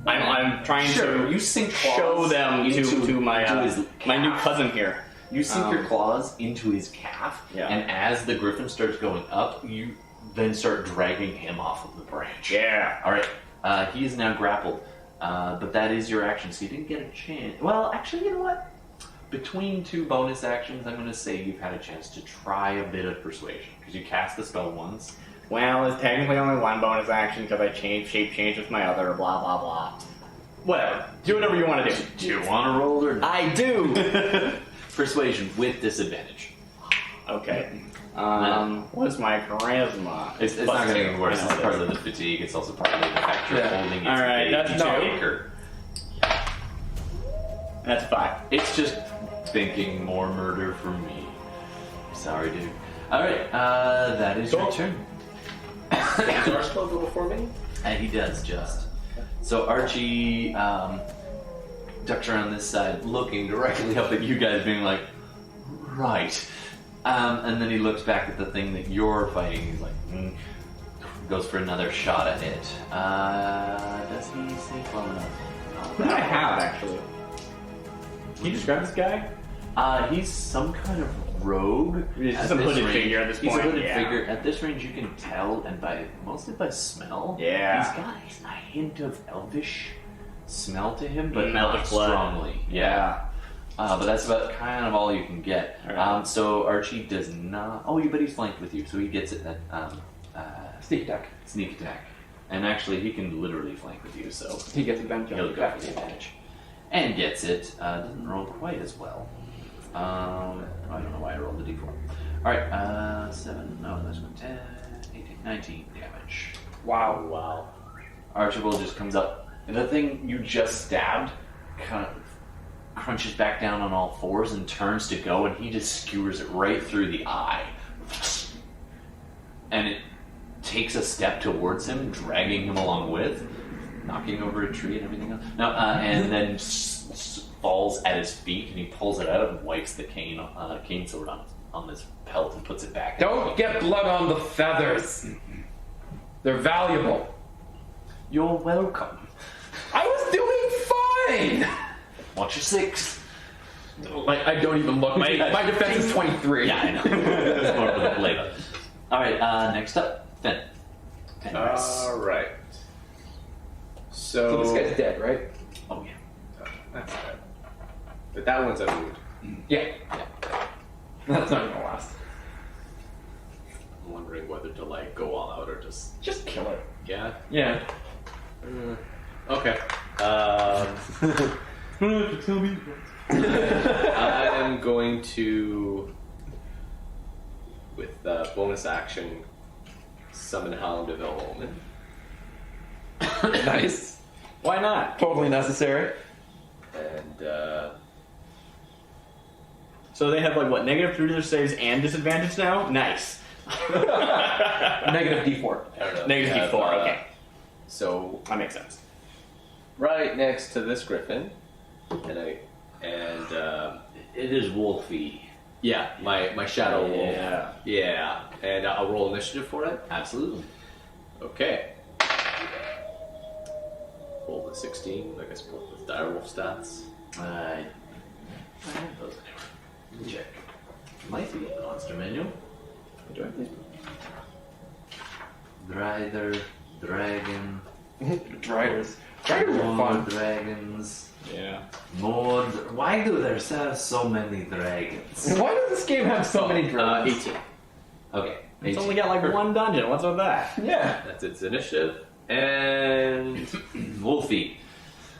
I'm trying to you sink claws show them to my into his my new calf. cousin here. You sink your claws into his calf, Yeah. and as the griffin starts going up, you then start dragging him off of the branch. Yeah. All right. He is now grappled, but that is your action, so you didn't get a chance. Well, actually, you know what? Between 2 bonus actions, I'm going to say you've had a chance to try a bit of persuasion because you cast the spell once. Well, it's technically only one bonus action because I shape change with my other, blah, blah, blah. Whatever. Do whatever you want to do. Do you want to roll or not? I do! Persuasion with disadvantage. Okay. What's my charisma? It's not going to get worse. It's part of the fatigue. It's also part of the fact you're holding it. All right, that's no. anchor. That's 5. It's just thinking more murder from me. Sorry, dude. All right, that is your turn. Does Archibald go before me? And he does just. So Archie ducks around this side, looking directly up at you guys, being like, right. And then he looks back at the thing that you're fighting. He's like, goes for another shot at it. Does he sneak well enough? I have, actually. Can you describe this guy? He's some kind of rogue. He's At just a this hooded range. figure at this He's point. a hooded Yeah. figure. At this range, you can tell, and mostly by smell. Yeah. He's got a hint of elvish smell to him, but Mm, not elvish blood. strongly. Yeah. But that's about kind of all you can get. Alright. So Archie does not. Oh, but he's flanked with you, so he gets it at Sneak attack. sneak attack. And actually, he can literally flank with you, so He gets advantage. he'll go for the advantage. And gets it. Doesn't roll quite as well. I don't know why I rolled the d4. Alright, 7, no, that's 10, 18, 19 damage. Wow. Archibald just comes up, and the thing you just stabbed kind of crunches back down on all fours and turns to go, and he just skewers it right through the eye. And it takes a step towards him, dragging him along with, knocking over a tree and everything else. No, and then falls at his feet, and he pulls it out and wipes the cane sword on his pelt and puts it back. Don't get blood on the feathers. They're valuable. You're welcome. I was doing fine. Watch your 6. Like, I don't even look. My defense is 23. Yeah, I know. It's more for the flavor. Alright, next up, Fenris. Alright. So So. this guy's dead, right? Oh, yeah. That's good. But that one's a wound. Yeah. That's not gonna last. I'm wondering whether to like go all out or Just kill her. yeah. Yeah. Okay. I'm going to, with bonus action, summon Hound of Omen. Nice. Why not? Totally necessary. And So they have, like, what, negative 3 to their saves and disadvantage now? Nice. Negative D4. I don't know. Negative we have, D4, okay. So That makes sense. right next to this griffin, and It is wolfy. yeah, my shadow wolf. Yeah. Yeah, and I'll roll initiative for it. Absolutely. Okay. Roll rolled a 16. I guess with direwolf stats. I have those anywhere. Let me check. Might be in the monster manual. Do I have these? Drider, dragon, Driders. Driders are more fun. dragons, Yeah. more. Why do there so many dragons? Why does this game have so many dragons? 18. Okay, It's only got like one dungeon. What's with that? Yeah. That's its initiative. And Wolfie.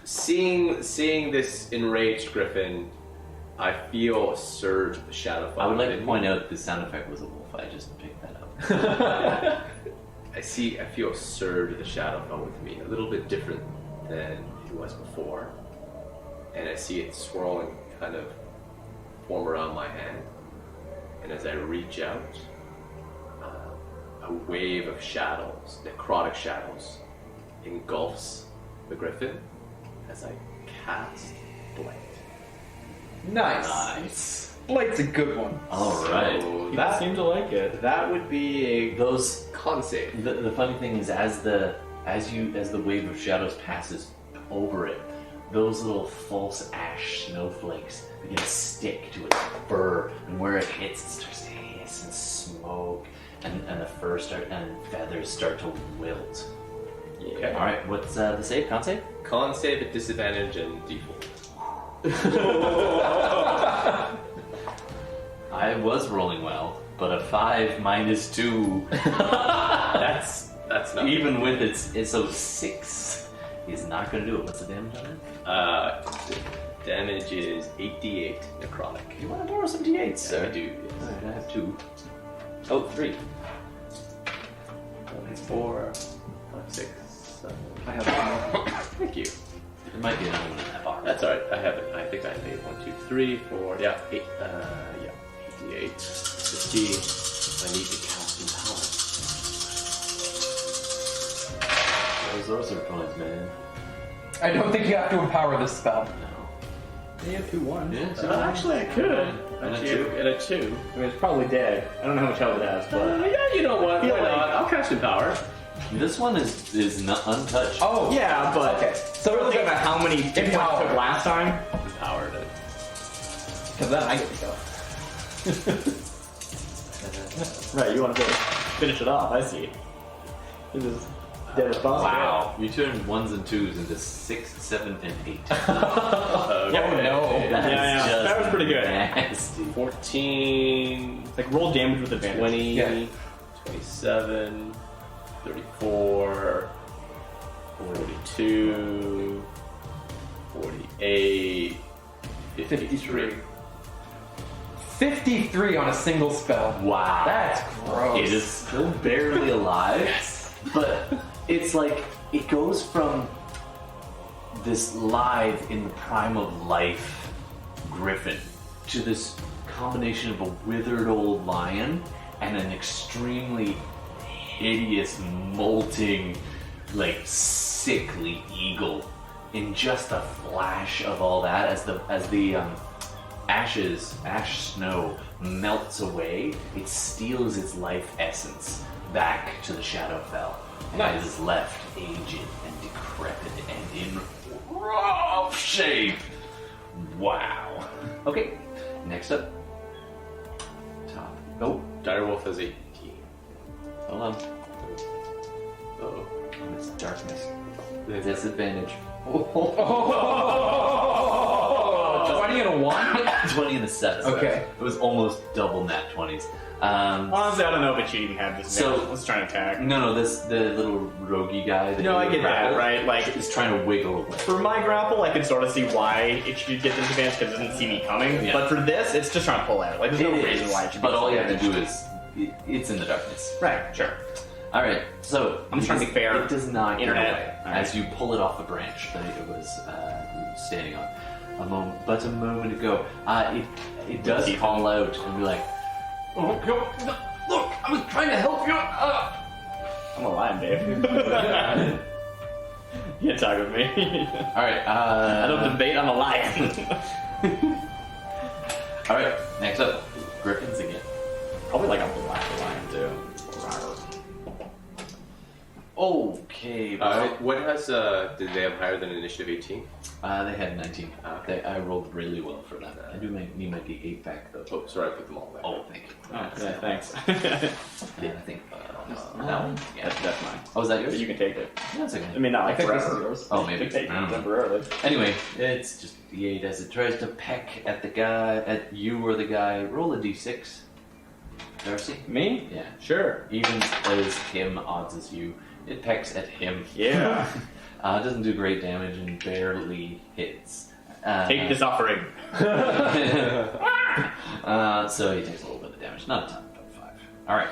seeing this enraged griffin, I feel a surge of the shadow. I would like to point out the sound effect was a wolf. I just picked that up. I feel a surge of the shadow fell with me, a little bit different than it was before. And I see it swirling, kind of form around my hand. And as I reach out, a wave of shadows, necrotic shadows, engulfs the griffin as I cast Blight. Nice. Blight's a good one. All right. So That seemed to like it. that would be a Those. con save. The funny thing is, as the wave of shadows passes over it, those little false ash snowflakes begin to stick to its fur, and where it hits, it starts to hiss and smoke, and the fur and feathers start to wilt. Okay. All right, what's the save? Con save? Con save at disadvantage and default. I was rolling well, but a 5 minus 2, That's not even with it's so 6 is not going to do it. What's the damage on it? The damage is 8d8 necrotic. You want to borrow some d8s, I sir? do. Yes. All right, I have 2. Oh, 3. 4, 5, 6, 7. I have one. Thank you. There might be another one in that bar. That's alright. I have it. I think I paid 1, 2, 3, 4. Yeah, 8. Yeah, 8d8. 50. I need to cast Empower. Those are points, man. I don't think you have to empower this spell. No. You have 2-1. Yeah, so Actually, I could. And a Actually, 2. and a 2. I mean, it's probably dead. I don't know how much health it has, but Yeah, you know what? Feel Why like- not? I'll cast Empower. This one is not untouched. Oh, yeah, but okay. So we're looking at how many hit points Empower. it took last time. Empowered it. Because then I get to go. Right, you want to finish it off. I see. This is dead response. Wow. You turned 1s and 2s into 6, 7, and 8. Yeah, Oh, no. That is yeah. just That was pretty good. nasty. 14, Like roll damage with advantage. 20, Yeah. 27, 34, 42, 48, 53. 53 on a single spell. Wow. That's gross. It is still barely alive, but it's like it goes from this live in the prime of life griffin to this combination of a withered old lion and an extremely hideous, molting, like sickly eagle in just a flash of all that as the ash snow melts away, it steals its life essence back to the Shadowfell. And Nice. it is left aged and decrepit and in rough shape. Wow. Okay, next up. Top. Oh, Direwolf has 18. hold on. Oh. It's darkness. Disadvantage. 20 and a 1? 20 and a 7. Okay. It was almost double nat 20s. Honestly, I don't know if it should even have this. So- let's try and attack. No, the little roguey guy. That No, I you get that, grappled right? Like, is trying to wiggle away. for my grapple, I can sort of see why it should get disadvantage because it doesn't see me coming. Yeah. But for this, it's just trying to pull out. Like, there's no It reason is, why it should be but all you have to do disadvantaged. is it's in the darkness. Right, sure. All right, so I'm just trying to be fair. It does not get Internet. away All right. as you pull it off the branch that it was standing on. A moment ago, it does Teeth. call out and be like, "Oh, look! I was trying to help you." I'm a lion, Dave. You can't talk with me. All right. I don't debate, I'm a lion. All right. Next up, Griffins again. Probably like a black lion, too. Okay, but What has, did they have higher than initiative 18? they had 19. Okay. I rolled really well for them. I do need my D8 back though. Oh, sorry, I put them all back. Oh, thank you. Oh, yeah, thanks. Yeah, I think that one. Yeah. That's mine. Oh, is that yours? You can take it. That's okay. I mean, not I like think this is forever. yours. Oh, You maybe. can take I don't it know. temporarily. Anyway, it's just D8 as it tries to peck at the guy, at you or the guy. Roll a D6. Darcy? Me? Yeah. Sure. Even as him odds as you, it pecks at him. Yeah. It doesn't do great damage and barely hits. Take this offering. So he takes a little bit of damage, not a ton, but 5. Alright.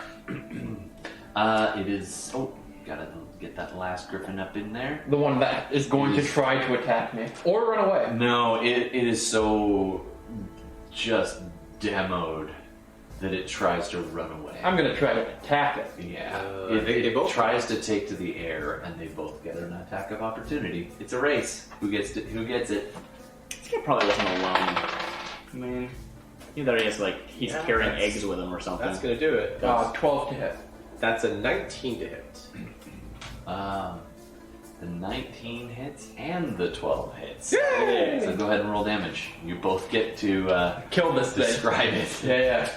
It is. Oh, gotta get that last griffin up in there. The one that is going to try to attack me or run away. No, it is so just demoed that it tries to run away. I'm going to try to attack it. Yeah, They both tries to take to the air, and they both get an attack of opportunity. It's a race. Who gets it? This guy probably wasn't alone. I mean, either he's carrying eggs with him or something. That's going to do it. 12 to hit. That's a 19 to hit. The 19 hits and the 12 hits. Yay! So go ahead and roll damage. You both get to Kill this thing. describe it. Yeah.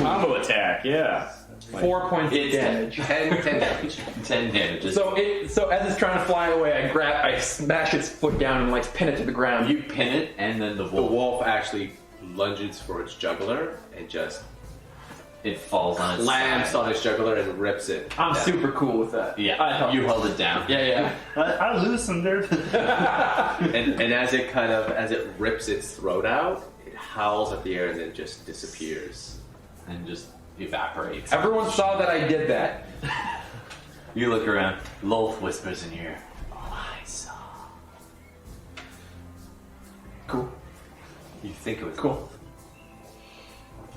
Combo attack, yeah. 4 points of It's damage. 10 damage. 10 damage. So as it's trying to fly away, I smash its foot down and pin it to the ground. You pin it, and then the The wolf, wolf actually lunges for its jugular and just it falls on its slams side. on its jugular and rips it. I'm down. super cool with that. Yeah, you held it down. Yeah. I loosened it. And as it rips its throat out, it howls at the air and then just disappears. And just evaporates. Everyone saw that I did that. You look around. Lolth whispers in your ear. All I saw. Cool. You think it was Cool.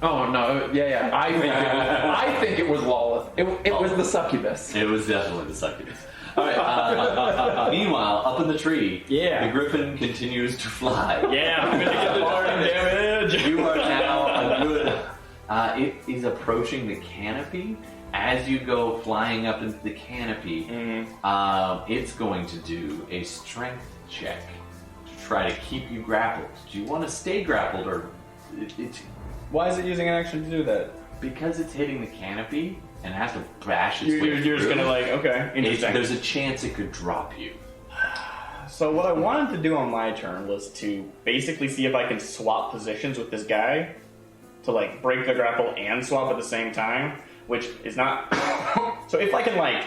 Oh no! Yeah. I think it was Lawless. It was the succubus. It was definitely the succubus. All right. Meanwhile, up in the tree, Yeah. the griffin continues to fly. Yeah, I'm gonna get the parting damage. You are now a good. It is approaching the canopy. As you go flying up into the canopy, it's going to do a strength check to try to keep you grappled. Do you want to stay grappled, or it's Why is it using an action to do that? because it's hitting the canopy and has to bash its way You're just through, gonna okay, interesting. there's a chance it could drop you. So what I wanted to do on my turn was to basically see if I can swap positions with this guy to break the grapple and swap at the same time, which is not. So if I can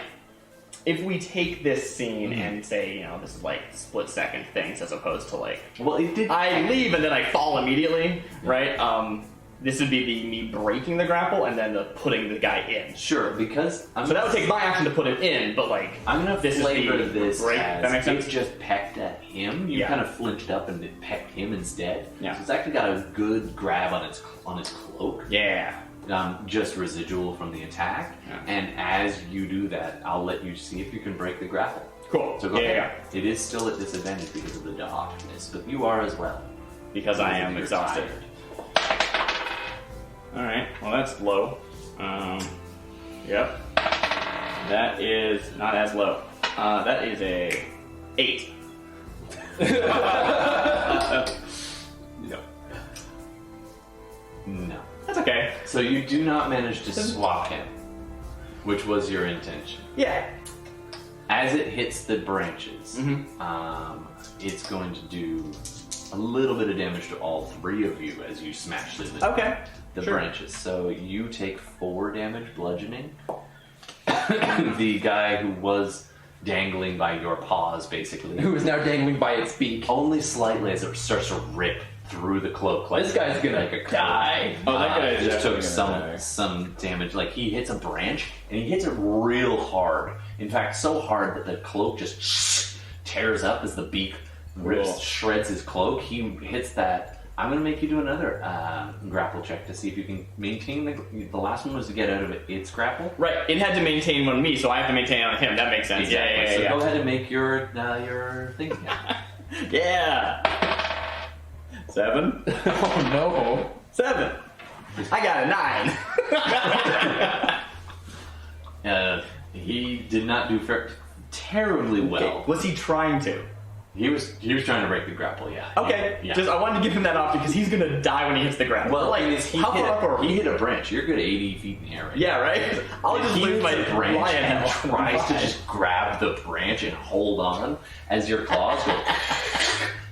if we take this scene and say this is split second things as opposed to Well, it did. I leave and then I fall immediately, right? This would be me breaking the grapple and then the putting the guy in. Sure, because So that would take my action to put him in, but I'm gonna this is flavor the this break. as That makes sense. it just pecked at him. You Yeah. kind of flinched up and it pecked him instead. Yeah. So it's actually got a good grab on its cloak. Yeah. Just residual from the attack. Yeah. And as you do that, I'll let you see if you can break the grapple. Cool. So go Yeah, ahead. It is still at disadvantage because of the darkness, but you are as well. Because I am You're exhausted. tired. Alright, well that's low. Yep. That is not as low. That is a 8. No. That's okay. So you do not manage to swap him, which was your intention. Yeah. As it hits the branches, it's going to do a little bit of damage to all three of you as you smash the Okay. Sure. branches. So you take 4 damage bludgeoning. The guy who was dangling by your paws, basically, Who is now dangling by its beak? only slightly as it starts to rip through the cloak. This guy's gonna like a curve. die. Oh, that guy is just took definitely gonna die. some damage. He hits a branch and he hits it real hard. In fact, so hard that the cloak just tears up as the beak Cool. shreds his cloak. He hits that. I'm going to make you do another grapple check to see if you can maintain the last one was to get out of its grapple. Right, it had to maintain on me, so I have to maintain on him. That makes sense. Exactly. Yeah. So go ahead and make your thing. Yeah. 7. Oh no. 7. I got a 9. He did not do terribly well. Okay. Was he trying to? He was trying to break the grapple, yeah. Okay, Yeah. just I wanted to give him that option because he's gonna die when he hits the ground. Well, like, how far up are we? he hit a branch. You're good 80 feet in the air right Yeah, right? I'll just he lose hits my a branch lion and health. tries to just grab the branch and hold on as your claws go.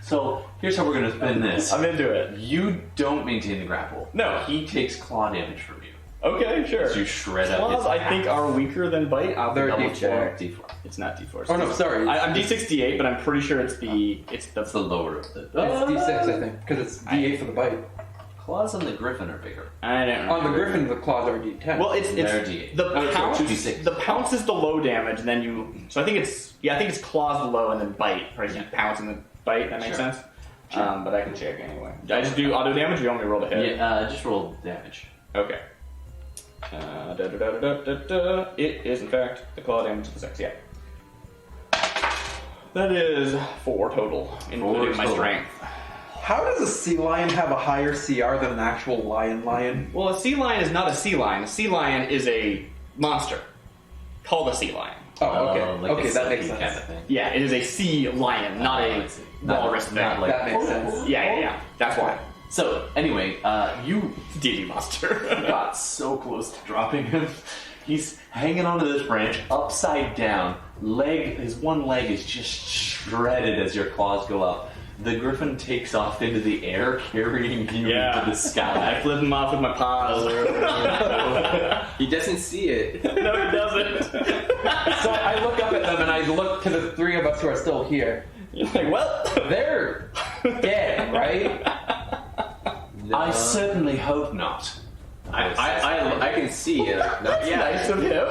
So here's how we're going to spin this. I'm into it. You don't maintain the grapple. No. He takes claw damage from you. Okay, sure. So you shred out Claws, his I think, are weaker than bite. I'll They're double D4. check. D4. It's not D4. Oh no, sorry. I'm D68, but I'm pretty sure it's the That's the lower of the... It's D6, I think, because it's D8 for the bite. Claws on the griffin are bigger. I don't know. On the griffin, the claws are D10. Well, it's They're D8. the pounce. D6. The pounce is the low damage, and then you. So I think it's claws low and then bite. Right? You pounce and then bite. That makes Sure. sense. But I can check anyway. I just do auto damage. Or you want me to roll the hit? Yeah, just roll damage. Okay. It is in fact the claw damage of the 6. Yeah. That is 4 total, including my total. strength. How does a sea lion have a higher CR than an actual lion? Well, a sea lion is not a sea lion. A sea lion is a monster called a sea lion. Oh, okay. Like Okay, a that makes silky sense. kind of thing. Yeah, it is a sea lion, not I a see. walrus thing. Not like- That makes sense. Yeah. That's why. So, anyway, you D&D monster. got so close to dropping him. He's hanging onto this branch upside down. His one leg is just shredded as your claws go up. The griffin takes off into the air, carrying you into the I sky. flip him off with my paws. He doesn't see it. No, he doesn't. So I look up at them and I look to the three of us who are still here. You're like, well, They're dead, right? I certainly hope not. I can see. that's nice of him.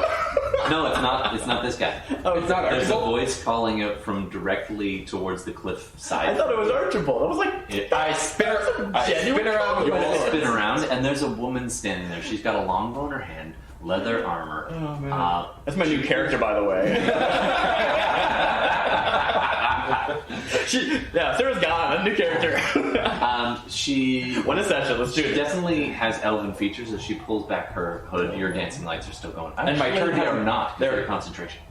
No, it's not. It's not this guy. Oh, it's not There's a Archibald? voice calling out from directly towards the cliff side. I thought it was Archibald. I was like, I spin around with You my all hands. spin around, and there's a woman standing there. She's got a longbow in her hand, leather armor. Oh, man. That's my new character, by the way. Sarah's gone. A new character. She One essential. Let's do She it. definitely has elven features. As she pulls back her hood, your dancing lights are still going. And my turn they are hasn't- not. they're- They're concentration.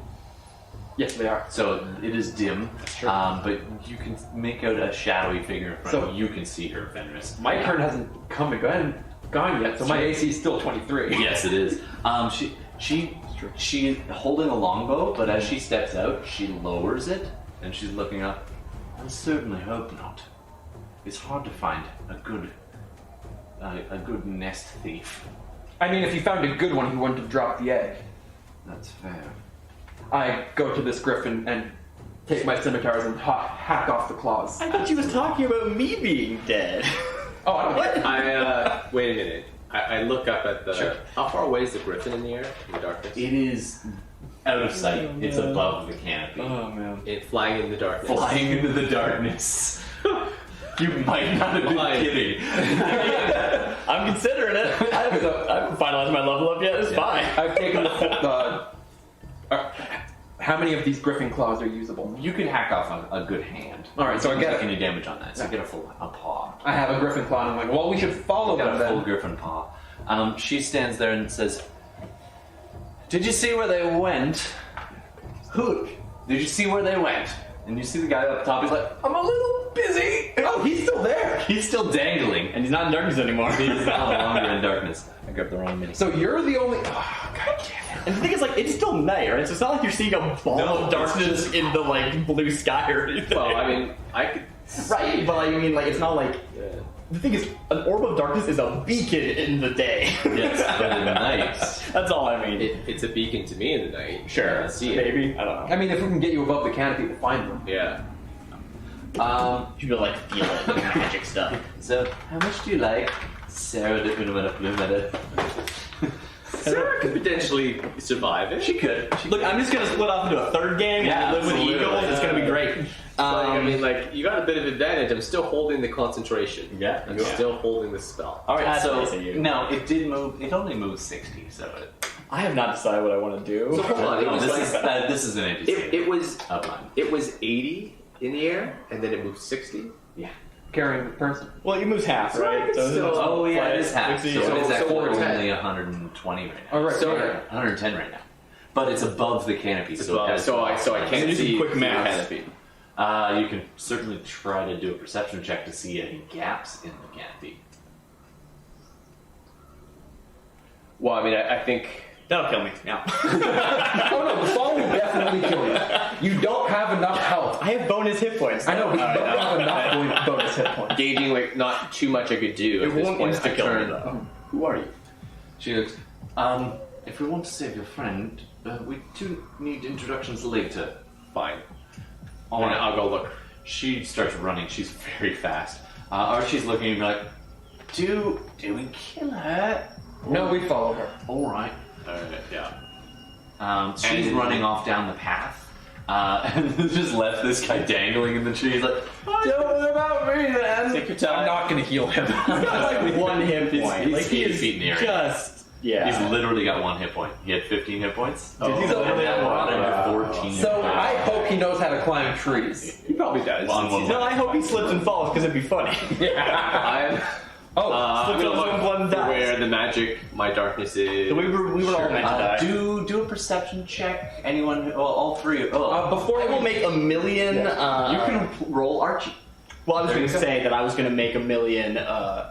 Yes, they are. So it is dim, but you can make out a shadowy figure in front So- of you. You can see her, Fenris. My turn hasn't come and gone yet, so my AC is still 23. Yes, it is. She's holding a longbow, but as she steps out, she lowers it, and she's looking up. I certainly hope not. It's hard to find a good nest thief. I mean, if you found a good one, he wouldn't have dropped the egg. That's fair. I go to this griffin and take my scimitars and hack off the claws. I thought she was talking about me being dead. Oh, I don't care. Wait a minute. I look up at the. Sure. How far away is the griffin in the air, in the darkness? It is out of sight. It's above the canopy. Oh, man. It flying in the darkness. Flying into the darkness. You might not have been kidding. I'm considering it. I haven't finalized my level up yet. It's fine. I've taken the how many of these griffin claws are usable? You can hack off a good hand. All right, so I don't get take it. any damage on that. So you get a paw. I have a griffin claw, and I'm like, well, we should follow Got them a full then. griffin paw. She stands there and says, "Did you see where they went? Who? Did you see where they went?" And you see the guy up top. He's like, "I'm a little busy." Oh, he's still there. He's still dangling, And he's not in darkness anymore. he's no longer in darkness. I grabbed the wrong mini. So you're the only. Oh, God damn it. And the thing is, like, it's still night, right? So it's not like you're seeing a ball No, of darkness it's in the, like, blue sky or anything. Well, I mean, I could. Right, but I mean, like, it's not like... Yeah. The thing is, an orb of darkness is a beacon in the day. Yes, but in the night. That's all I mean. It's a beacon to me in the night. Sure, I see it. maybe. I don't know. I mean, if we can get you above the canopy, we'll find them. Yeah. People like feel it, the magic stuff. So, how much do you like Sarah de Plumette? Sarah could potentially survive it. She could. Look, I'm just gonna split off into a third game Yeah, and live with the absolutely. eagles. It's gonna be great. I mean, like, you got a bit of advantage. I'm still holding the concentration. Yeah. I'm still holding the spell. All right, That's so nice of you. no, it did move. It only moved 60, so it. I have not decided what I want to do. So hold on, it No, was this is an NPC. it was outline. it was 80 in the air, and then it moved 60. Yeah. Carrying the person. Well, it moves half, right? it's still- Oh yeah, it is half. 60, So so it's it's actually at 410. only 120 right now. All right. So- yeah. 110 right now. but it's above the canopy, so it has So I can't do some see quick through the math. canopy. You can certainly try to do a perception check to see any gaps in the canopy. Well, I mean, I think That'll kill me. Yeah. Oh no, the fall will definitely kill you. You don't have enough health. I have bonus hit points. I know, but you don't have enough bonus hit points. gauging like not too much I could do. It at this won't point. I insta-kill me, turn. though. Who are you? She looks, if we want to save your friend, we do need introductions later. Fine. All right. I'll go look. She starts running. She's very fast. Archie's looking at me like, do we kill her? No, we follow her. All right. Yeah. She's And- running off down the path. And just left this guy dangling in the tree. He's like, don't worry about me then. Take your time. I'm not going to heal him. Like 1 hit point. He's Like he 8 is feet in the area. just He's literally got 1 hit point. He had 15 hit points. Did he literally have one? Under 14. So I hope he knows how to climb trees. He probably does. No, I hope he slips and falls because it'd be funny. I'm Slips gonna on look one blood and for dies. where the magic, my darkness is. we were all meant to die. Do a perception check. Anyone? Well, all three. Before I will make 1 million. you can roll Archie. Well, I was There going you to go. say that I was going to make 1 million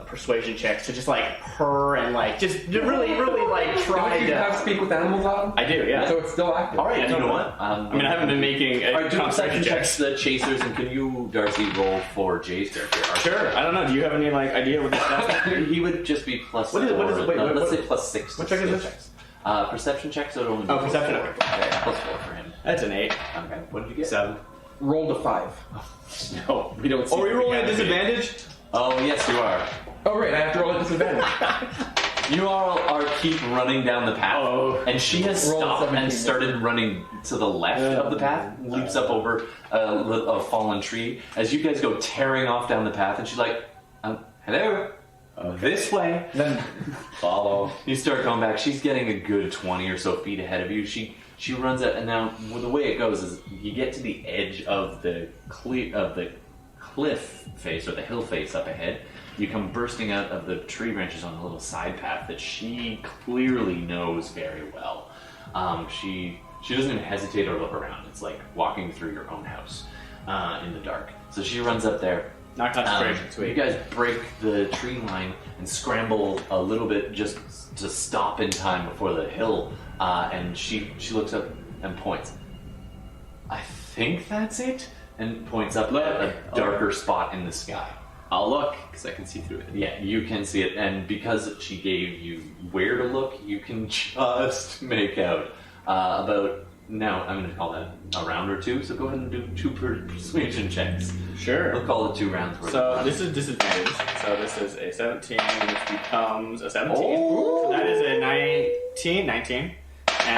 persuasion checks to just like purr and like just really like try you have to. speak with animals on? I do, yeah. So it's still active. All right. Yeah, You know totally. what? I mean, I haven't been making All right, do perception concentration checks. The chasers, and can you, Darcy, roll for Jay's character? Archie? Sure. I don't know. Do you have any like idea what this stuff? He would just be plus. What is it? What is it? Wait, no, what- let's what- say plus 6. What check is this? Perception check, so it only. Oh, be perception, plus okay. 4. Yeah, plus 4 for him. That's an 8. Okay. What did you get? 7. Roll to 5. No, we don't see. Are we the rolling at canopy. disadvantage? Oh yes, you are. Oh, right, I have to roll at disadvantage. You all are keep running down the path, Oh. and she has Roll stopped 17. and started running to the left of the path, leaps up over a fallen tree. As you guys go tearing off down the path, and she's like, "Hello, this way." Then Follow. You start going back. She's getting a good 20 or so feet ahead of you. She runs out, and now well, the way it goes is you get to the edge of the cliff face or the hill face up ahead. You come bursting out of the tree branches on a little side path that she clearly knows very well. She doesn't even hesitate or look around. It's like walking through your own house in the dark. So she runs up there. Not concentration. You Sweet. guys break the tree line and scramble a little bit just to stop in time before the hill. And she looks up and points. I think that's it. And points up at a darker spot in the sky. I'll look because I can see through it. Yeah, you can see it. And because she gave you where to look, you can just make out about. Now I'm going to call that a round or two. So go ahead and do 2 persuasion checks. Sure. We'll call it 2 rounds. worth. So this is disadvantage. So this is a 17, which becomes a 17. Oh. So that is a 19. And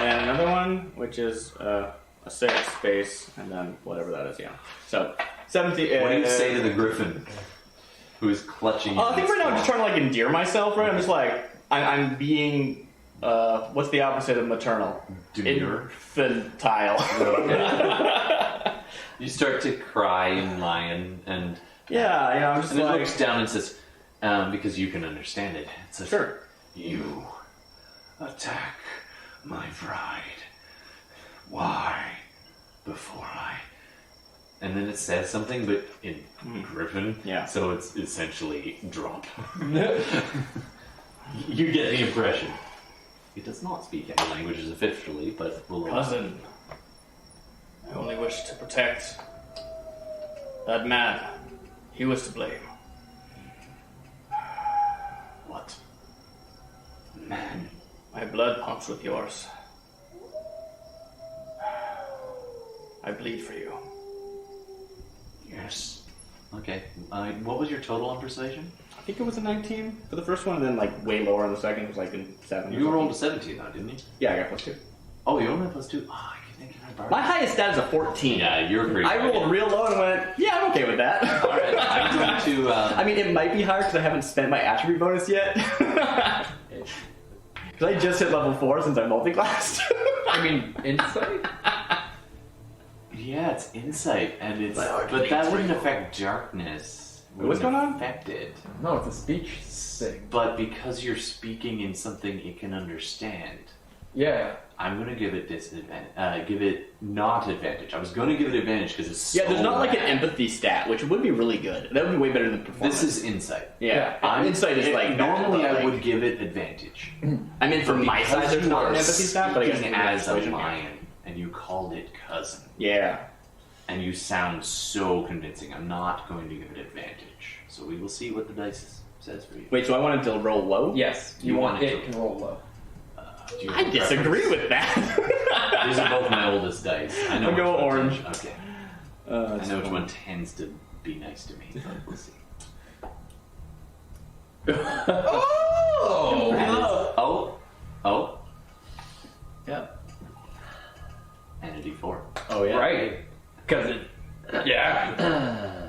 then another one, which is a 6 space, and then whatever that is, yeah. So 17. What do you say to the griffin who's clutching? I think right now I'm just trying to like endear myself, right? I'm just like, I'm being, what's the opposite of maternal? Demure. Infantile. You start to cry and lie and yeah, I'm just and it like, looks down and says, because you can understand it. It says, sure. You attack my bride. Why? Before I. And then it says something, but in Griffin. Yeah. So it's essentially drop. You get the impression. It does not speak any languages officially, but we'll. Cousin, I only wish to protect that man. He was to blame. What? Man. My blood pumps with yours. I bleed for you. Yes. Okay. What was your total on persuasion? I think it was a 19 for the first one, and then like way lower on the second. It was like in 7. or You rolled a something. 17 though, didn't you? Yeah, I got +2. Oh, you only had +2. Oh, I can think of My highest stat is a 14. Yeah, you're pretty. I rolled real low and went, yeah, I'm okay with that. Alright, I'm going to. I mean, it might be higher because I haven't spent my attribute bonus yet. Because I just hit level 4 since I multi-classed. I mean, insight? Yeah, it's insight, and it's. But But that wouldn't affect darkness. Wait, what's going on? Affect it. No, it's a speech thing. But because you're speaking in something it can understand. Yeah. I'm gonna give it disadvantage. Give it not advantage. I was gonna give it advantage because it's Yeah, there's not like an rad. empathy stat, which would be really good. That would be way better than performance. This is insight. Yeah, insight is like normally bad, but, I like, would give it advantage. I mean, for my Because side, there's you not are an empathy stat, but I guess speaking in that as a situation, lion, and you called it cousin, yeah. and you sound so convincing. I'm not going to give it advantage. So we will see what the dice says for you. Wait, so I wanted to roll low? Yes. You You want want it it can roll low. Do you I have a disagree preference? with that. These are both my oldest dice. I know I'll go which one orange. tends- Okay. I know which one tends to be nice to me, but we'll see. Oh! That is- oh. Yeah. And a D4. Oh yeah. Right. Because it... Yeah.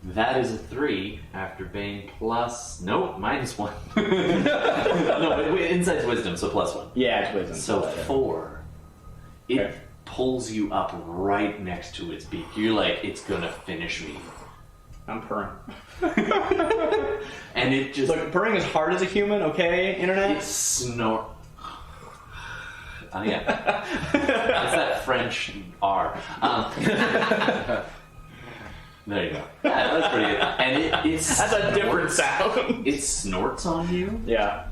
That is a 3 after Bane plus... Nope, -1. No, wait, insight's wisdom, so +1. Yeah, it's wisdom. So 4. It Okay. pulls you up right next to its beak. You're like, it's gonna finish me. I'm purring. And it just... Look, purring is hard as a human, okay, internet? It snort. Oh yeah, it's that French R. There you go. Yeah, that's pretty good. And it's That's a different sound. It snorts on you, Yeah.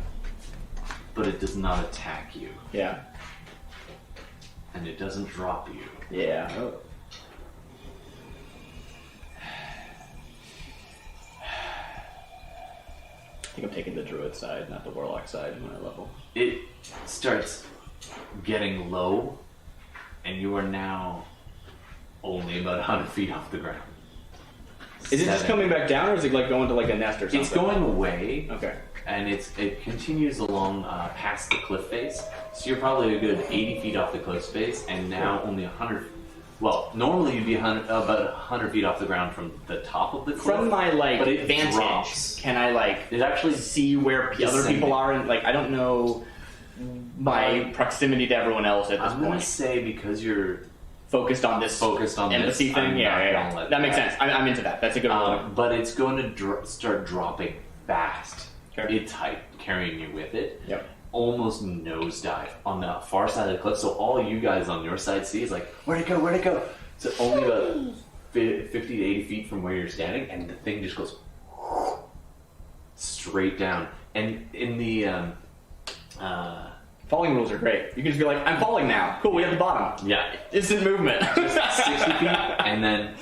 but it does not attack you, Yeah. and it doesn't drop you. Yeah. I think I'm taking the druid side, not the warlock side when I level. It starts getting low, and you are now only about 100 feet off the ground. Is it just 7. coming back down, or is it like going to like a nest or something? It's going away. Okay. And it continues along past the cliff face. So you're probably a good 80 feet off the cliff face, and now only 100. Well, normally you'd be about 100 feet off the ground from the top of the cliff. From my like but it vantage, drops. can I like It actually see where other descending. people are? And like I don't know my proximity to everyone else at this I'm gonna point. say because you're Focused on this focused on empathy this, thing. I'm Yeah, not yeah, gonna yeah. let That makes sense. I'm into that. That's a good one. But it's going to start dropping fast. Okay. It's height, carrying you with it. Yep. Almost nosedive on the far side of the cliff. So all you guys on your side see is like, where'd it go? Where'd it go? So only about 50 to 80 feet from where you're standing, and the thing just goes straight down. And in the Falling rules are great. You can just be like, I'm falling now. Cool, we have the bottom. yeah, Instant movement. 60 feet, and then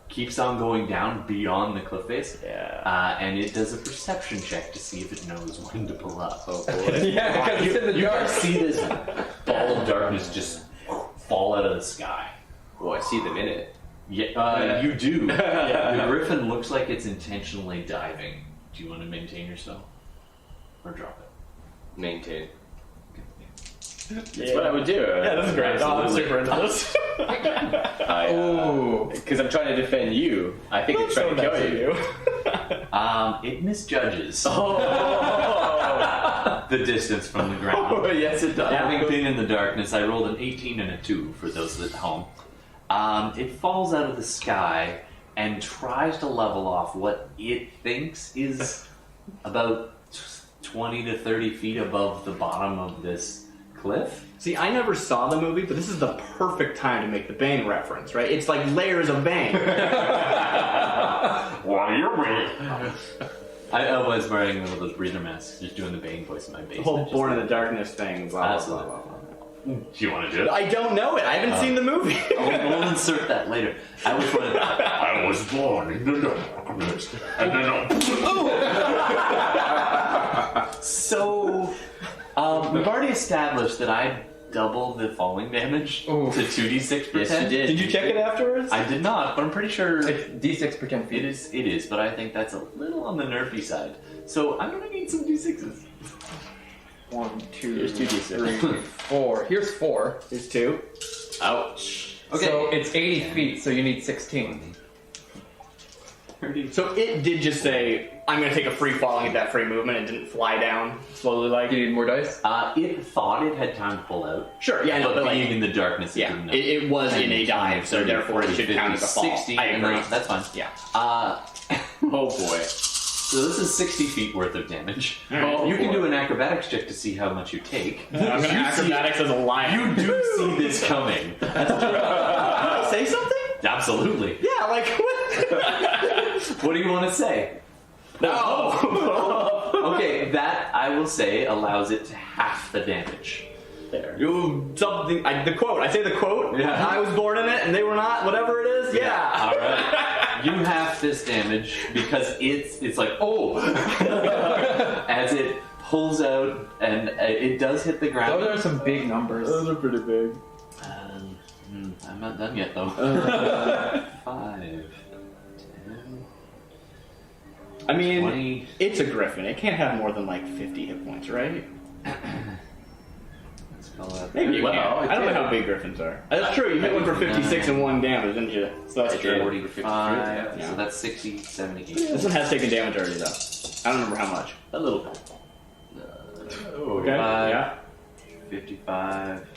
keeps on going down beyond the cliff face. Yeah. And it does a perception check to see if it knows when to pull up. Oh boy. Yeah, because it's in the You dark. guys see this ball of darkness just fall out of the sky. Oh, I see them in it. Yeah, you do. The griffin looks like it's intentionally diving. Do you want to maintain your spell? Or drop it? Maintain. That's what I would do. Yeah, this is great. Oh, I'm Absolutely. super into this. Because I'm trying to defend you. I think it's trying to kill you. It misjudges Oh, the distance from the ground. yes, it does. Having been in the darkness, I rolled an 18 and a 2 for those at home. It falls out of the sky and tries to level off what it thinks is about 20 to 30 feet above the bottom of this cliff. See, I never saw the movie, but this is the perfect time to make the Bane reference, right? It's like layers of Bane. Why you're ready? I was wearing one of those breather masks, just doing the Bane voice in my The basement. whole just Born in like- the Darkness thing. Blah, blah, Absolutely. blah, blah, blah. Do you want to do it? I don't know it. I haven't seen the movie. We'll insert that later. I was wondering, I was born in the darkness, and then so we've already established that I doubled the falling damage Ooh. to 2d6 per Yes, 10. you did. Did you check it afterwards? I did not, but I'm pretty sure It's D6 per 10 feet. it is, but I think that's a little on the nerfy side. So I'm gonna need some d6s. 1, 2, Here's 2d6. 3, 4. Here's 4. There's two. Ouch. Okay. So it's 80 feet, so you need 16. So it did just say, I'm going to take a free fall and get that free movement. It didn't fly down slowly like... Do you need more dice? It thought it had time to pull out. Sure, yeah, I know, But but being like... in the darkness, it Yeah, didn't know. it was in a dive, so 30, therefore it 40, should count as a 50, fall. 60, I and agree. that's fine. Yeah. Oh boy. So this is 60 feet worth of damage. Alright. You can do an acrobatics check to see how much you take. I'm gonna acrobatics as a lion. You do see this coming. Say something? Absolutely. Yeah, like what? What do you want to say? No. Okay, that I will say allows it to half the damage. There. You something the quote. I say the quote. Yeah. I was born in it, and they were not. Whatever it is. Yeah. All right. You half this damage because it's like as it pulls out and it does hit the ground. Those are some big numbers. Those are pretty big. I'm not done yet though. 5, 10. I mean, 20. it's a griffin. It can't have more than like 50 hit points, right? Maybe it Well, can. I don't know how big griffins are. That's true. You hit one for 56 and 1 damage, didn't you? So that's true. 45. Yeah. So that's 60, 70, 80. This one has taken damage already, though. I don't remember how much. A little bit. Okay. Yeah. 55,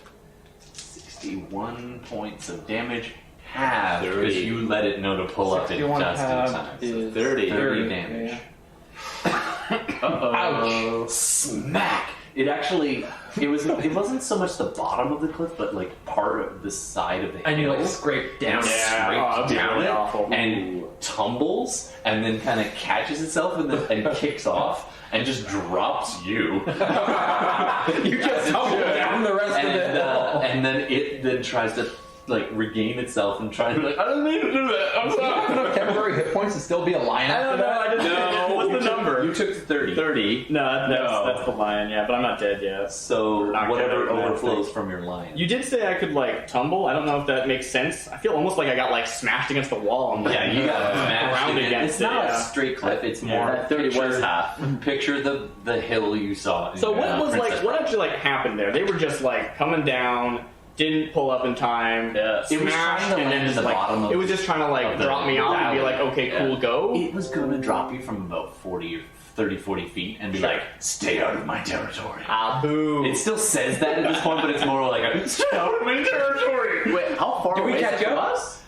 61 points of damage. Half because 30. you let it know to pull up in 61 just in half time. is 30 30 damage. Yeah. Ouch! Smack! It actually, it wasn't so much the bottom of the cliff, but like part of the side of the hill. And you like scrape down. Yeah. Oh, that'd be down really it awful. and tumbles and then kind of catches itself and kicks off and just drops you. You just tumble down the rest of the hill. And then it then tries to like regain itself and try to like, I didn't mean to do that. I'm Do you have sorry. enough temporary hit points to still be a lion I after don't know. that? I just No, what's the number? You took 30. 30. No, that's the lion. Yeah, but I'm not dead yet. So Not whatever dead, I overflows think. from your lion. You did say I could like tumble. I don't know if that makes sense. I feel almost like I got like smashed against the wall. And Yeah, you got ground grounded against It's it. not Yeah. a straight cliff. It's more Yeah, 30 picture- was half. Picture the hill you saw. So in, what was Princess like? What Bride. actually like happened there? They were just like coming down. Didn't pull up in time. It was Smashed trying to and then land just in the like bottom of- it was just trying to like of the drop me off and be valley. like, okay, cool, Yeah. go. It was going to drop you from about 40 or 40 feet and be like, stay out of my territory. Ah, boo. It still says that at this point, but it's more like a, stay out of my territory. Wait, how far Did we away catch is it from up? us?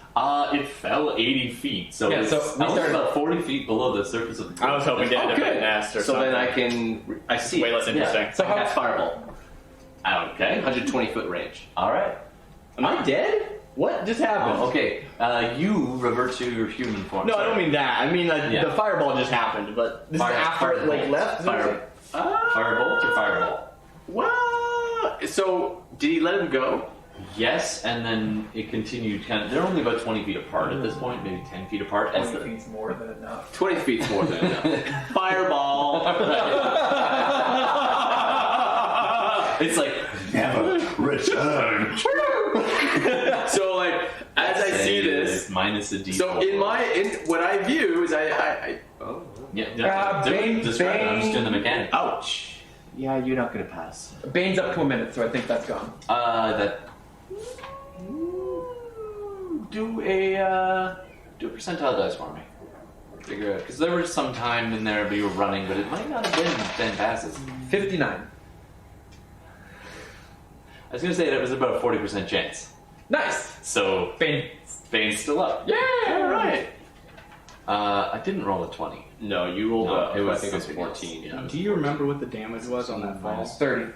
It fell 80 feet, so Yeah, it's so we I was started- about 40 feet below the surface of the I was hoping to end up in a nest or So something. then I see. way less interesting. So how Cast fireball. Okay. 120 foot range. All right. Am I dead? What just happened? Oh, okay. You revert to your human form. No, I don't mean that. I mean Yeah. the fireball just happened, but this is after it like left. Firebolt or fireball? Well, so did he let him go? Yes, and then it continued kind of. They're only about 20 feet apart at this point, maybe 10 feet apart. As 20 the, feet's more than enough. 20 feet's more than enough. Fireball! It's like, never return. So like, as I see this, minus a D. so in what I view is I Yeah, Bane- describe it. I'm just doing the Bane- mechanic. ouch. Yeah, you're not gonna pass. Bane's up to a minute, so I think that's gone. That. Do a percentile dice for me. Figure out, because there was some time in there, but you were running, but it might not have been 10 passes. 59. I was gonna say that was about a 40% chance. Nice! So Bane. Bane's still up. Yeah! All right. I didn't roll a 20. No, you rolled. No, it was I think it was something else. 14. Yeah. Do you remember what the damage was on that fall? 30.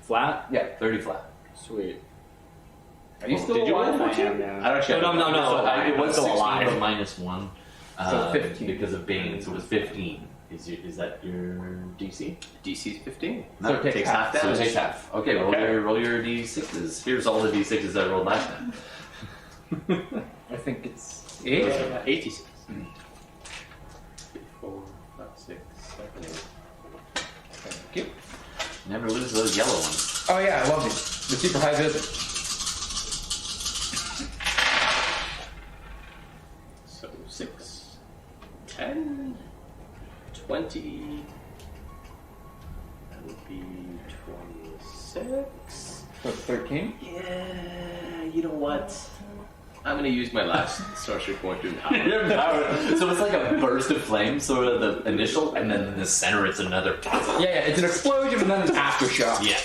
Flat? Yeah. 30 flat. Sweet. Are you still Did you alive? roll 14? I don't actually. No. It was still 16, alive. but minus 1. So 15. Because of Bane, so it was 15. Is that your DC? DC's 15. So it takes half So it damage. takes half. Okay, roll your D6s. Here's all the D6s I rolled last time. I think it's 8. 86. 4, 5, 6, 7, 8. Thank you. Never lose those yellow ones. Oh yeah, I love these. The super high visit. So 6, 10, 20. That would be 26. So 13. Yeah, you know what? I'm gonna use my last sorcery point to empower. So it's like a burst of flame, sort of the initial, and then in the center it's another. Yeah, it's an explosion and then an aftershock. Yeah.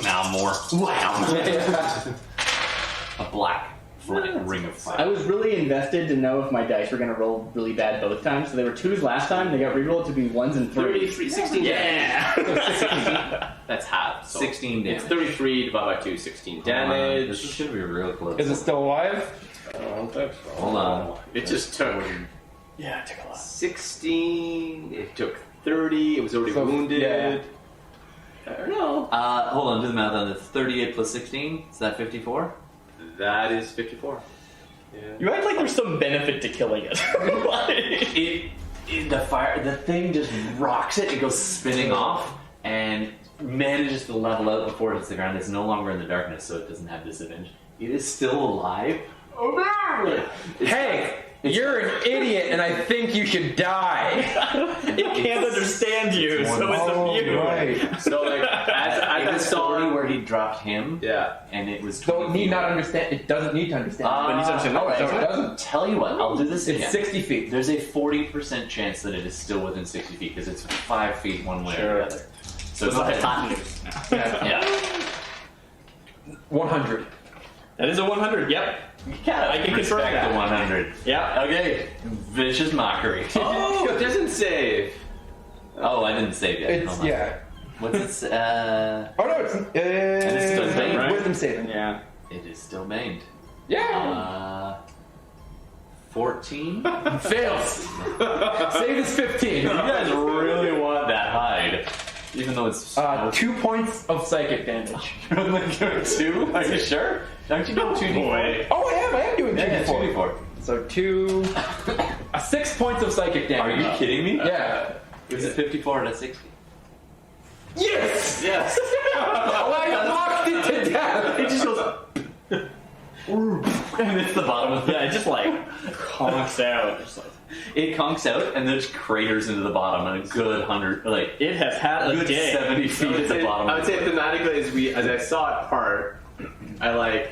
Now more. Wow. A black ring of fire. I was really invested to know if my dice were going to roll really bad both times. So they were 2s last time. They got rerolled to be 1s and 3s. 33, 16 Yeah. That's half. So 16 damage. It's 33 divided by 2, 16 damage. This is going to be real close. Is it still alive? I don't think so. Hold on. It just took Yeah, it took a lot. 16. It took 30. It was already wounded. Yeah. I don't know. Hold on, do the math on this. 38 plus 16, is that 54? That is 54. Yeah. You act like there's some benefit to killing it. The thing just rocks it, it goes spinning off, and manages to level out before it hits the ground. It's no longer in the darkness, so it doesn't have disadvantage. It is still alive. Hey, you're an idiot, and I think you should die. It can't understand you, so it's immune. Right. So, like, as I It was saw. 40 where he dropped him, Yeah. and it was 20 So it need feet not away. understand. It doesn't need to understand. But it needs to understand. Alright, so it Alright. doesn't. Tell you what, I'll do this again. It's 60 feet. There's a 40% chance that it is still within 60 feet, because it's 5 feet one way or Sure. the other. So It's go like ahead. hot news. Yeah. 100. That is a 100, yep. I can confirm Respect that. the 100. Yeah. Okay. Vicious mockery. Oh, it doesn't save. Oh, I didn't save yet. It's Hold on. yeah. What's its? Oh no, it's still banged, right? wisdom saving. Yeah. It is still bained. Yeah. 14. Fails. Save is 15. You guys really want that hide, even though it's 2 points of psychic damage. You're only doing 2. Are you sure? Don't you do 2d4? Oh, I am doing 2 Yeah, before. 2d4. So 6 points of psychic Are damage. you kidding me? Yeah. Is it 54 and a 60? Yes. Yes. Oh, I knocked it to death. It just goes. And it's the bottom of Yeah, it just like conks out. Just like, It conks out and there's craters into the bottom, and a good 100, like it has had a good day. 70 feet at the bottom. I would say thematically, as I saw it part, I like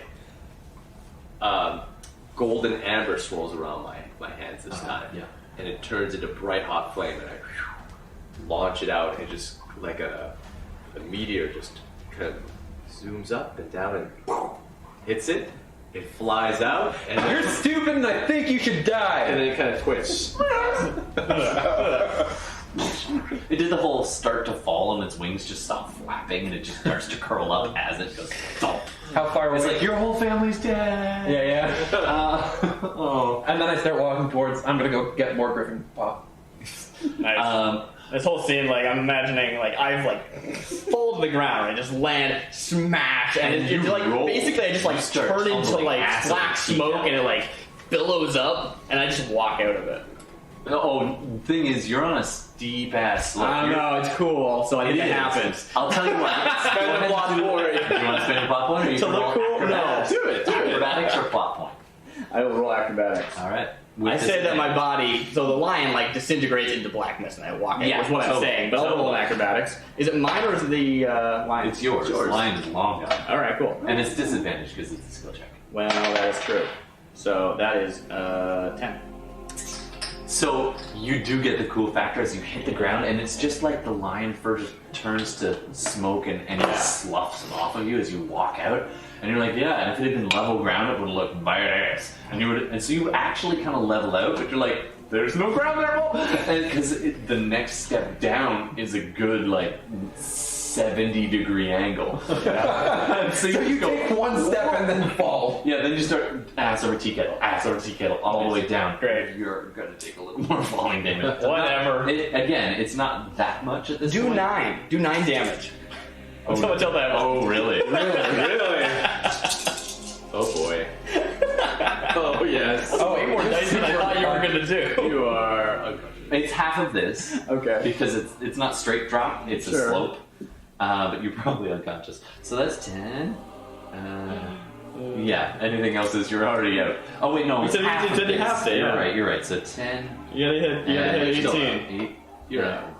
golden amber swirls around my hands this time. yeah. And it turns into bright hot flame, and I launch it out, and just like a meteor just kind of zooms up and down and hits it. It flies out, and You're then, stupid, and I think you should and die. then it kind of twists. It did the whole start to fall, and its wings just stop flapping, and it just starts to curl up as it goes. Thump. How far away? It's like your whole family's dead. yeah. Oh. And then I start walking towards. I'm gonna go get more griffin pop. Nice. This whole scene, like, I'm imagining, like, I've, like, fall to the ground, I just land, smash, and And it's you like, roll. basically I just, like, You start turn into, tumbling like, ass black over feet smoke, down. and it, like, billows up, and I just walk out of it. Oh, thing is, you're on a steep ass slope. I don't know, it's cool, so I think it is. happens. I'll tell you what. Spend a plot point. You want to spend a plot point? Or you To can look roll cool? acrobatics? Do it. Acrobatics or plot point? I will roll acrobatics. All right. I say that my body, so the lion, like, disintegrates into blackness, and I walk out, Yeah, is what I'm totally, saying, but I'll roll totally. an acrobatics. Is it mine, or is it the lion? It's yours. Lion is long gone. Alright, cool. And it's disadvantaged because it's a skill check. Well, that is true. So, that is 10. So you do get the cool factor as you hit the ground, and it's just like the lion fur just turns to smoke and just sloughs off of you as you walk out. And you're like, yeah, and if it had been level ground, it would have looked badass. And so you actually kind of level out, but you're like, there's no ground there, and because the next step down is a good like 70-degree angle. And so you go Take one step and then fall. Yeah, then you start ass over tea kettle, all the way down. Great. You're gonna take a little more falling damage. Whatever. Again, it's not that much at this Do point. 9. Do 9 damage. That's how much health I have. Oh, really? Really? Oh boy. Oh yes. Oh, 8 more dice than I thought you were going to do. You are unconscious. It's half of this Okay. because it's not straight drop; it's Sure. a slope. But you're probably unconscious. So that's 10. Yeah. Anything else is you're already out. Oh wait, no. You It's said half you of said you this. have to, yeah. You're right. So 10. You gotta hit and still 18. You're out.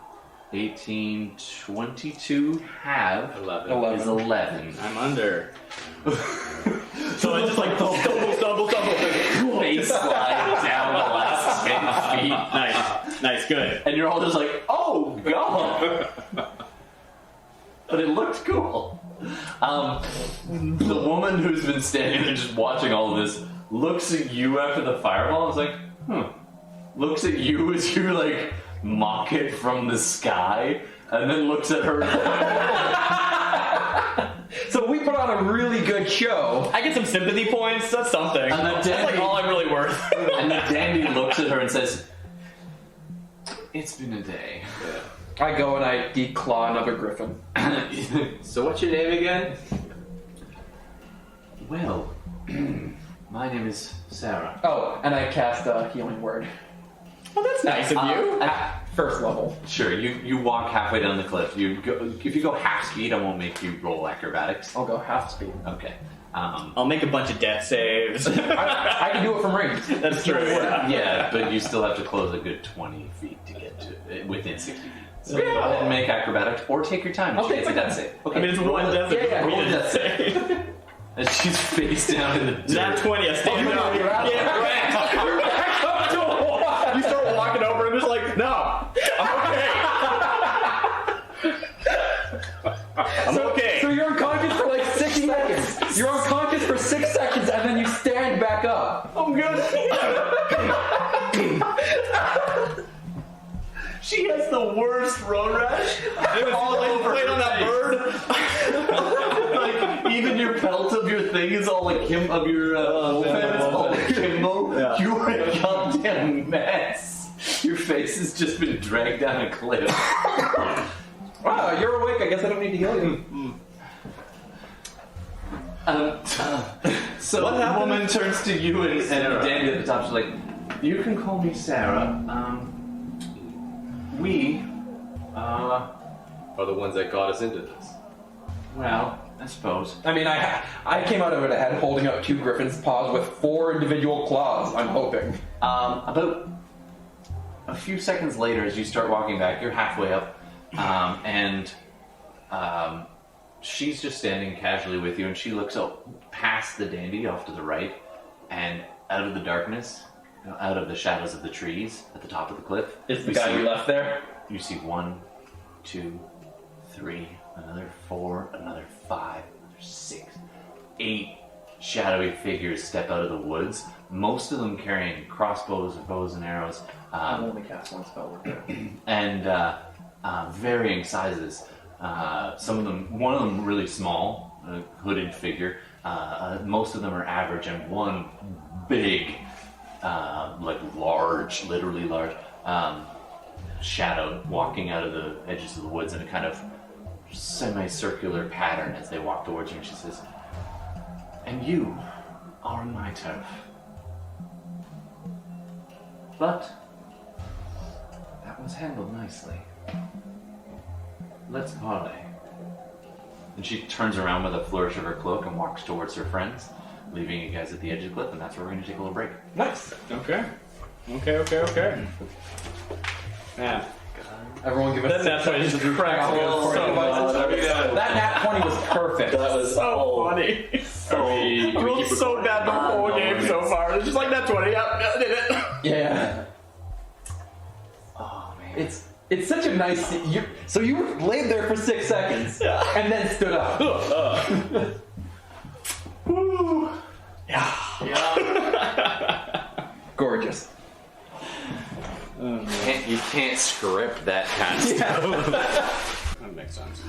18, 22 half 11. is 11. I'm under. So I just like stumble. Face slide down the last 10 feet. Nice, good. And you're all just like, oh god! But it looked cool. The woman who's been standing there just watching all of this looks at you after the fireball. Is like, looks at you as you like mock it from the sky, and then looks at her. So we put on a really good show. I get some sympathy points. That's something. And the That's like all I'm really worth. And the dandy looks at her and says, "It's been a day." I go and I declaw another griffin. So what's your name again? Well, my name is Sarah. Oh, and I cast a healing word. Oh, that's nice of you. At first level. Sure, you walk halfway down the cliff. If you go half speed, I won't make you roll acrobatics. I'll go half speed. Okay. I'll make a bunch of death saves. I can do it from range. That's true. Yeah, but you still have to close a good 20 feet to get to within 60 feet. So go ahead and make acrobatics, or take your time. I'll take my that time. save. I mean, it's one death save. Yeah, roll a death save. And she's face down in the dirt. Nat 20, I stand up. you're out. Yeah, right. You start walking over and just like, no, I'm okay. I'm okay. So you're unconscious for like 6 seconds. You're unconscious for 6 seconds, and then you stand back up. I'm good. She has the worst road rash. It was all over played on that bird. Like, even your pelt of your thing is all like him of your wolf head is all like Kimbo. Yeah. You are a goddamn mess. Your face has just been dragged down a cliff. Wow, you're awake. I guess I don't need to heal you. So the woman turns to you and Dandy at the top. She's like, "You can call me Sarah. We Are the ones that got us into this. well, I suppose. I mean, I came out of it ahead holding up 2 griffin's paws with 4 individual claws, I'm hoping. About a few seconds later, as you start walking back, you're halfway up, and she's just standing casually with you, and she looks up past the dandy off to the right, and out of the darkness, out of the shadows of the trees at the top of the cliff, Is the guy you left there? you see 1, 2, 3, another 4, another 5, another 6, 8 shadowy figures step out of the woods. Most of them carrying crossbows, bows, and arrows, I've only cast 1 spell with it. and varying sizes. Some of them, one of them really small, a hooded figure. Most of them are average, and one big, like large, literally large, shadow walking out of the edges of the woods in a kind of semicircular pattern as they walk towards you. And she says, "And you are on my turf. But that was handled nicely. Let's parley." And she turns around with a flourish of her cloak and walks towards her friends, leaving you guys at the edge of the cliff, and that's where we're going to take a little break. Nice. Okay. Yeah. Everyone give us That nat 20 just cracked me up so much. That nat 20 was perfect. That was so funny. I rolled so bad the whole game so far. It's just like that 20. Yep, I did it. Yeah. Oh, man. It's such a nice... So you laid there for 6 seconds, and then stood up. Woo. Gorgeous. You can't script that kind of stuff. That makes sense.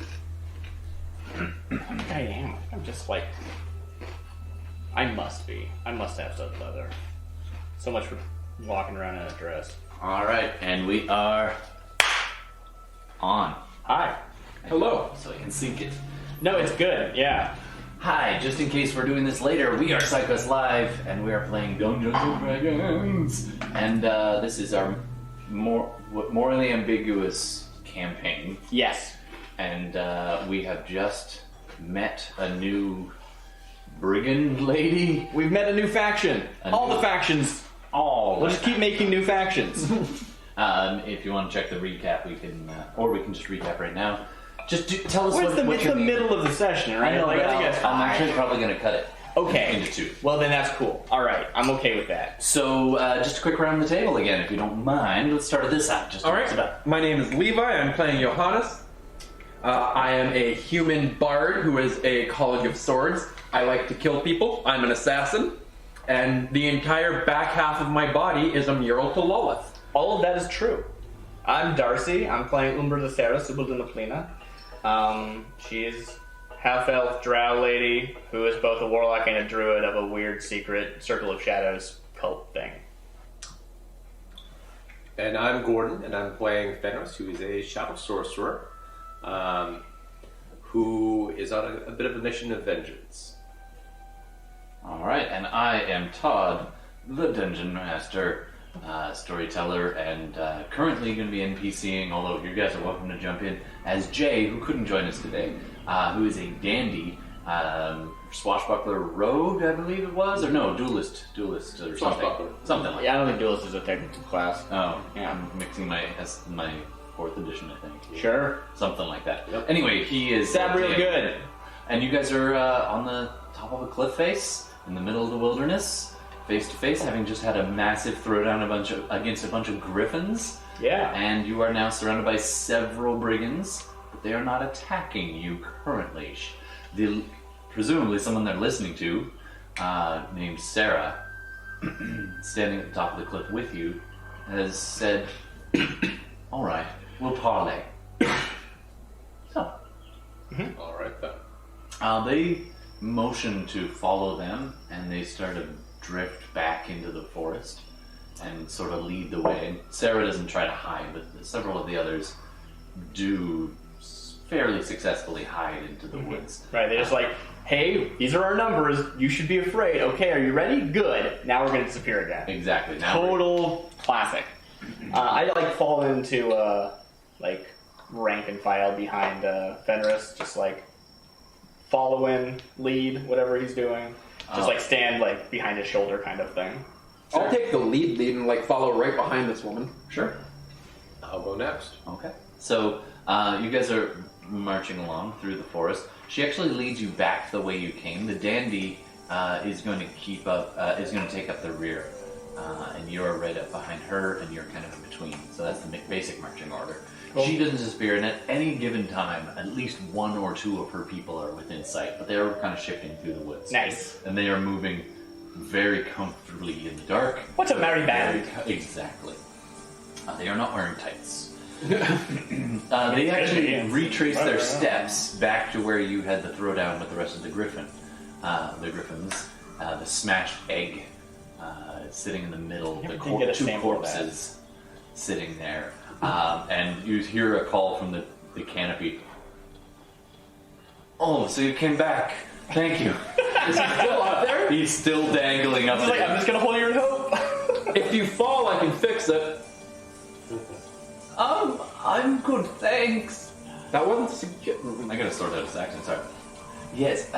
I am. I'm just like... I must have such leather. So much for walking around in a dress. Alright, and we are on. Hi. Hello. So you can sync it. No, it's good. Yeah. Hi, just in case we're doing this later, we are SideQuest Live, and we are playing Dungeons and Dragons. And this is our morally ambiguous campaign. Yes. And we have just met a new brigand lady. We've met a new faction. All the factions. We'll just keep making new factions. If you want to check the recap, we can, or we can just recap right now. Just tell us It's the middle of the session, right? I know, Like, but I think that's I'm fine. actually probably going to cut it. Okay. Into 2. Well, then that's cool. All right. I'm okay with that. So, just a quick round the table again, if you don't mind. Let's start at this side. Just to All mix it right. up. My name is Levi. I'm playing Johannes. I am a human bard who is a college of swords. I like to kill people. I'm an assassin. and the entire back half of my body is a mural to Lolith. All of that is true. I'm Darcy. I'm playing assassinSeara, Sibyl Plina. She is half-elf drow lady who is both a warlock and a druid of a weird secret Circle of Shadows cult thing. And I'm Gordon, and I'm playing Fenris, who is a shadow sorcerer, who is on a bit of a mission of vengeance. Alright, and I am Todd, the Dungeon Master, storyteller, and currently going to be NPCing, although you guys are welcome to jump in, as Jay, who couldn't join us today, who is a dandy, swashbuckler rogue, I believe it was, or no, duelist or something. Something like that. Yeah, I don't think duelist is a technical class. Oh, Yeah. I'm mixing my 4th edition, I think. Sure. Something like that. Yep. Anyway, he is... Sound real good. And you guys are on the top of a cliff face, in the middle of the wilderness, face to face, having just had a massive throwdown against a bunch of griffins. Yeah. And you are now surrounded by several brigands, but they are not attacking you currently. Presumably someone they're listening to, named Sarah, standing at the top of the cliff with you, has said, "Alright, we'll parley." So, All right, then. they motion to follow them, and they start to drift back into the forest and sort of lead the way. And Sarah doesn't try to hide, but several of the others do fairly successfully hide into the woods. Right, they're just like, hey, these are our numbers, you should be afraid. Okay, are you ready? Good. Now we're going to disappear again. Exactly. Now Total classic. I fall into rank and file behind Fenris, just follow in, lead, whatever he's doing. Just stand behind his shoulder kind of thing. I'll take the lead and follow right behind this woman. Sure. I'll go next. Okay. So you guys are marching along through the forest. She actually leads you back the way you came. The dandy is going to keep up, is going to take up the rear, and you're right up behind her, and you're kind of in between. So that's the basic marching order. Cool. She doesn't disappear, and at any given time, at least one or two of her people are within sight, but they are kind of shifting through the woods. Nice. And they are moving very comfortably in the dark. What's a merry band? Exactly. They are not wearing tights. They actually retrace their steps back to where you had the throwdown with the rest of the griffins. The smashed egg sitting in the middle, the two corpses sitting there. And you hear a call from the canopy. "Oh, so you came back. Thank you." Is he still out there? He's still dangling up there. I'm just going to hold your hope. If you fall, I can fix it. I'm good, thanks. That wasn't... I gotta sort out his accent, sorry. Yes,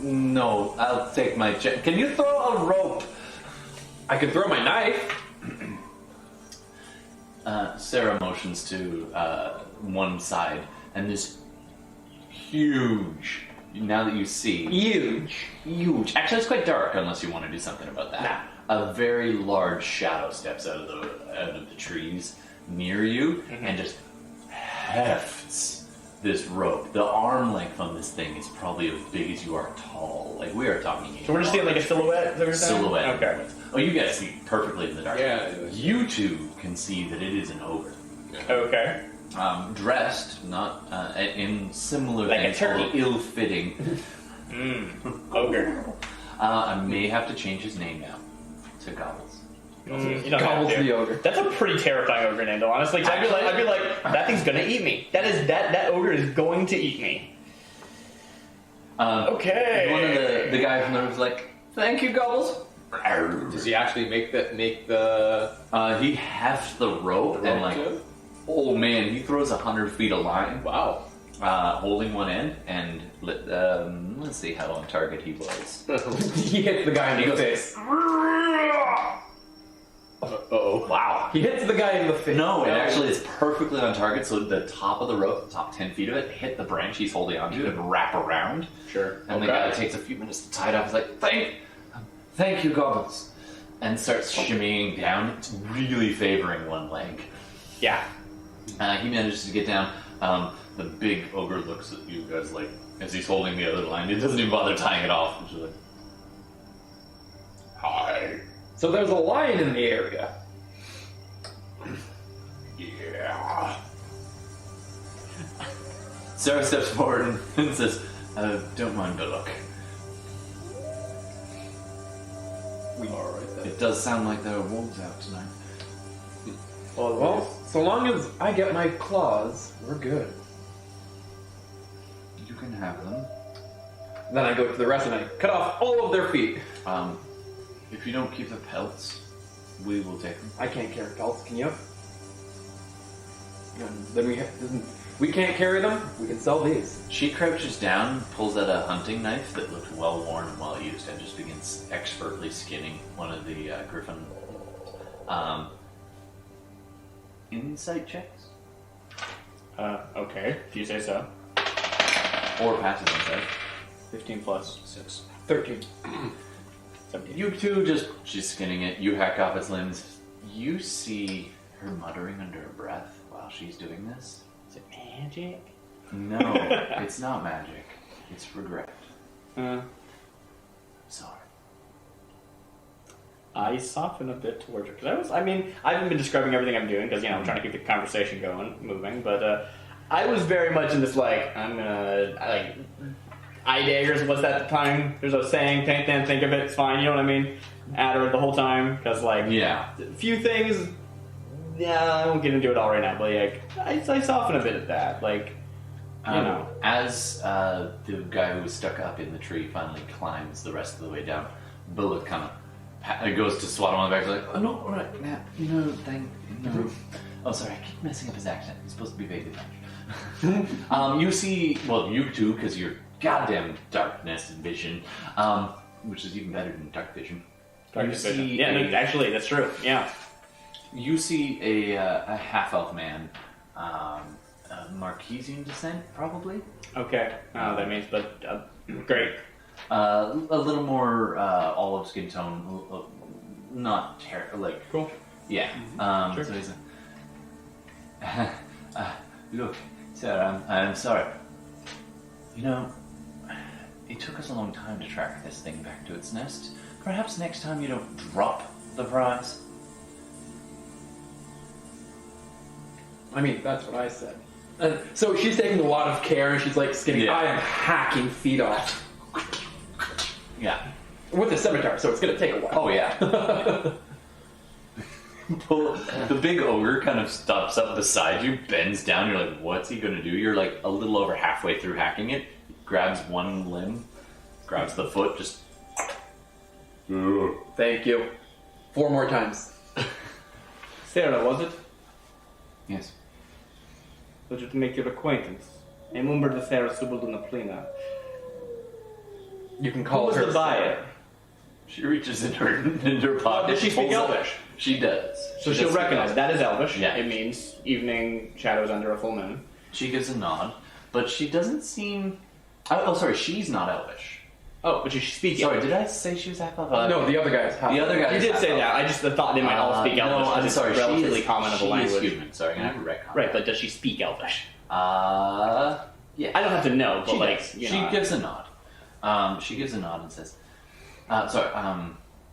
no, I'll take my check. Can you throw a rope? I can throw my knife. Sarah motions to one side, and this huge, now that you see... Huge. Actually, it's quite dark, unless you want to do something about that. Nah. A very large shadow steps out of the trees near you, and just hefts this rope. The arm length on this thing is probably as big as you are tall. We are talking... So we're just seeing a silhouette? Silhouette. Okay. Oh, you guys see perfectly in the dark. Yeah. You two can see that it is an ogre. Okay. Dressed, not in similar Like a things, turkey. although ill-fitting. Ogre. I may have to change his name now to Gobbles. You don't have Gobbles to. the ogre. That's a pretty terrifying ogre name, though. Honestly, 'cause I'd be like, that thing's gonna eat me. That ogre is going to eat me. Okay. One of the guy from the room was like, "Thank you, Gobbles." Does he actually make the He hefts the rope and too? oh man, he throws 100 feet of line. Wow. Holding one end, and let's see how on target he was. He hits the guy in the face. Oh Wow. He hits the guy in the face. No, it actually is perfectly on target. So the top of the rope, the top 10 feet of it, hit the branch he's holding onto and wrap around. Sure. And the guy takes a few minutes to tie it up. He's like, "Thank you, Gobbles," and starts shimmying down. It's really favoring one leg. Yeah. He manages to get down. The big ogre looks at you guys as he's holding the other line. He doesn't even bother tying it off. He's just like, Hi. So there's a lion in the area. Yeah. Sarah steps forward and says, don't mind the look. Alright then. It does sound like there are wolves out tonight. Well, so long as I get my claws, we're good. You can have them. Then I go to the rest and I cut off all of their feet. If you don't keep the pelts, we will take them. I can't carry pelts, can you? Then we can't carry them, we can sell these. She crouches down, pulls out a hunting knife that looked well worn and well used, and just begins expertly skinning one of the griffin. Insight checks? Okay, if you say so. Or passive insight. 15 plus 6. 13. 17. You two she's skinning it, you hack off its limbs. You see her muttering under her breath while she's doing this. Is it magic? No, it's not magic. It's regret. Sorry. I soften a bit towards her because I haven't been describing everything I'm doing because I'm trying to keep the conversation going, moving. But I was very much in this I'm gonna eye daggers. What's that time? There's a saying, think of it. It's fine. You know what I mean? At her the whole time because Yeah. a few things. Yeah, I won't get into it all right now, but I soften a bit at that. As the guy who was stuck up in the tree finally climbs the rest of the way down, Bullet kind of goes to swat him on the back. Like, oh no, all right, no, no. Oh, sorry, I keep messing up his accent. He's supposed to be vaguely French. You see, you two, because you're goddamn darkness and vision, which is even better than dark vision. Darkness vision. Yeah, actually, that's true. Yeah. You see a half-elf man, Marquesian descent, probably. Okay. That means, but great. A little more olive skin tone, not terrible. Cool. Yeah. Sure. So he's look, Sarah, I'm sorry. It took us a long time to track this thing back to its nest. Perhaps next time you don't drop the prize. That's what I said. So she's taking a lot of care and she's skinning. Yeah. I am hacking feet off. Yeah. With a scimitar, so it's going to take a while. Oh, yeah. The big ogre kind of stops up beside you, bends down, you're like, what's he going to do? You're a little over halfway through hacking it, grabs one limb, grabs the foot, just... Thank you. 4 more times. Sarah, was it? Yes. Pleasure to make your acquaintance. I'm Umber Sarah Subalduna. You can Who call was her the buyer? She reaches in her pocket. Does she speak pulls up- Elvish? She does. So She she'll does speak recognize Elvish. that is Elvish. Yeah. It means evening shadows under a full moon. She gives a nod, but she doesn't seem... Oh, sorry, she's not Elvish. Oh, but you speak Sorry, Elvish. did I say she was half-elf? No, the other guy's half. The other guy You is did say half-elf. that. I just thought they might all speak Elvish. No, 'cause I'm it's sorry. relatively common of a she language. is human. Sorry, I'm gonna retcon. Right, but does she speak Elvish? Yeah. I don't have to know, but She like, does. you She know. gives a nod. She gives a nod and says,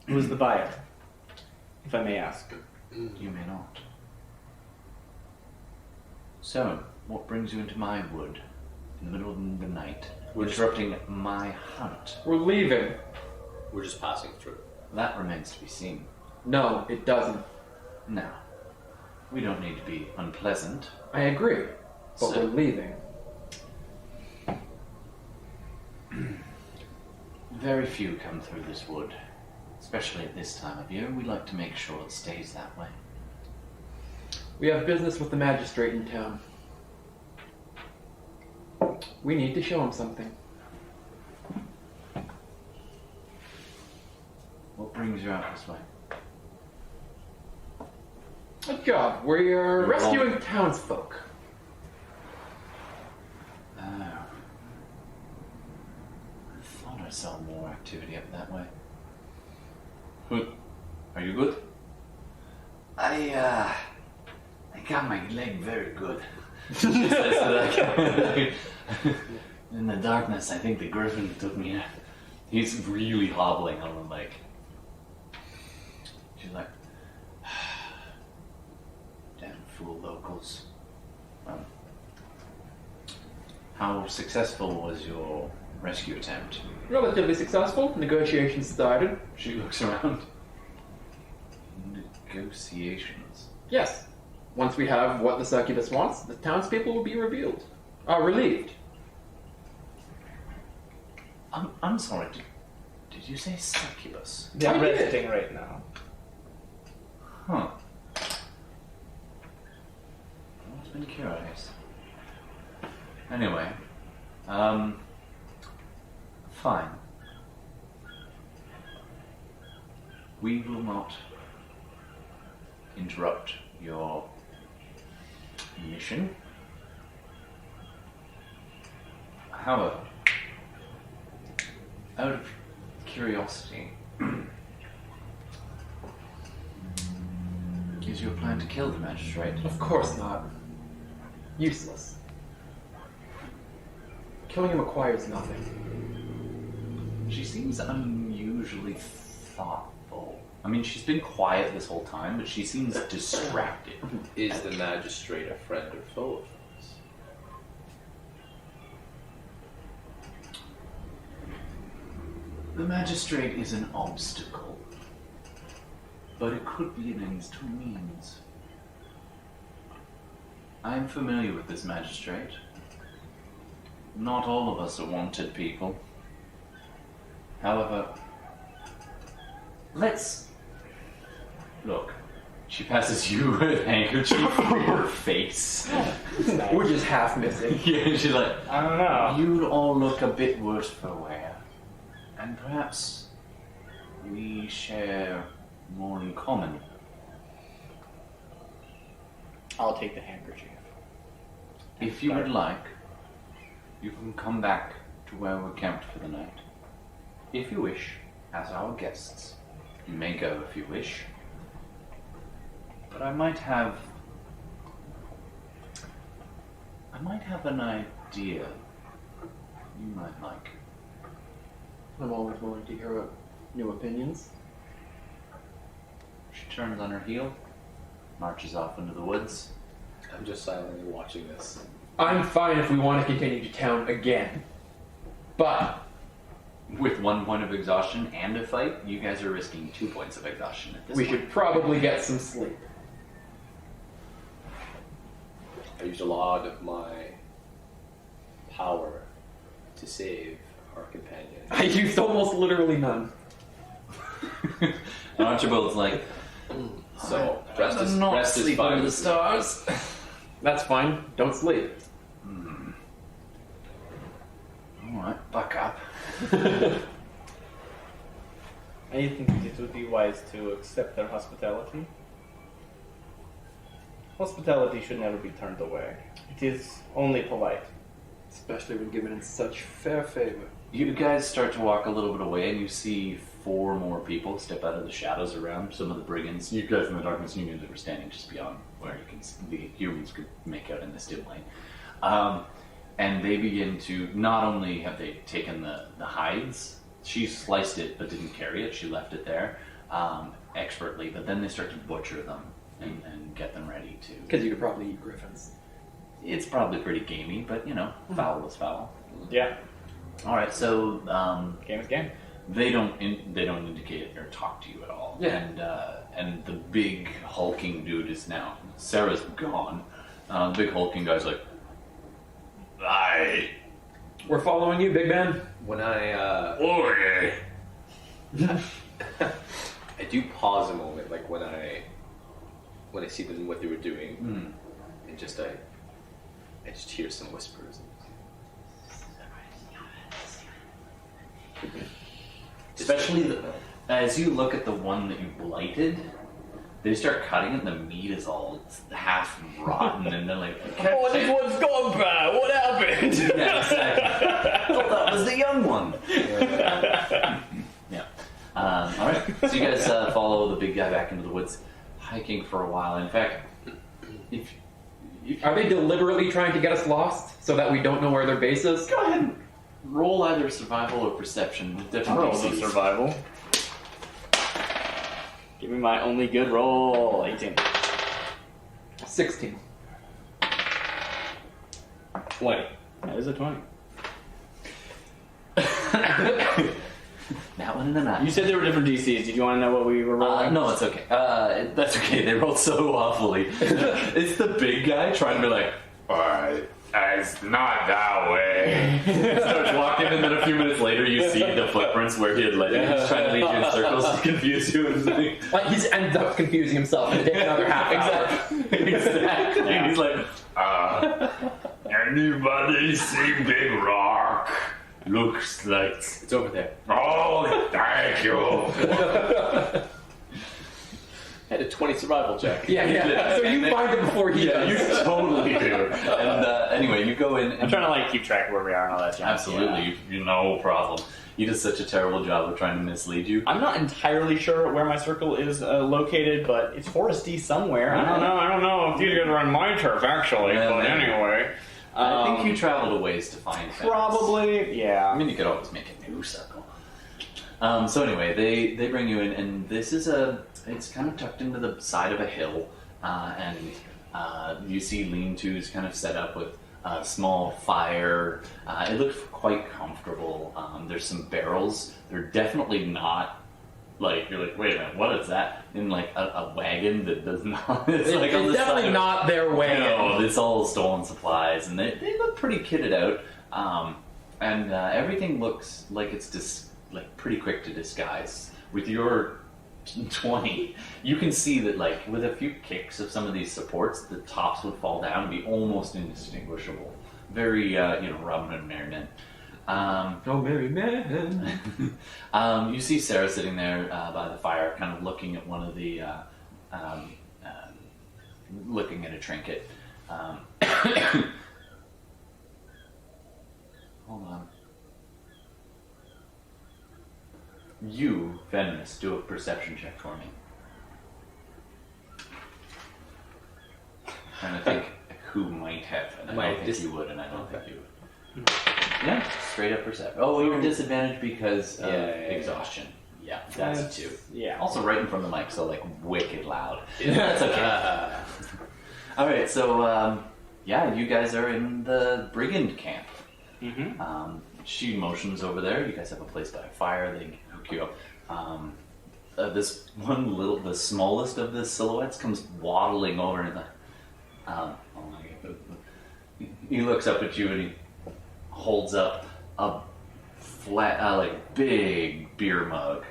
Who's the buyer? If I may ask. you may not. So, what brings you into my wood in the middle of the night, disrupting my hunt? We're leaving. We're just passing through. That remains to be seen. No, it doesn't. Now, we don't need to be unpleasant. I agree. But So- we're leaving. Very few come through this wood, especially at this time of year. We like to make sure it stays that way. We have business with the magistrate in town. We need to show him something. What brings you out this way? A job. We are You're rescuing townsfolk. Oh. I thought I saw more activity up that way. Good. Are you good? I got my leg very good. She says that in the darkness, I think the griffin took me out. He's really hobbling on the leg. She's like, damn fool locals. How successful was your rescue attempt? Relatively successful. Negotiations started. She looks around. Negotiations. Yes. Once we have what the succubus wants, the townspeople will be relieved. I'm sorry, did you say succubus? They're I did. resting right now. Huh. I've been curious. Anyway, fine. We will not interrupt your mission. However, out of curiosity, is your plan to kill the magistrate? Of course not. Useless. Killing him acquires nothing. She seems unusually thoughtful. I mean, she's been quiet this whole time, but she seems distracted. Is the magistrate a friend or foe of ours? The magistrate is an obstacle, but it could be an ends to a means. I'm familiar with this magistrate. Not all of us are wanted people. However, look. She passes you a handkerchief for your face. We're just half missing. Yeah, she's like, I don't know. you'd all look a bit worse for wear. And perhaps we share more in common. I'll take the handkerchief. If you would like, you can come back to where we're camped for the night. If you wish, as our guests. You may go if you wish. But I might have an idea you might like. I'm always willing to hear new opinions. She turns on her heel, marches off into the woods. I'm just silently watching this. I'm fine if we want to continue to town again. But With 1 point of exhaustion and a fight, you guys are risking 2 points of exhaustion at this we point. should probably get some sleep. I used a lot of my power to save our companion. I used almost literally none. And Archibald's like, So, rest is not rest is sleep fine. under the stars. That's fine. Don't sleep. Alright, buck up. I think it would be wise to accept their hospitality. Hospitality should never be turned away. It is only polite. Especially when given in such fair favor. You guys start to walk a little bit away and you see 4 more people step out of the shadows around some of the brigands. You guys in the darkness knew that were standing just beyond where you can see, the humans could make out in this dim light. And they begin to, not only have they taken the hides, she sliced it but didn't carry it, she left it there expertly, but then they start to butcher them and get them ready to... Because you could probably eat griffins. It's probably pretty gamey, but you know, foul is foul. Yeah, Alright, so game is game. they don't indicate or talk to you at all. Yeah. And the big hulking dude is now, Sarah's gone. The big hulking guy's like, aye. We're following you, big man. When I Okay. I do pause a moment, like when I see them what they were doing, and just I just hear some whispers. Especially as you look at the one that you blighted, they start cutting it and the meat is all half rotten and they're like, Oh, this one's gone bad. What happened? yeah, exactly. I thought that was the young one. Yeah. Alright, so you guys follow the big guy back into the woods, hiking for a while. In fact, if Are they deliberately trying to get us lost so that we don't know where their base is? go ahead and roll either survival or perception with different Roll DCs. the survival. Give me my only good roll. 18. 16. 20. That is a 20. That one and a 9. You said there were different DCs. Did you want to know what we were rolling? No, it's okay. That's okay. They rolled so awfully. It's the big guy trying to be like, alright, it's not that way. Starts walking, and then a few minutes later, you see the footprints where he had led you. He's trying to lead you in circles to confuse you. And He's ended up confusing himself and taking another half hour. exactly. And he's like, Anybody see Big Rock? Looks like... It's over there. Oh, thank you. Had a 20 survival check. Yeah. So you find it before he does. you totally do. And anyway, you go in. And I'm trying to like keep track of where we are and all that jazz. Absolutely, you no problem. You did such a terrible job of trying to mislead you. I'm not entirely sure where my circle is located, but it's foresty somewhere. I don't know if you guys are on my turf, actually. Yeah, but maybe. anyway. I think you traveled a ways to find Fenris. Probably, yeah. I mean, you could always make a new circle. So anyway, they bring you in, and this is it's kind of tucked into the side of a hill, and you see lean-tos kind of set up with a small fire. It looks quite comfortable. There's some barrels. They're definitely not like, you're like, wait a minute, what is that? In like a wagon that does not. It's like on the definitely side not their wagon. No, it's all stolen supplies, and they look pretty kitted out. And everything looks like it's like pretty quick to disguise. With your 20, you can see that like with a few kicks of some of these supports, the tops would fall down and be almost indistinguishable. Very, Robin and Merriman. Oh, merry man. You see Sarah sitting there by the fire, kind of looking at one of the, looking at a trinket. Hold on. You, Fenris, do a perception check for me. And I think who might have, and I don't think you would, and I don't think you would. Yeah, straight up perception. Oh, you're disadvantaged because of exhaustion. Yeah, that's two. Yeah. Also right in front of the mic, so like wicked loud. That's okay. All right, so you guys are in the brigand camp. Mm-hmm. She motions over there. You guys have a place by a fire. They hook you up. This one the smallest of the silhouettes comes waddling over and he looks up at you and he holds up a flat, big beer mug,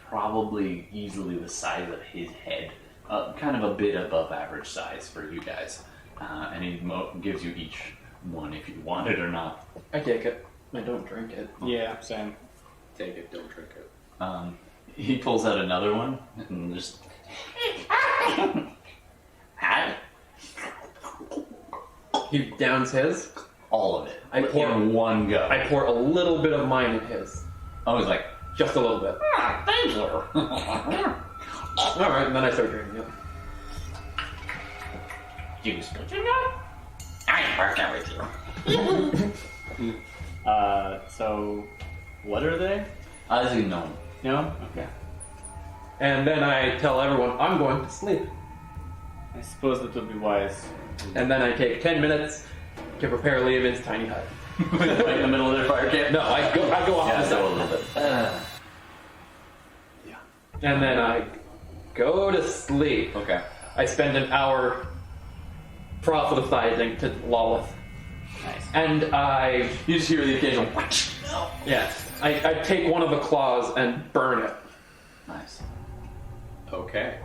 probably easily the size of his head, kind of a bit above average size for you guys, and he gives you each one if you want it or not. I take it. I don't drink it. Yeah, same. Take it, don't drink it. He pulls out another one and just He downs his. all of it. I pour in one go. I pour a little bit of mine in his. I was like, Just a little bit. thank you. Alright, and then I start drinking it. You split your nut? I work out with you. So, what are they? As you know. No? Okay. And then I tell everyone, I'm going to sleep. I suppose that would be wise. And then I take 10 minutes to prepare Liamon's tiny hut. Right in the middle of their fire camp? No, I go off Yeah, the so a side. little bit. And then I go to sleep. Okay. I spend an hour proselytizing to Lolith. Nice. And I You just hear the occasional I take one of the claws and burn it. Nice. Okay.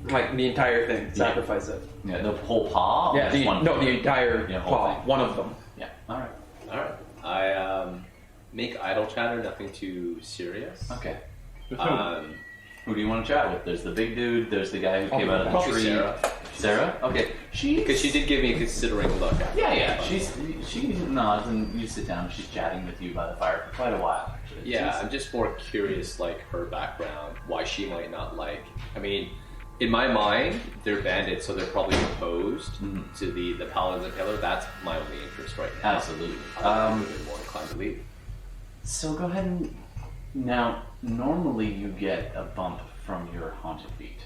Like the entire thing. Sacrifice it. Yeah, the whole paw? Or Yeah, just one? the entire Yeah, whole claw. thing. One of them. Yeah, alright. Alright. I make idle chatter, nothing too serious. Okay. Um, Who do you want to chat with? There's the big dude, there's the guy who came out of the probably tree. Sarah. Sarah? Okay. Because she did give me a considering look. Yeah. She nods and you sit down. She's chatting with you by the fire for quite a while, actually. Yeah, I'm just more curious, like, her background, why she might not like... I mean, in my mind, they're bandits, so they're probably opposed to the Paladins and Taylor. That's my only interest right now. Absolutely. I'm more inclined to leave. So go ahead and... Now, normally you get a bump from your haunted feat.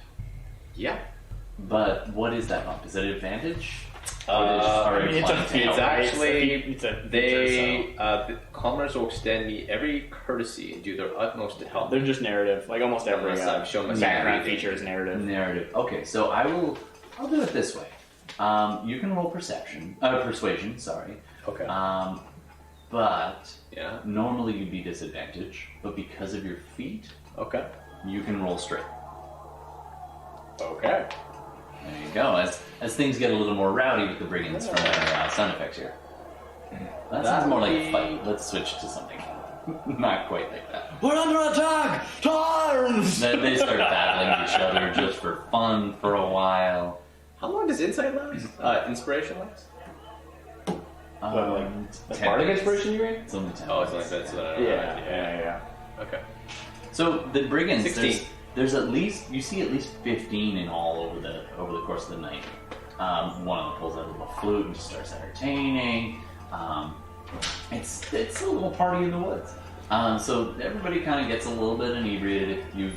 Yeah. But what is that bump? Is it advantage? It's actually it's a the commoners will extend me every courtesy and do their utmost to help. They're just narrative. Like almost every Unless I've shown myself background reading. feature is narrative. Narrative. Okay, so I'll do it this way. You can roll persuasion, sorry. Okay. But Yeah. normally you'd be disadvantaged, but because of your feat, Okay. you can roll straight. Okay. There you go. As things get a little more rowdy with the brigands from our sound effects here. That sounds more like a fight. Let's switch to something not quite like that. We're under attack! Turns! They start battling each other just for fun for a while. How long does insight last? Inspiration last? That's part of inspiration you mean? It's only 10. Oh, it's like that. So Yeah. Okay. So the brigands, 16. there's at least, you see at least 15 in all over the course of the night. One of them pulls out a little flute and just starts entertaining. It's a little party in the woods. So everybody kind of gets a little bit inebriated. If you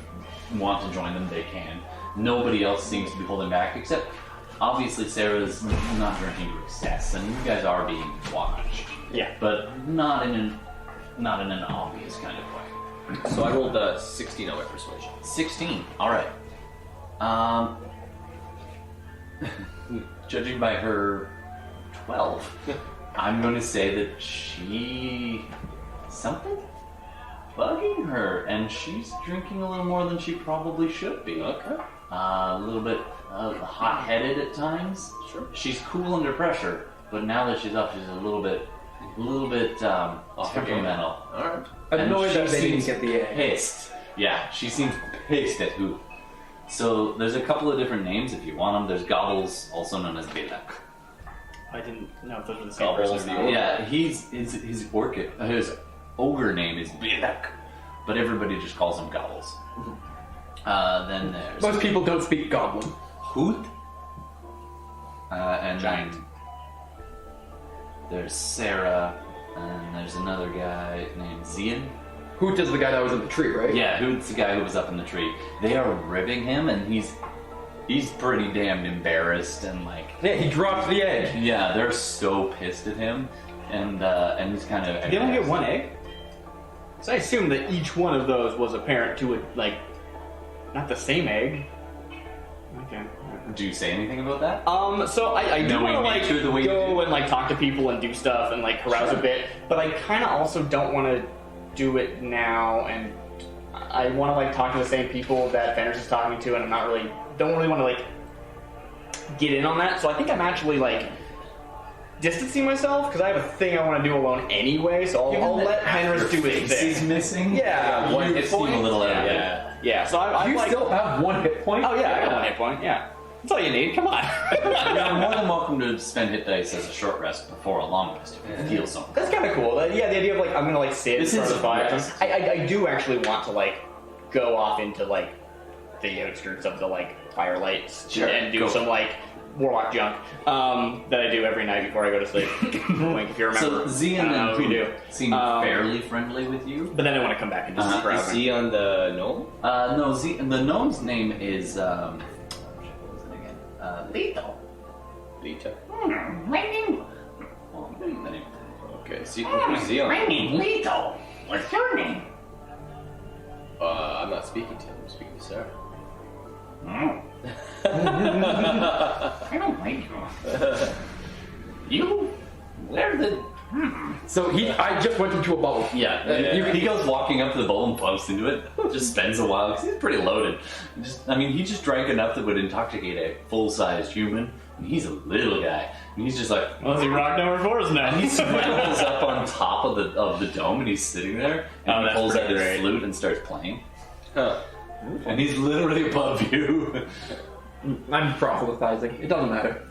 want to join them, they can. Nobody else seems to be holding back, except obviously Sarah's not drinking to excess, and you guys are being watched. Yeah. But not in an obvious kind of way. So I rolled 16 on my persuasion. 16. All right. Judging by her 12, I'm going to say that something bugging her, and she's drinking a little more than she probably should be. Okay. A little bit hot-headed at times. Sure. She's cool under pressure, but now that she's up, she's a little bit Off the game. temperamental. All right. Annoyed And that she they didn't seems get the egg. pissed. Yeah, she seems pissed at who. So there's a couple of different names if you want them. There's Gobbles, also known as Belak. I didn't know if those were the same Gobbles person. or the Yeah, his ogre name is Belak, but everybody just calls him Gobbles. Then there's Most people don't speak goblin. Hoot, and Giant. then there's Sarah, and there's another guy named Zian. Hoot is the guy that was in the tree, right? Yeah, Hoot's the guy who was up in the tree. They are ribbing him, and he's pretty damn embarrassed and like. Yeah, he dropped the egg. Yeah, they're so pissed at him, and he's kind of. Did they only get one egg? So I assume that each one of those was a parent to not the same egg. Okay. Do you say anything about that? So I do Knowing want nature the way to you go do. and talk to people and do stuff and carouse a bit, but I kind of also don't want to do it now, and I want to talk to the same people that Fenris is talking to, and don't really want to get in on that. So I think I'm actually distancing myself because I have a thing I want to do alone anyway. So I'll let Fenris do his He's thing. missing. Yeah, one hit point. A little out of it. Yeah. So I You still have 1 hit point? Oh yeah, I got 1 hit point. Yeah, that's all you need. Come on. You're more than welcome to spend hit dice as a short rest before a long rest if you feel something. That's kind of cool. The idea of I'm gonna sit in This front is of the fire. rest. I do actually want to go off into the outskirts of the firelights Sure, and do go. some warlock junk that I do every night before I go to sleep. Wink if you remember. So Zian I don't know and if you do. Hoot seem fairly friendly with you. But then I want to come back and just Uh-huh. browse. Is he on the gnome? No, the gnome's name is what was it again? Lito. Lita. My name, Oh, the name. Okay. Who's Zeon? my name, Lito. What's your name? I'm not speaking to him. I'm speaking to Sarah. I don't like you. You? Where the? So I just went into a bubble. Yeah, he goes walking up to the bowl and bumps into it. Just spends a while because he's pretty loaded. He just drank enough that would intoxicate a full-sized human. And he's a little guy. And he's just like, Well, he rocked number 4s now. and he scrambles up on top of the dome, and he's sitting there, and Oh, he that's pulls out pretty his great. flute and starts playing. Huh. And he's literally above you. I'm proselytizing. It doesn't matter.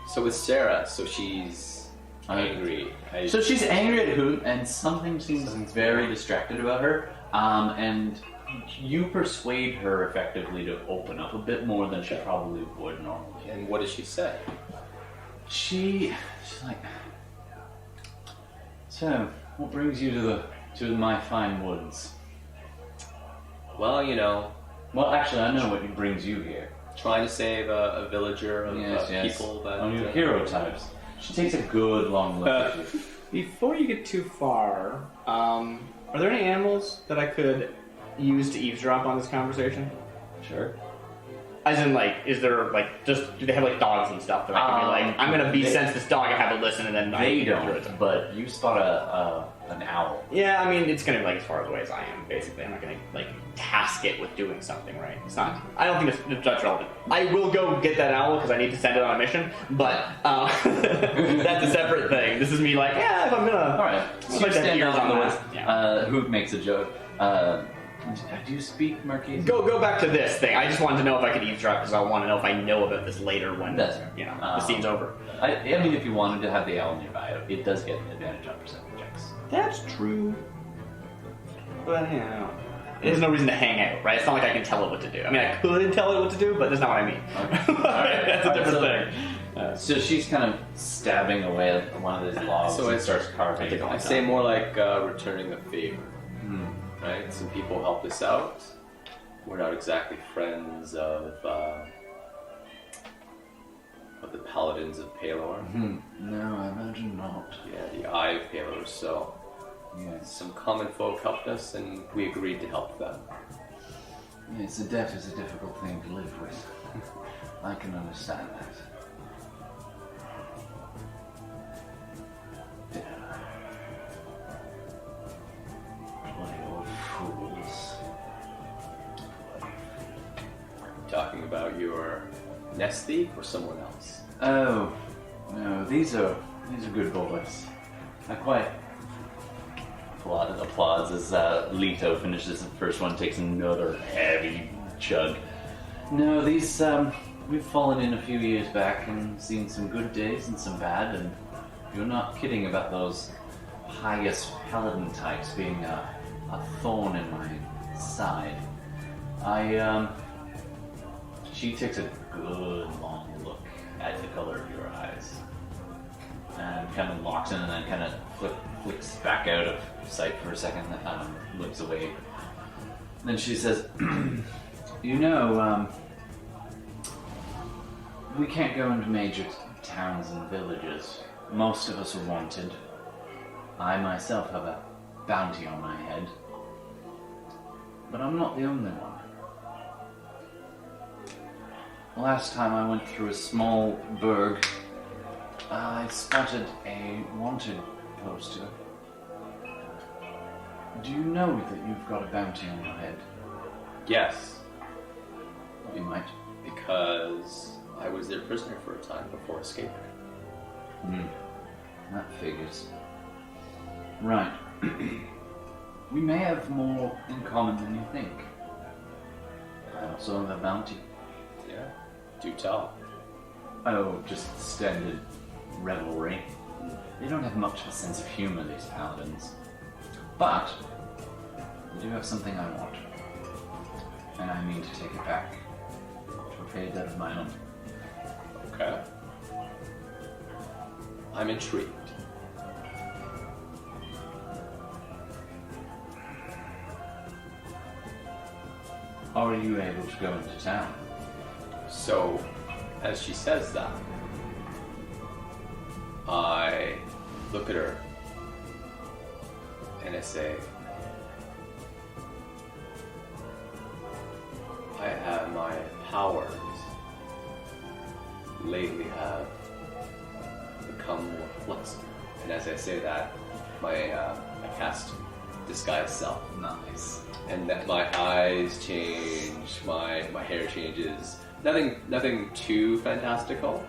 So with Sarah, so she's angry. So she's angry at Hoot, and something seems very distracted about her. And you persuade her effectively to open up a bit more than she probably would normally. And what does she say? She's like, so what brings you to my fine woods? Well, you know, Well, actually, I know what brings you here. trying to save a villager of people that... On your hero types. She takes a good long look at you. Before you get too far, are there any animals that I could use to eavesdrop on this conversation? Sure. As in, like, is there, like, just, do they have, like, dogs and stuff that I can be like, I'm gonna sense this dog and have it listen, and then They don't, but you spot an owl. Yeah, I mean, it's gonna be, like, as far away as I am, basically. I'm not gonna, like, task it with doing something, right? It's not, I don't think it's much relevant. I will go get that owl, because I need to send it on a mission, but, that's a separate thing. This is me, like, yeah, if I'm gonna... Alright, so you stand on the list. Hoot makes a joke. Do you speak Marquise? Go back to this thing. I just wanted to know if I could eavesdrop because I want to know if I know about this later when That's the scene's over. I mean, if you wanted to have the owl nearby, it does get an advantage on perception checks. That's true. But yeah, there's no reason to hang out, right? It's not like I can tell it what to do. I mean, I could tell it what to do, but that's not what I mean. Okay. That's a different thing. So she's kind of stabbing away at one of these logs and starts carving. I say more like returning a favor. Right? Some people helped us out. We're not exactly friends of the paladins of Palor. No, I imagine not. Yeah, the Eye of Palor. So, some common folk helped us, and we agreed to help them. Yes, the death is a difficult thing to live with. I can understand that. Fools. Talking about your nest thief or someone else? Oh, no, these are good boys. I quite applauds as Leto finishes the first one, takes another heavy chug. No, these we've fallen in a few years back and seen some good days and some bad, and you're not kidding about those pious paladin types being a thorn in my side. She takes a good long look at the color of your eyes and kind of locks in and then kind of flicks back out of sight for a second, looks away. And then she says, you know, we can't go into major towns and villages. Most of us are wanted. I myself have a bounty on my head. But I'm not the only one. Last time I went through a small burg, I spotted a wanted poster. Do you know that you've got a bounty on your head? Yes. You might. Because I was their prisoner for a time before escaping. That figures. Right. We may have more in common than you think. I also have a bounty. Yeah. Do tell. Oh, just standard revelry. They don't have much of a sense of humor, these paladins. But I do have something I want. And I mean to take it back. To repay a debt of my own. Okay. I'm intrigued. How are you able to go into town? So, as she says that, I look at her and I say, I have my powers lately have become more flexible. And as I say that, I cast disguise self. Nice. And that my eyes change, my hair changes. Nothing too fantastical,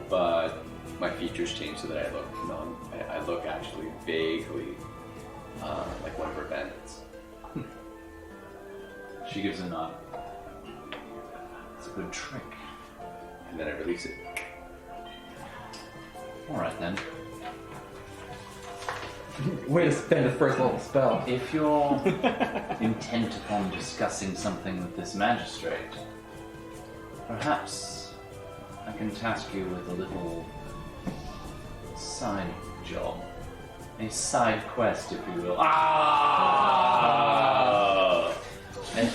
but my features change so that I look actually vaguely like one of her bandits. She gives a nod. It's a good trick. And then I release it. Alright then. Way to spend a first level spell. If you're intent upon discussing something with this magistrate, perhaps I can task you with a little side job. A side quest, if you will. And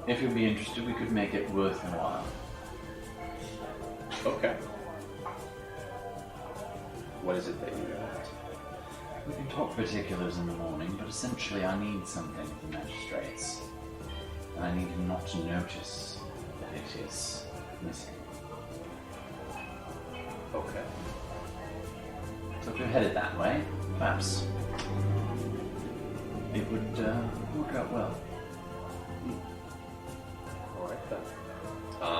if you'd be interested, we could make it worth a while. Okay. What is it that you want? We can talk particulars in the morning, but essentially I need something of the magistrates. And I need him not to notice that it is missing. Okay. So if you're headed that way, perhaps it would work out well. Alright then.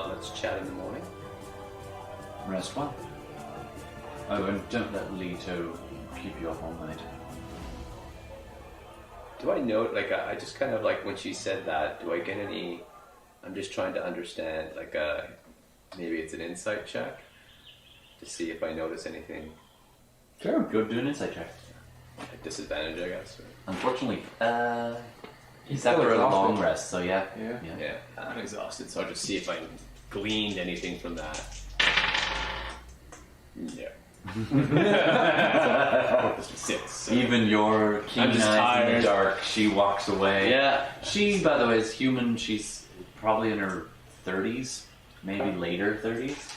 Let's chat in the morning. Rest well. Oh, and don't let Leto keep you up all night. Do I know, like, I just kind of, like, when she said that, do I get any, I'm just trying to understand, like, maybe it's an insight check to see if I notice anything. Sure, go do an insight check. At disadvantage, I guess. Or... Unfortunately, he's still after a exhausted. long rest, so yeah. Yeah, I'm exhausted, so I'll just see if I gleaned anything from that. Yeah. 6. So. Even your keen I'm eyes just in tired. the dark, she walks away. Yeah. She, by the way, is human. She's probably in her 30s, maybe later 30s.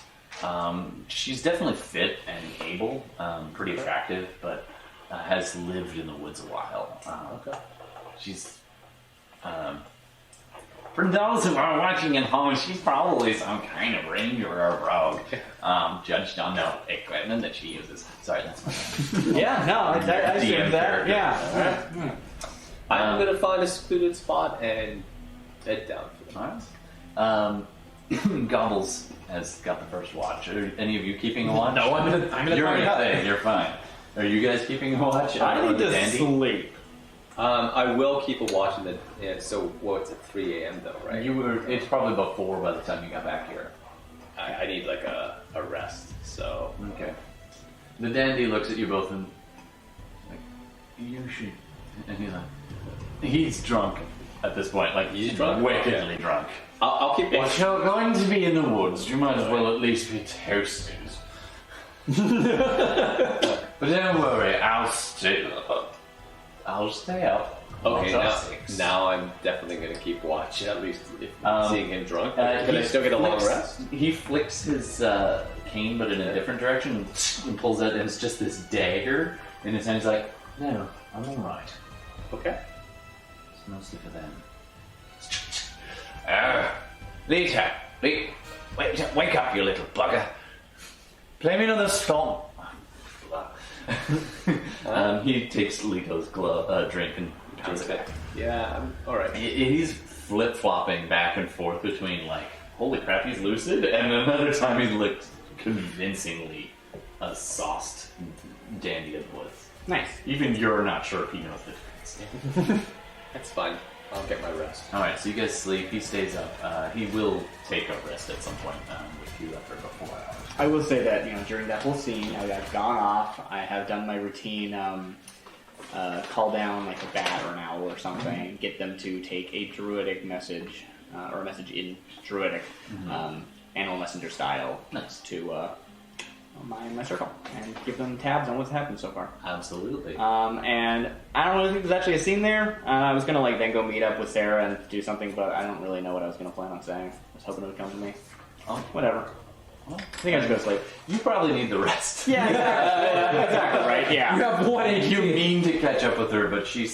She's definitely fit and able, pretty attractive, but has lived in the woods a while. Okay. She's, for those who are watching at home, she's probably some kind of ranger or rogue, judged on the equipment that she uses. Sorry, that's my Yeah, no, I DM assume that. character. Yeah. I'm gonna find a secluded spot and head down for the Alright. Gobbles has got the first watch. Are any of you keeping a watch? No, I'm gonna You're find gonna out. say, you're fine. Are you guys keeping a watch? I need to Dandy? sleep. I will keep a watch in the. Yeah, so what's it? 3 a.m. though, right? You were. It's probably about 4 by the time you got back here. I need like a rest. So Okay. The dandy looks at you both and like, you should. And he's like, he's drunk at this point. Like He's drunk? wickedly drunk. I'll keep If watching. you're going to be in the woods, you might as well at least be toasted. But don't worry, I'll stay up. I'll stay up. Okay, until now, 6. now I'm definitely gonna keep watch. At least if seeing him drunk. Uh, Can I he still get a long flicks- rest? He flicks his cane, but in a different direction, and pulls out. And it's just this dagger in his hand. He's like, "No, I'm all right. Okay. It's mostly for them." Later, wake up, you little bugger. Play me another stomp. He takes Leto's drink and pounds it back. Yeah, I'm alright. He's flip-flopping back and forth between, like, holy crap, he's lucid, and another time he looked convincingly a sauced dandy of the woods. Nice. Even you're not sure if he knows the difference. That's fine. I'll get my rest. Alright, so you guys sleep, he stays up. He will take a rest at some point with you after about 4 hours. I will say that, during that whole scene, I've gone off. I have done my routine, call down like a bat or an owl or something, get them to take a druidic message, or a message in druidic, animal messenger style, Nice. to my circle, and give them tabs on what's happened so far. Absolutely. And I don't really think there's actually a scene there. I was gonna then go meet up with Sarah and do something, but I don't really know what I was gonna plan on saying. I was hoping it would come to me. Oh. Whatever. Well, I think I should go to sleep. you probably need the rest. Yeah, exactly. Exactly, right? Yeah. You have one HP. You mean to catch up with her, but she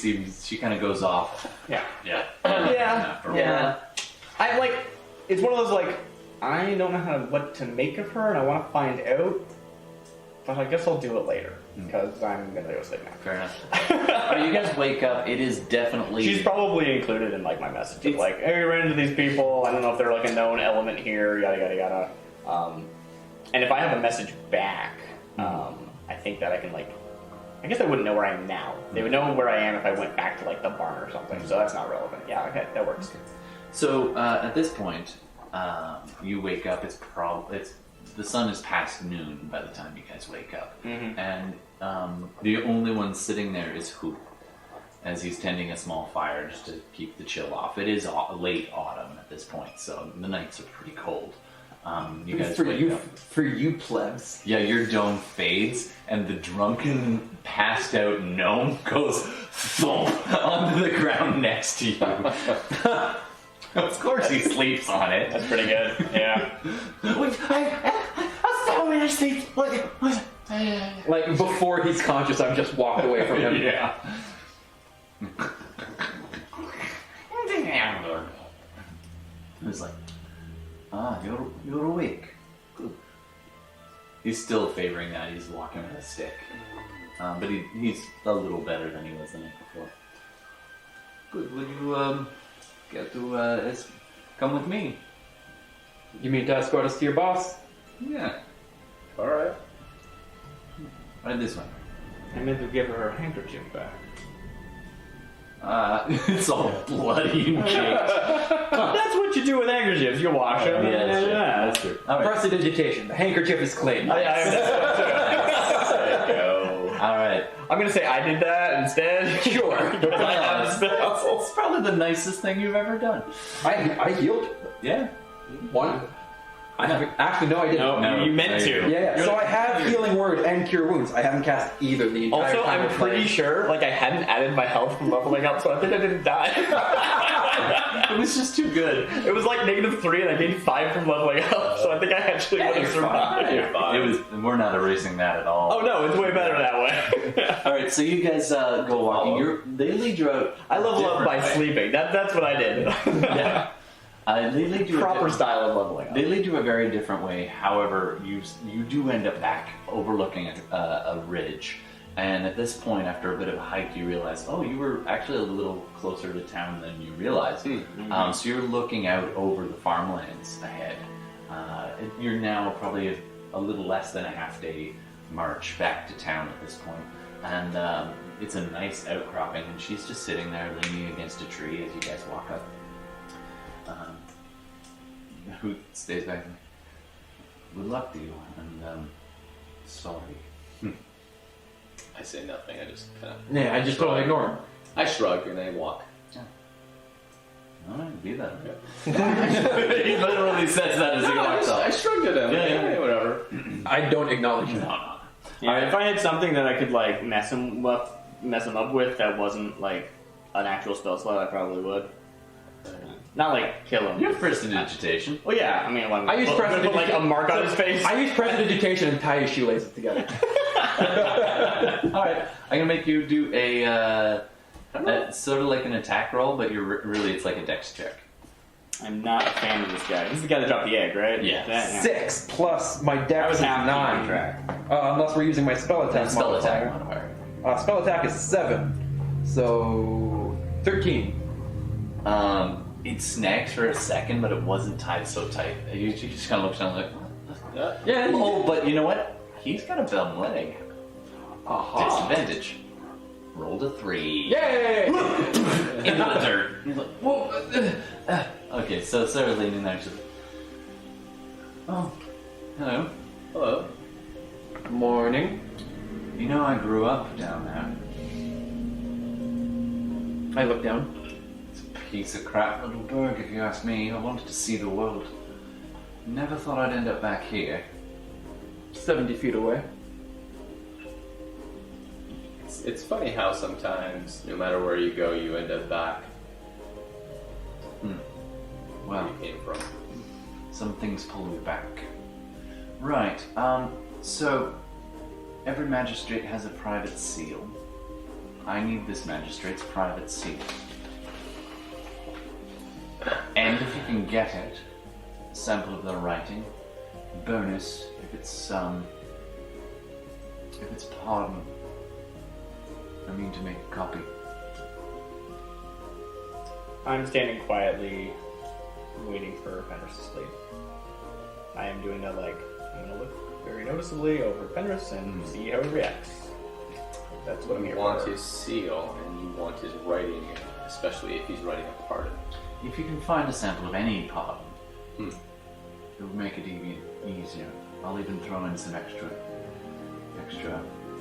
kind of goes off. Yeah. Yeah. Yeah. For a Yeah. I it's one of those I don't know what to make of her, and I want to find out. But I guess I'll do it later because I'm gonna go sleep now. Fair enough. You guys wake up. It is definitely. She's probably included in my message. Of, hey, we ran into these people. I don't know if they're a known element here. Yada yada yada. And if I have a message back, I think that I can I guess they wouldn't know where I am now. They would know where I am if I went back to the barn or something. So that's not relevant. Yeah, okay, that works. So at this point, you wake up. The sun is past noon by the time you guys wake up, and the only one sitting there is Hoop, as he's tending a small fire just to keep the chill off. It is late autumn at this point, so the nights are pretty cold. You guys For wake you, up. for you plebs. Yeah, your dome fades, and the drunken, passed out gnome goes thump onto the ground next to you. Of course he sleeps on it. That's pretty good. Yeah. Like, before he's conscious, I've just walked away from him. Yeah. He was like, you're awake. Good. He's still favoring that. He's walking with a stick. But he's a little better than he was the night before. Good. Will you get to come with me? You mean to escort us to your boss? Yeah. Alright. Right this way. I meant to give her handkerchief back. It's all bloody and caked. That's what you do with handkerchiefs. You wash them. Yeah, that's true. Yeah. That's true. All right. Prestidigitation. The handkerchief is clean. There you go. All right. I'm gonna say I did that instead. Sure. It's probably the nicest thing you've ever done. I healed Yeah. one. I haven't. Actually, no, I didn't. No, you meant to. Yeah. So I have healing word and cure wounds. I haven't cast either the entire Also, time. I'm we're pretty playing. sure, like, I hadn't added my health from leveling up, so I think I didn't die. It was just too good. It was like -3, and I gained 5 from leveling up, so I think I actually would have survived. It was. We're not erasing that at all. Oh no, it's way better that way. All right. So you guys go walking. They lead you out. I level up by different way. sleeping. That's what I did. Yeah. They lead you Proper a style of leveling up. They lead you a very different way. However, you do end up back overlooking a ridge. And at this point, after a bit of a hike, you realize, oh, you were actually a little closer to town than you realized. So you're looking out over the farmlands ahead. You're now probably a little less than a half-day march back to town at this point. And it's a nice outcropping, and she's just sitting there leaning against a tree as you guys walk up. Who stays back? Good luck to you, and sorry. I say nothing. I just kind of. Yeah, I just totally ignore him. I shrug and I walk. All right, be that. Okay. He literally says that as he walks I off. shrugged at him. Yeah. Whatever. I don't acknowledge him. Yeah, if I had something that I could like mess him up with that wasn't like an actual spell slot, I probably would. Not like kill him. You have prestidigitation. Well, yeah. I mean, I use put like a mark on his face. I use prestidigitation and tie his shoelaces together. All right, I'm gonna make you do a sort of like an attack roll, but really it's like a dex check. I'm not a fan of this guy. This is the guy that dropped the egg, right? Yeah. 6 plus my I dex was is half 9. track. Unless we're using my spell attack Spell attack modifier. modifier. Spell attack is 7. So 13. It snags for a second, but it wasn't tied so tight. You just kind of looked down like, what? Yeah. Oh, but you know what? He's got a bum leg. Disadvantage. Rolled a 3. Yay! Into the dirt. He's like, whoa. Okay, so Sarah's leaning there. She's like, oh, hello. Hello. Morning. You know, I grew up down there. I look down. It's a piece of crap little burg, if you ask me. I wanted to see the world. Never thought I'd end up back here. 70 feet away. It's funny how sometimes, no matter where you go, you end up back where Well, you came from. some things pull me back. Right, so every magistrate has a private seal. I need this magistrate's private seal. And if you can get it, a sample of their writing. Bonus if it's pardon. I mean to make a copy. I'm standing quietly, waiting for Fenris to sleep. I am doing that like, I'm gonna look very noticeably over Fenris and see how he reacts. That's what I'm here You want for. his seal, and you want his writing, especially if he's writing a pardon. If you can find a sample of any pardon, Hmm. it would make it even easier. I'll even throw in some extra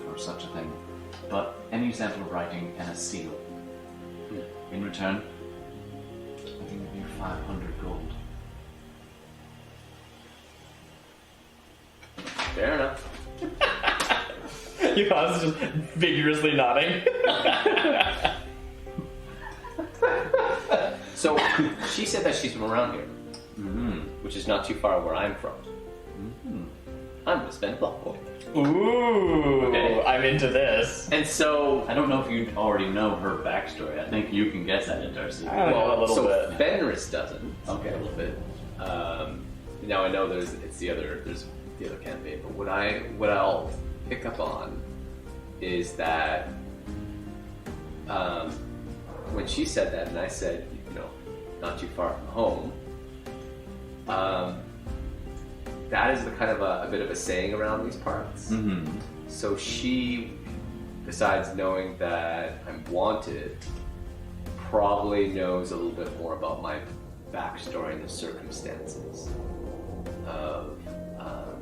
for such a thing. But any sample of writing and a seal. In return, I can give you 500 gold. Johannes just vigorously nodding. So she said that she's from around here, which is not too far where I'm from. I'm a spent block boy. Ooh, Okay. I'm into this. And so, I don't know if you already know her backstory. I think you can guess that in Darcy. I don't know a little bit. Fenris doesn't. Okay. A little bit. Now I know there's the other campaign, but what I'll pick up on is that when she said that, and I said, not too far from home. That is the kind of a bit of a saying around these parts. Mm-hmm. So she, besides knowing that I'm wanted, probably knows a little bit more about my backstory and the circumstances of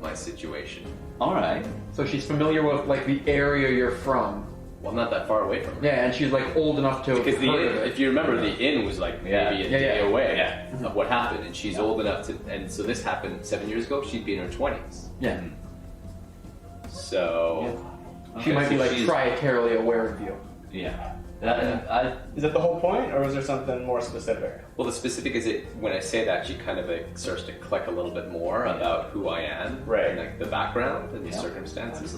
my situation. All right. So she's familiar with like the area you're from. Well, I'm not that far away from her. Yeah, and she's like old enough to Because have heard of it. if you remember, the inn was like maybe a day away Yeah. of what happened, and she's old enough to. And so this happened 7 years ago. She'd be in her 20s. Yeah. So She might be like she's- triacarily aware of you. Yeah. Is that the whole point, or was there something more specific? well, the specific is it. When I say that, she kind of like starts to click a little bit more about who I am, Right. And like the background and the Yeah. circumstances.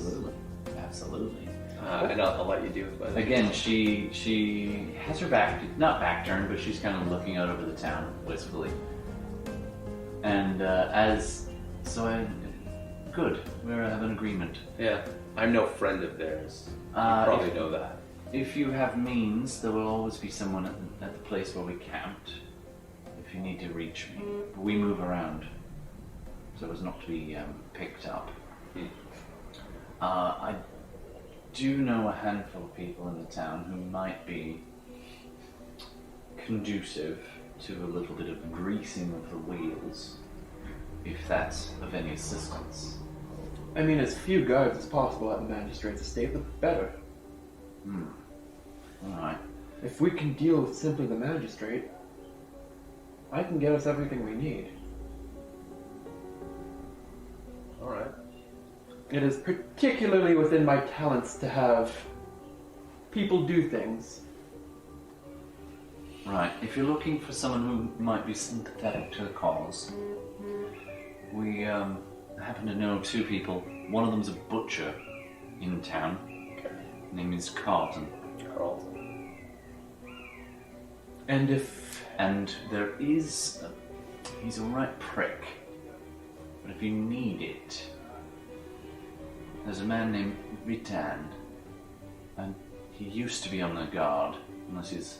Absolutely. And I'll let you do it. But Again, she has her not back turned, but she's kind of looking out over the town wistfully. And good. We have an agreement. yeah, I'm no friend of theirs. You Uh, probably know that. If you have means, there will always be someone at the place where we camped. If you need to reach me, we move around so as not to be picked up. I do know a handful of people in the town who might be conducive to a little bit of greasing of the wheels, if that's of any assistance. I mean, as few guards as possible at the magistrate's estate, the better. Alright. If we can deal with simply the magistrate, I can get us everything we need. All right. It is particularly within my talents to have people do things. Right, if you're looking for someone who might be sympathetic to the cause, we happen to know two people. One of them's a butcher in town. His name is Carlton. And there is he's a right prick. But if you need it, there's a man named Ritan, and he used to be on the guard, unless his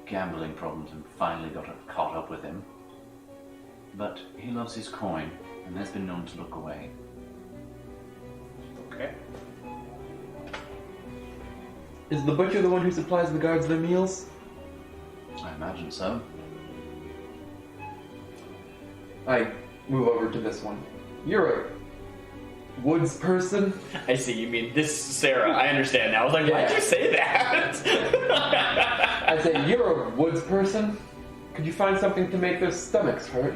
gambling problems and finally got caught up with him. But he loves his coin, and has been known to look away. Okay. is the butcher the one who supplies the guards their meals? I imagine so. I move over to this one. You're a woods person? I see, you mean this Sarah. I understand now. I was like, why'd you say that? I say, you're a woods person? Could you find something to make their stomachs hurt?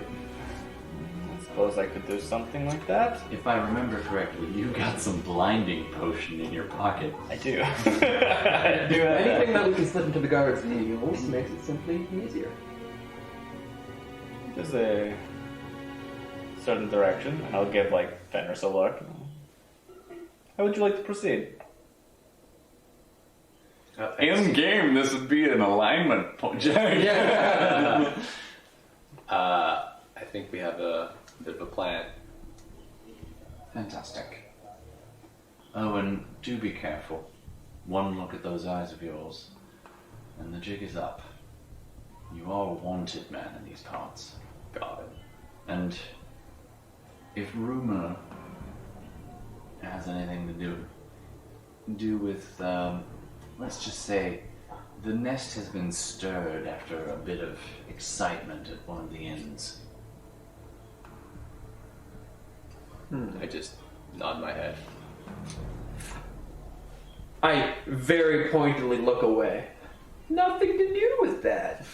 I suppose I could do something like that. If I remember correctly, you got some blinding potion in your pocket. I do. I do have Anything that. that we can slip into the guards' meals makes it simply easier. There's a certain direction, and I'll give like Fenris a look. How would you like to proceed? In game, this would be an alignment point. Yeah. I think we have a bit of a plan. Fantastic. Oh, and do be careful. One look at those eyes of yours, and the jig is up. You are a wanted man in these parts. Got it. And if rumor has anything to do with, let's just say, the nest has been stirred after a bit of excitement at one of the inns. I just nod my head. I very pointedly look away. Nothing to do with that.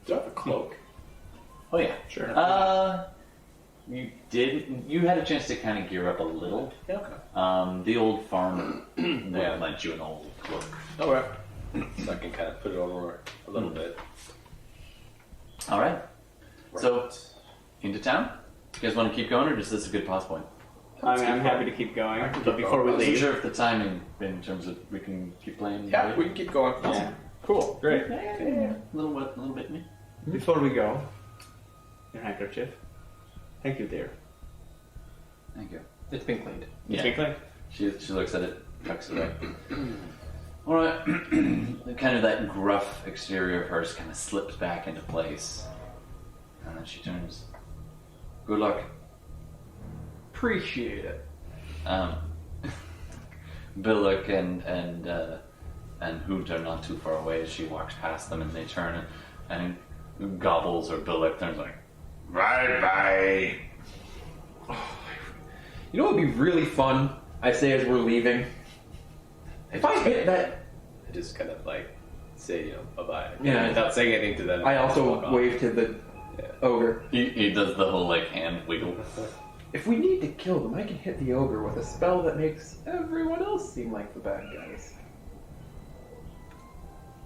Do I have a cloak? Oh yeah, Sure. You had a chance to kind of gear up a little. Okay. The old farmer lent you an old cloak. Okay. So I can kind of put it over a little bit. All right. So, into town? You guys want to keep going, or is this a good pause point? I'm happy to keep going, but before we I wasn't leave... sure if the timing, in terms of we can keep playing. Yeah, we can keep going. Yeah. Cool. Great. A little bit. Me. Before we go, your handkerchief. Thank you, dear. Thank you. It's been cleaned. It's been clean. She looks at it, tucks it away. All right. Kind of that gruff exterior of hers kind of slips back into place, and then she turns. Good luck. Appreciate it. Billick and Hoot are not too far away as she walks past them, and they turn and Gobbles or Billick turns like, bye. You know what would be really fun? I say as we're leaving. If I hit that, I just kind of like say, bye-bye. Yeah. Without saying anything to them. I Just walk also off. wave to the ogre. he does the whole like hand wiggle. If we need to kill them, I can hit the ogre with a spell that makes everyone else seem like the bad guys.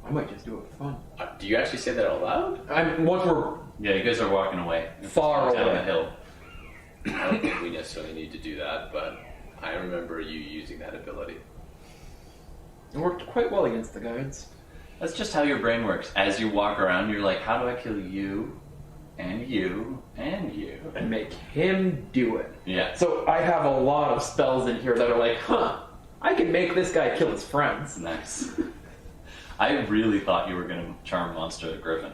I might just do it for fun. Do you actually say that out loud? Once we're Yeah, you guys are walking away. Far down away. the hill. I don't think we necessarily need to do that, but I remember you using that ability. it worked quite well against the guards. That's just how your brain works. As you walk around, you're like, how do I kill you, and you, and you? And make him do it. Yeah. So I have a lot of spells in here that are like, I can make this guy kill his friends. Nice. I really thought you were going to charm Monster the Griffin.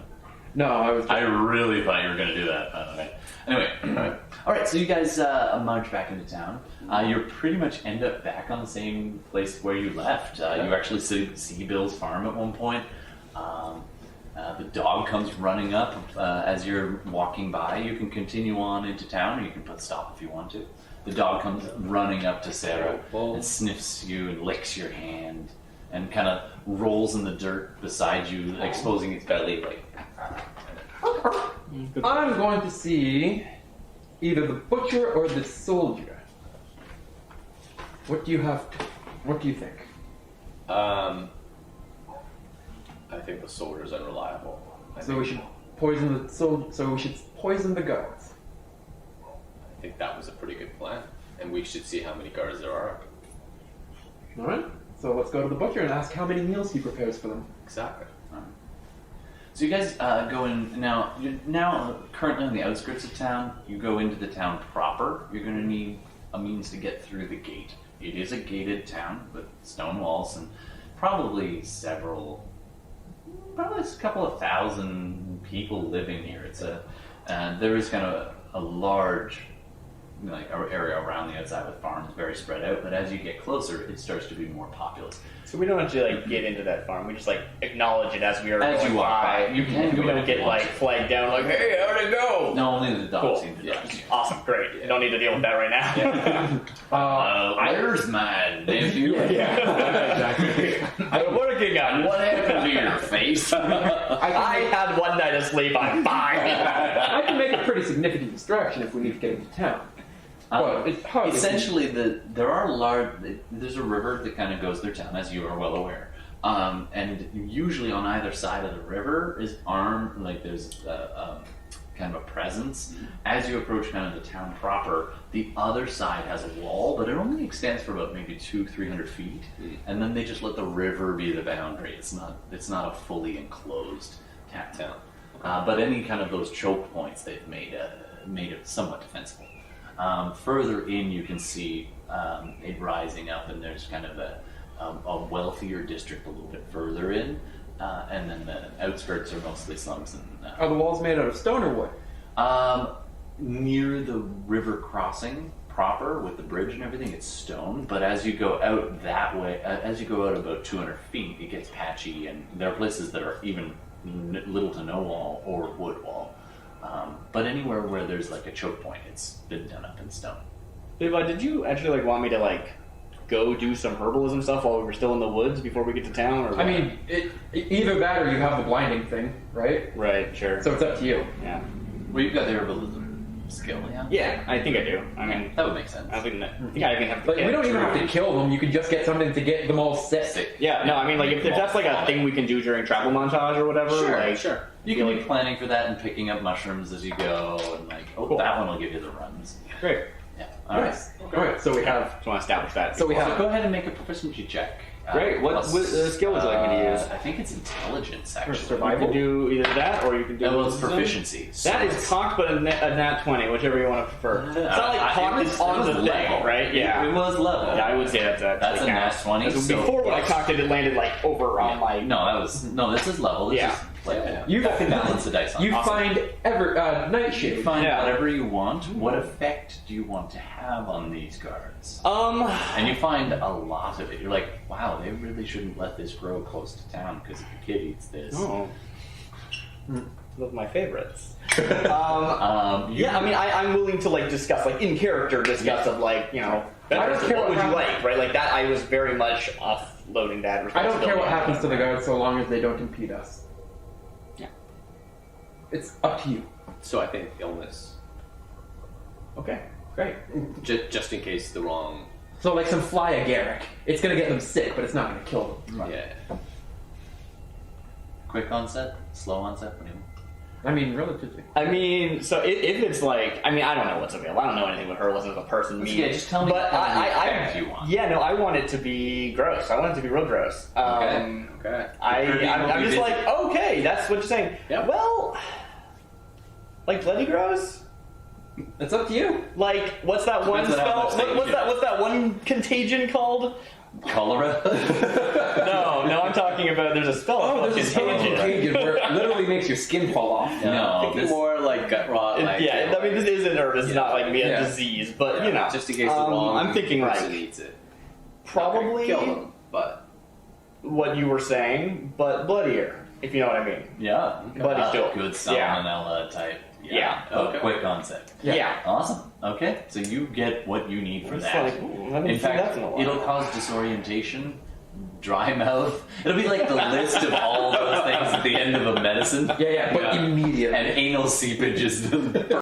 No, I really thought you were going to do that, by the way. Anyway, all right, so you guys march back into town. You pretty much end up back on the same place where you left. You actually see Bill's farm at one point. The dog comes running up as you're walking by. You can continue on into town, or you can put stop if you want to. The dog comes running up to Sarah and sniffs you and licks your hand and kind of rolls in the dirt beside you, exposing its belly like... I'm going to see either the butcher or the soldier. What do you think? I think the soldier's unreliable. So we should poison the So we should poison the guards. I think that was a pretty good plan, and we should see how many guards there are. All right. So let's go to the butcher and ask how many meals he prepares for them. Exactly. So you guys go in now. You're now currently on the outskirts of town. You go into the town proper. You're going to need a means to get through the gate. It is a gated town with stone walls and probably a couple of thousand people living here. It's there is kind of a large area around the outside with farms, very spread out. But as you get closer, it starts to be more populous. So we don't actually get into that farm. We just acknowledge it as we are As going you walk by, you can We go don't if get you want to. flagged down hey, how'd it go? No, only the dogs Cool. seem to Yeah. notice you. Awesome, great. You don't need to deal with that right now. Where's my nephew? Exactly. I'm working on What happened to your face? I had one night of sleep. I'm fine. I can make a pretty significant distraction if we need to get into town. Well, it's hard. Essentially, there's a river that kind of goes through town, as you are well aware. And usually on either side of the river is armed, there's kind of a presence. As you approach kind of the town proper, the other side has a wall, but it only extends for about maybe 200-300 feet. And then they just let the river be the boundary. It's not a fully enclosed town. But any kind of those choke points, they've made it somewhat defensible. Further in, you can see it rising up, and there's kind of a wealthier district a little bit further in, and then the outskirts are mostly slums. And Are the walls made out of stone or wood? near the river crossing proper with the bridge and everything, it's stone. But as you go out that way, as you go out about 200 feet, it gets patchy, and there are places that are even little to no wall or wood wall. But anywhere where there's a choke point, it's been done up in stone. Levi, did you actually want me to go do some herbalism stuff while we were still in the woods before we get to town? Or what? I mean, either that or you have the blinding thing, right? right, sure. So it's up to you. yeah. Well, you've got the herbalism. skill, yeah. Yeah, I think I do. I mean, That would make sense. I think I can have. Like, we don't even have to kill them. You could just get something to get them all sick. Yeah, no, I mean, like if that's like a thing we can do during travel montage or whatever. Sure. You can be planning for that and picking up mushrooms as you go, and like, Cool. that one will give you the runs. Great. Yeah. All right. Nice. Alright, so we have. Just want to establish that. So we So have. go ahead and make a proficiency check. Great. What skill would you like me to use? I think it's intelligence, actually. survival. You can do either that or you can do. Well, it's wisdom. proficiency. so That is it's- cocked, but a nat 20, whichever you want to prefer. It's not like cocked is on the thing, level. right? Yeah. It was level. Yeah, I would say that's That's a nat 20. Because So before when I cocked it, it landed like over on my. No, this is level. This Yeah. is like You I can balance the dice on. You Awesome. find Nightshade. You find Yeah. whatever you want. What effect do you want to have on these cards? And you find a lot of it. You're like, wow, they really shouldn't let this grow close to town because if a kid eats this. Oh. Those are my favorites. Yeah, I mean, I'm willing to like discuss, like in character, discuss of like, you know, I don't care what what would you happens. like, right? Like that, I was very much offloading that I responsibility. don't care what on happens to them. the guards so long as they don't impede us. Yeah. It's up to you. So I think illness, Okay, great. just in case the wrong. So like some fly agaric. It's gonna get them sick, but it's not gonna kill them. Yeah. quick onset, slow onset. What do you want? I mean, relatively. I mean, so if it's like, I mean, I don't know what's available. I don't know anything what her was as a person. Me, Yeah, just tell me But the I effect you want. Yeah, no, I want it to be gross. I want it to be real gross. Okay. I'm just like, okay, that's what you're saying. Yep. Well, like bloody gross. It's up to you. Like, what's that one Depends on how spell? much What's that one contagion called? Cholera. No, I'm talking about. There's a spell. called There's a spell contagion. contagion where it literally makes your skin fall off. No, Thinking this- more like gut rot. Like, Yeah, I mean, this is an herb. It's not like be a Yeah. disease, but you know, just in case the wrong I'm thinking person like eats it. probably Kill them, but what you were saying, but bloodier, if you know what I mean. Yeah. Bloody still. Good Yeah. salmonella type. Yeah. Oh, quick onset. Yeah. Awesome. Okay, so you get what you need for It's that. like, ooh, I haven't In seen that fact, in a while. it'll cause disorientation, dry mouth. It'll be like the list of all those things at the end of a medicine. Yeah, but immediately. And anal seepage is the